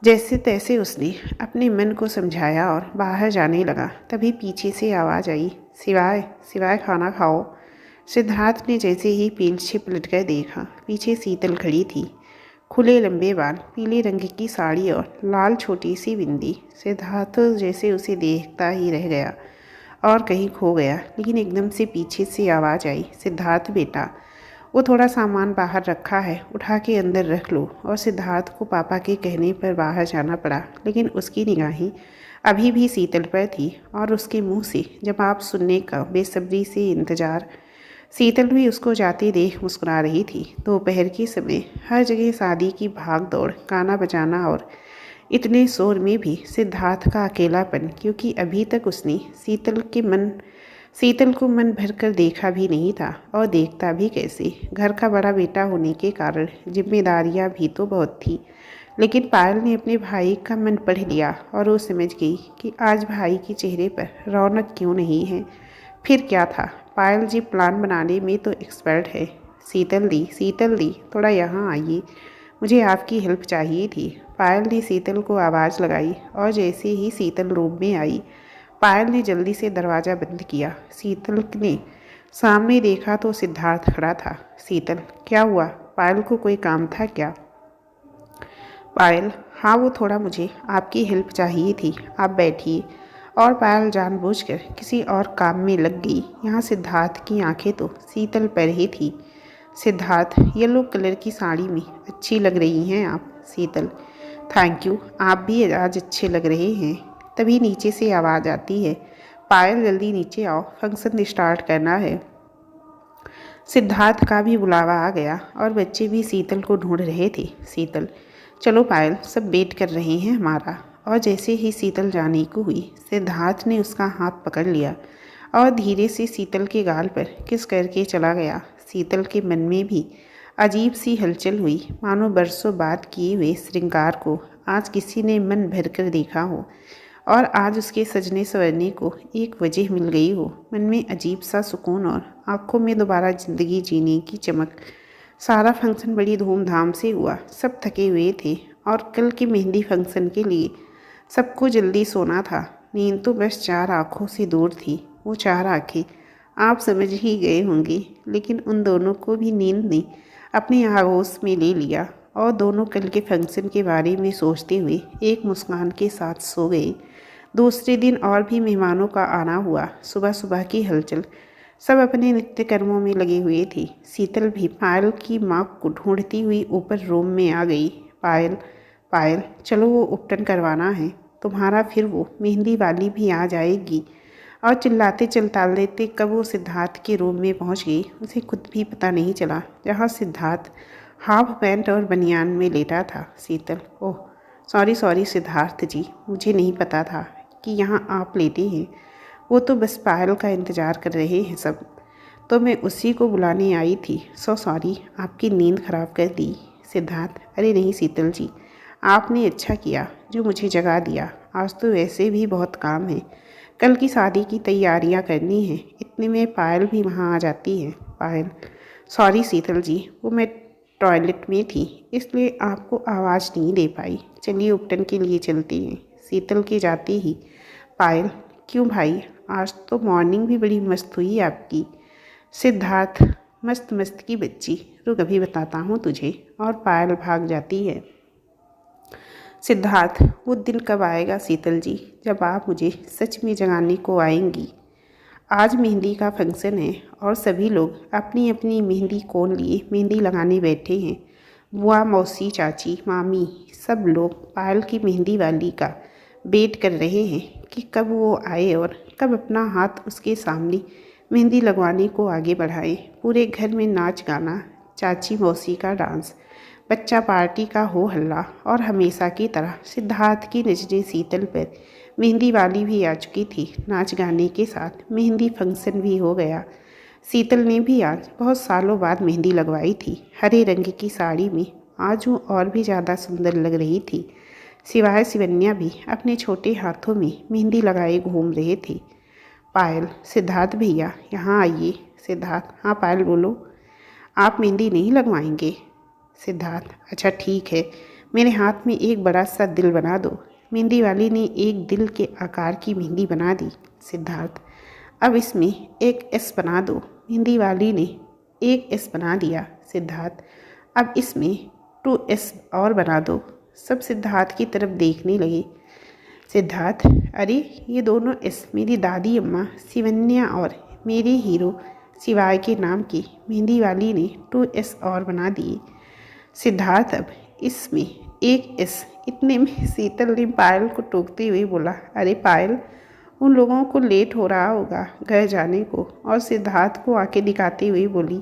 जैसे तैसे उसने अपने मन को समझाया और बाहर जाने लगा। तभी पीछे से आवाज़ आई, सिवाय सिवाय खाना खाओ। सिद्धार्थ ने जैसे ही पीछे पलटकर देखा, पीछे शीतल खड़ी थी। खुले लंबे बाल, पीले रंग की साड़ी और लाल छोटी सी बिंदी। सिद्धार्थ जैसे उसे देखता ही रह गया और कहीं खो गया। लेकिन एकदम से पीछे से आवाज़ आई, सिद्धार्थ बेटा वो थोड़ा सामान बाहर रखा है, उठा के अंदर रख लो। और सिद्धार्थ को पापा के कहने पर बाहर जाना पड़ा, लेकिन उसकी निगाहें अभी भी शीतल पर थी और उसके मुंह से जवाब सुनने का बेसब्री से इंतज़ार। शीतल भी उसको जाते देख मुस्कुरा रही थी। दोपहर के समय हर जगह शादी की भाग दौड़, गाना बजाना और इतने शोर में भी सिद्धार्थ का अकेलापन, क्योंकि अभी तक उसने शीतल को मन भरकर देखा भी नहीं था और देखता भी कैसे। घर का बड़ा बेटा होने के कारण जिम्मेदारियां भी तो बहुत थी। लेकिन पायल ने अपने भाई का मन पढ़ लिया और वो समझ गई कि आज भाई के चेहरे पर रौनक क्यों नहीं है। फिर क्या था, पायल जी प्लान बनाने में तो एक्सपर्ट है। शीतल दी थोड़ा यहाँ आइए, मुझे आपकी हेल्प चाहिए थी। पायल ने शीतल को आवाज़ लगाई और जैसे ही शीतल रूम में आई, पायल ने जल्दी से दरवाज़ा बंद किया। शीतल ने सामने देखा तो सिद्धार्थ खड़ा था। शीतल क्या हुआ? पायल को कोई काम था क्या? पायल, हाँ वो थोड़ा मुझे आपकी हेल्प चाहिए थी, आप बैठिए। और पायल जानबूझकर किसी और काम में लग गई। यहाँ सिद्धार्थ की आंखें तो शीतल पर ही थी। सिद्धार्थ, येलो कलर की साड़ी में अच्छी लग रही हैं आप। शीतल, थैंक यू, आप भी आज अच्छे लग रहे हैं। तभी नीचे से आवाज़ आती है, पायल जल्दी नीचे आओ, फंक्शन स्टार्ट करना है। सिद्धार्थ का भी बुलावा आ गया और बच्चे भी शीतल को ढूंढ रहे थे। शीतल, चलो पायल, सब वेट कर रहे हैं हमारा। और जैसे ही शीतल जाने को हुई, सिद्धार्थ ने उसका हाथ पकड़ लिया और धीरे से शीतल के गाल पर किस करके चला गया। शीतल के मन में भी अजीब सी हलचल हुई, मानो बरसों बाद किए हुए श्रृंगार को आज किसी ने मन भरकर देखा हो। और आज उसके सजने संवरने को एक वजह मिल गई हो। मन में अजीब सा सुकून और आंखों में दोबारा ज़िंदगी जीने की चमक। सारा फंक्शन बड़ी धूमधाम से हुआ। सब थके हुए थे और कल के मेहंदी फंक्शन के लिए सबको जल्दी सोना था। नींद तो बस 4 आँखों से दूर थी। वो 4 आँखें आप समझ ही गए होंगे, लेकिन उन दोनों को भी नींद ने अपने आगोश में ले लिया और दोनों कल के फंक्शन के बारे में सोचते हुए एक मुस्कान के साथ सो गए। दूसरे दिन और भी मेहमानों का आना हुआ। सुबह सुबह की हलचल। सब अपने नित्य कर्मों में लगे हुए थे। शीतल भी पायल की माँ को ढूंढती हुई ऊपर रूम में आ गई। पायल, पायल, चलो वो उपटन करवाना है तुम्हारा, फिर वो मेहंदी वाली भी आ जाएगी। और चिल्लाते चिल्लाते कब वो सिद्धार्थ के रूम में पहुंच गई, उसे खुद भी पता नहीं चला। जहाँ सिद्धार्थ हाफ पैंट और बनियान में लेटा था। शीतल, ओह सॉरी सिद्धार्थ जी, मुझे नहीं पता था कि यहाँ आप लेटे हैं। वो तो बस पायल का इंतज़ार कर रहे हैं सब, तो मैं उसी को बुलाने आई थी। सॉरी, आपकी नींद ख़राब कर दी। सिद्धार्थ, अरे नहीं शीतल जी, आपने अच्छा किया जो मुझे जगा दिया। आज तो वैसे भी बहुत काम है, कल की शादी की तैयारियां करनी है। इतने में पायल भी वहाँ आ जाती है। पायल, सॉरी शीतल जी, वो मैं टॉयलेट में थी इसलिए आपको आवाज़ नहीं दे पाई। चलिए उपटन के लिए चलती हैं। शीतल के जाते ही पायल, क्यों भाई, आज तो मॉर्निंग भी बड़ी मस्त हुई आपकी। सिद्धार्थ, मस्त मस्त की बच्ची, रुक अभी बताता हूँ तुझे। और पायल भाग जाती है। सिद्धार्थ, वो दिन कब आएगा शीतल जी, जब आप मुझे सच में जगाने को आएंगी। आज मेहंदी का फंक्शन है और सभी लोग अपनी अपनी मेहंदी कोन लिए मेहंदी लगाने बैठे हैं। बुआ, मौसी, चाची, मामी, सब लोग पायल की मेहंदी वाली का वेट कर रहे हैं कि कब वो आए और कब अपना हाथ उसके सामने मेहंदी लगवाने को आगे बढ़ाए। पूरे घर में नाच गाना, चाची मौसी का डांस, बच्चा पार्टी का हो हल्ला। और हमेशा की तरह सिद्धार्थ की नजरें शीतल पर। मेहंदी वाली भी आ चुकी थी। नाच गाने के साथ मेहंदी फंक्शन भी हो गया। शीतल ने भी आज बहुत सालों बाद मेहंदी लगवाई थी। हरे रंग की साड़ी में आज वो और भी ज़्यादा सुंदर लग रही थी। सिवाय शिवन्या भी अपने छोटे हाथों में मेहंदी लगाए घूम रहे थे। पायल, सिद्धार्थ भैया यहाँ आइए। सिद्धार्थ, हाँ पायल बोलो, आप मेहंदी नहीं लगवाएंगे। सिद्धार्थ, अच्छा ठीक है, मेरे हाथ में एक बड़ा सा दिल बना दो। मेहंदी वाली ने एक दिल के आकार की मेहंदी बना दी। सिद्धार्थ, अब इसमें एक एस बना दो। मेहंदी वाली ने एक एस बना दिया। सिद्धार्थ, अब इसमें 2S और बना दो। सब सिद्धार्थ की तरफ देखने लगे। सिद्धार्थ, अरे ये दोनों एस मेरी दादी अम्मा शिवन्या और मेरे हीरो शिवाय के नाम की मेहंदी वाली ने 2S और बना दिए। सिद्धार्थ, अब इसमें एक एस। इतने में शीतल ने पायल को टोकते हुए बोला, अरे पायल, उन लोगों को लेट हो रहा होगा घर जाने को। और सिद्धार्थ को आके दिखाते हुए बोली,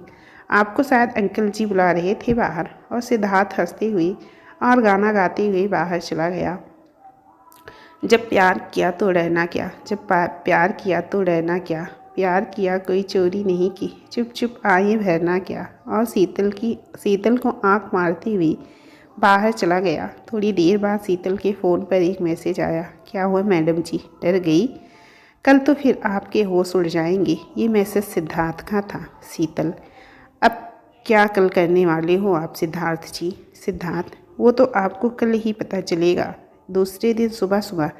आपको शायद अंकल जी बुला रहे थे बाहर। और सिद्धार्थ हंसते हुए और गाना गाते हुए बाहर चला गया। जब प्यार किया तो डरना क्या, जब प्यार किया तो डरना क्या, प्यार किया कोई चोरी नहीं की, चुप चुप आए भरना क्या। और शीतल को आंख मारते हुए बाहर चला गया। थोड़ी देर बाद शीतल के फ़ोन पर एक मैसेज आया, क्या हुआ मैडम जी, डर गई? कल तो फिर आपके होश उड़ जाएंगे। ये मैसेज सिद्धार्थ का था। शीतल, अब क्या कल करने वाले हो आप सिद्धार्थ जी? सिद्धार्थ, वो तो आपको कल ही पता चलेगा। दूसरे दिन सुबह सुबह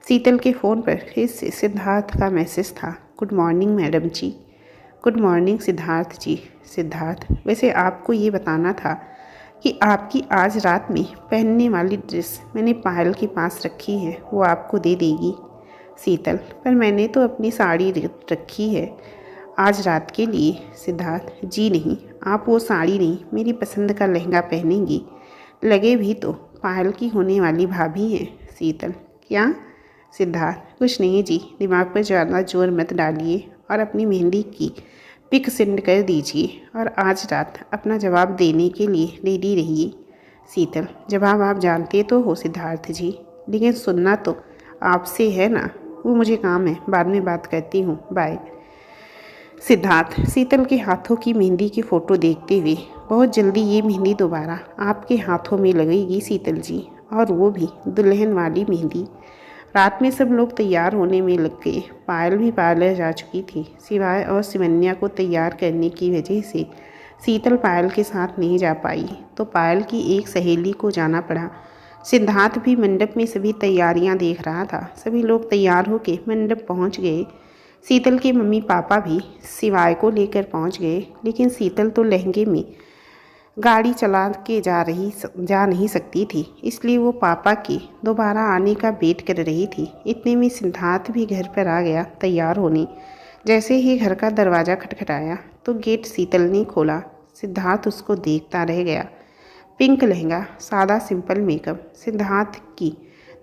शीतल के फ़ोन पर फिर से सिद्धार्थ का मैसेज था, गुड मॉर्निंग मैडम जी। गुड मॉर्निंग सिद्धार्थ जी। सिद्धार्थ, वैसे आपको ये बताना था कि आपकी आज रात में पहनने वाली ड्रेस मैंने पायल के पास रखी है, वो आपको दे देगी। शीतल, पर मैंने तो अपनी साड़ी रखी है आज रात के लिए। सिद्धार्थ, जी नहीं, आप वो साड़ी नहीं, मेरी पसंद का लहंगा पहनेंगी। लगे भी तो पायल की होने वाली भाभी हैं। शीतल, क्या? सिद्धार्थ, कुछ नहीं जी, दिमाग पर ज़्यादा जोर मत डालिए और अपनी मेहंदी की पिक सेंड कर दीजिए और आज रात अपना जवाब देने के लिए रेडी रहिए। शीतल, जवाब आप जानते तो हो सिद्धार्थ जी, लेकिन सुनना तो आपसे है ना। वो मुझे काम है, बाद में बात करती हूँ, बाय। सिद्धार्थ शीतल के हाथों की मेहंदी की फ़ोटो देखते हुए, बहुत जल्दी ये मेहंदी दोबारा आपके हाथों में लगेगी शीतल जी, और वो भी दुल्हन वाली मेहंदी। रात में सब लोग तैयार होने में लग गए। पायल भी पार्लर जा चुकी थी। शिवाय और शिवन्या को तैयार करने की वजह से शीतल पायल के साथ नहीं जा पाई, तो पायल की एक सहेली को जाना पड़ा। सिद्धार्थ भी मंडप में सभी तैयारियां देख रहा था। सभी लोग तैयार होकर मंडप पहुंच गए। शीतल के मम्मी पापा भी शिवाय को लेकर पहुंच गए, लेकिन शीतल तो लहंगे में गाड़ी चला के जा नहीं सकती थी, इसलिए वो पापा के दोबारा आने का वेट कर रही थी। इतने में सिद्धार्थ भी घर पर आ गया तैयार होने। जैसे ही घर का दरवाज़ा खटखटाया तो गेट शीतल ने खोला। सिद्धार्थ उसको देखता रह गया। पिंक लहंगा, सादा सिंपल मेकअप। सिद्धार्थ की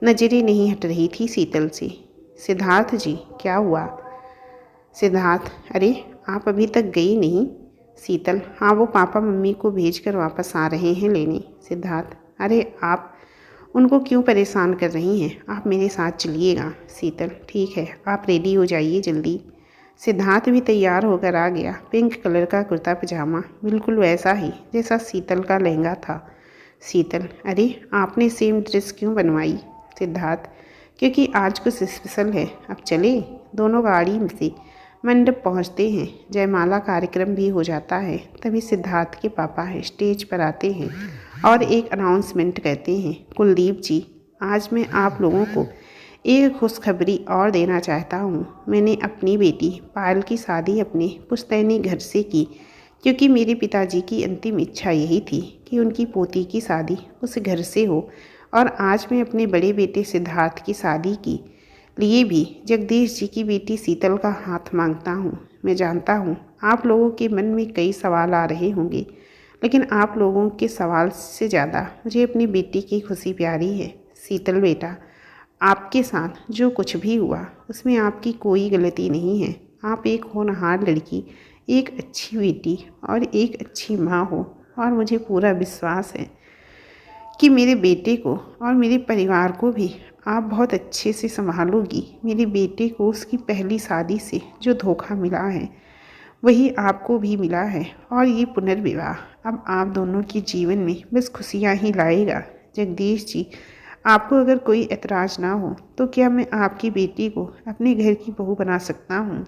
नज़रें नहीं हट रही थी शीतल से। सिद्धार्थ जी, क्या हुआ? सिद्धार्थ, अरे आप अभी तक गई नहीं? शीतल, हाँ, वो पापा मम्मी को भेजकर वापस आ रहे हैं लेने। सिद्धार्थ, अरे आप उनको क्यों परेशान कर रही हैं? आप मेरे साथ चलिएगा। शीतल, ठीक है, आप रेडी हो जाइए जल्दी। सिद्धार्थ भी तैयार होकर आ गया। पिंक कलर का कुर्ता पजामा, बिल्कुल वैसा ही जैसा शीतल का लहंगा था। शीतल, अरे आपने सेम ड्रेस क्यों बनवाई? सिद्धार्थ, क्योंकि आज कुछ स्पेशल है। अब चले? दोनों गाड़ी में से मंडप पहुंचते हैं। जयमाला कार्यक्रम भी हो जाता है। तभी सिद्धार्थ के पापा स्टेज पर आते हैं और एक अनाउंसमेंट करते हैं। कुलदीप जी, आज मैं आप लोगों को एक खुशखबरी और देना चाहता हूँ। मैंने अपनी बेटी पायल की शादी अपने पुश्तैनी घर से की, क्योंकि मेरे पिताजी की अंतिम इच्छा यही थी कि उनकी पोती की शादी उस घर से हो। और आज मैं अपने बड़े बेटे सिद्धार्थ की शादी की लिए भी जगदीश जी की बेटी शीतल का हाथ मांगता हूँ। मैं जानता हूँ आप लोगों के मन में कई सवाल आ रहे होंगे, लेकिन आप लोगों के सवाल से ज़्यादा मुझे अपनी बेटी की खुशी प्यारी है। शीतल बेटा, आपके साथ जो कुछ भी हुआ उसमें आपकी कोई गलती नहीं है। आप एक होनहार लड़की, एक अच्छी बेटी और एक अच्छी माँ हो, और मुझे पूरा विश्वास है कि मेरे बेटे को और मेरे परिवार को भी आप बहुत अच्छे से संभालोगी। मेरे बेटे को उसकी पहली शादी से जो धोखा मिला है वही आपको भी मिला है, और ये पुनर्विवाह अब आप दोनों के जीवन में बस खुशियाँ ही लाएगा। जगदीश जी, आपको अगर कोई एतराज़ ना हो तो क्या मैं आपकी बेटी को अपने घर की बहू बना सकता हूँ?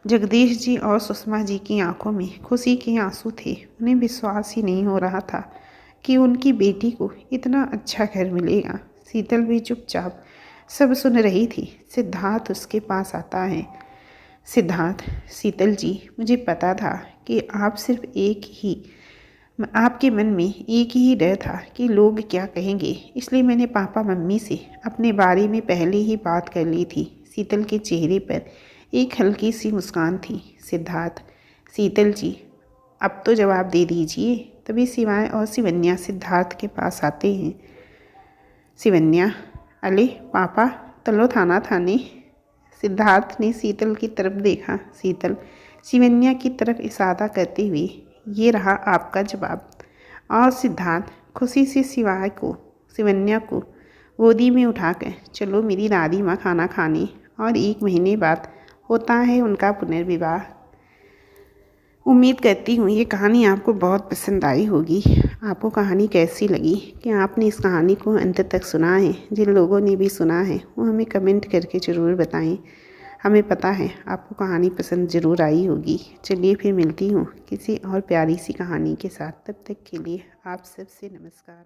जगदीश जी और सुषमा जी की आंखों में खुशी के आंसू थे। उन्हें विश्वास ही नहीं हो रहा था कि उनकी बेटी को इतना अच्छा घर मिलेगा। शीतल भी चुपचाप सब सुन रही थी। सिद्धार्थ उसके पास आता है। सिद्धार्थ, शीतल जी, मुझे पता था कि आपके मन में एक ही डर था कि लोग क्या कहेंगे, इसलिए मैंने पापा मम्मी से अपने बारे में पहले ही बात कर ली थी। शीतल के चेहरे पर एक हल्की सी मुस्कान थी। सिद्धार्थ, शीतल जी, अब तो जवाब दे दीजिए। तभी शिवाय और शिवन्या सिद्धार्थ के पास आते हैं। शिवन्या, अले पापा, चलो थाने। सिद्धार्थ ने शीतल की तरफ देखा। शीतल शिवन्या की तरफ इशारा करते हुए, ये रहा आपका जवाब। और सिद्धार्थ खुशी से शिवन्या को गोदी में उठाकर, चलो मेरी दादी माँ खाना खाने। और 1 महीने बाद होता है उनका पुनर्विवाह। उम्मीद करती हूँ ये कहानी आपको बहुत पसंद आई होगी। आपको कहानी कैसी लगी, कि आपने इस कहानी को अंत तक सुना है? जिन लोगों ने भी सुना है वो हमें कमेंट करके ज़रूर बताएं। हमें पता है आपको कहानी पसंद ज़रूर आई होगी। चलिए फिर मिलती हूँ किसी और प्यारी सी कहानी के साथ। तब तक के लिए आप सबसे नमस्कार।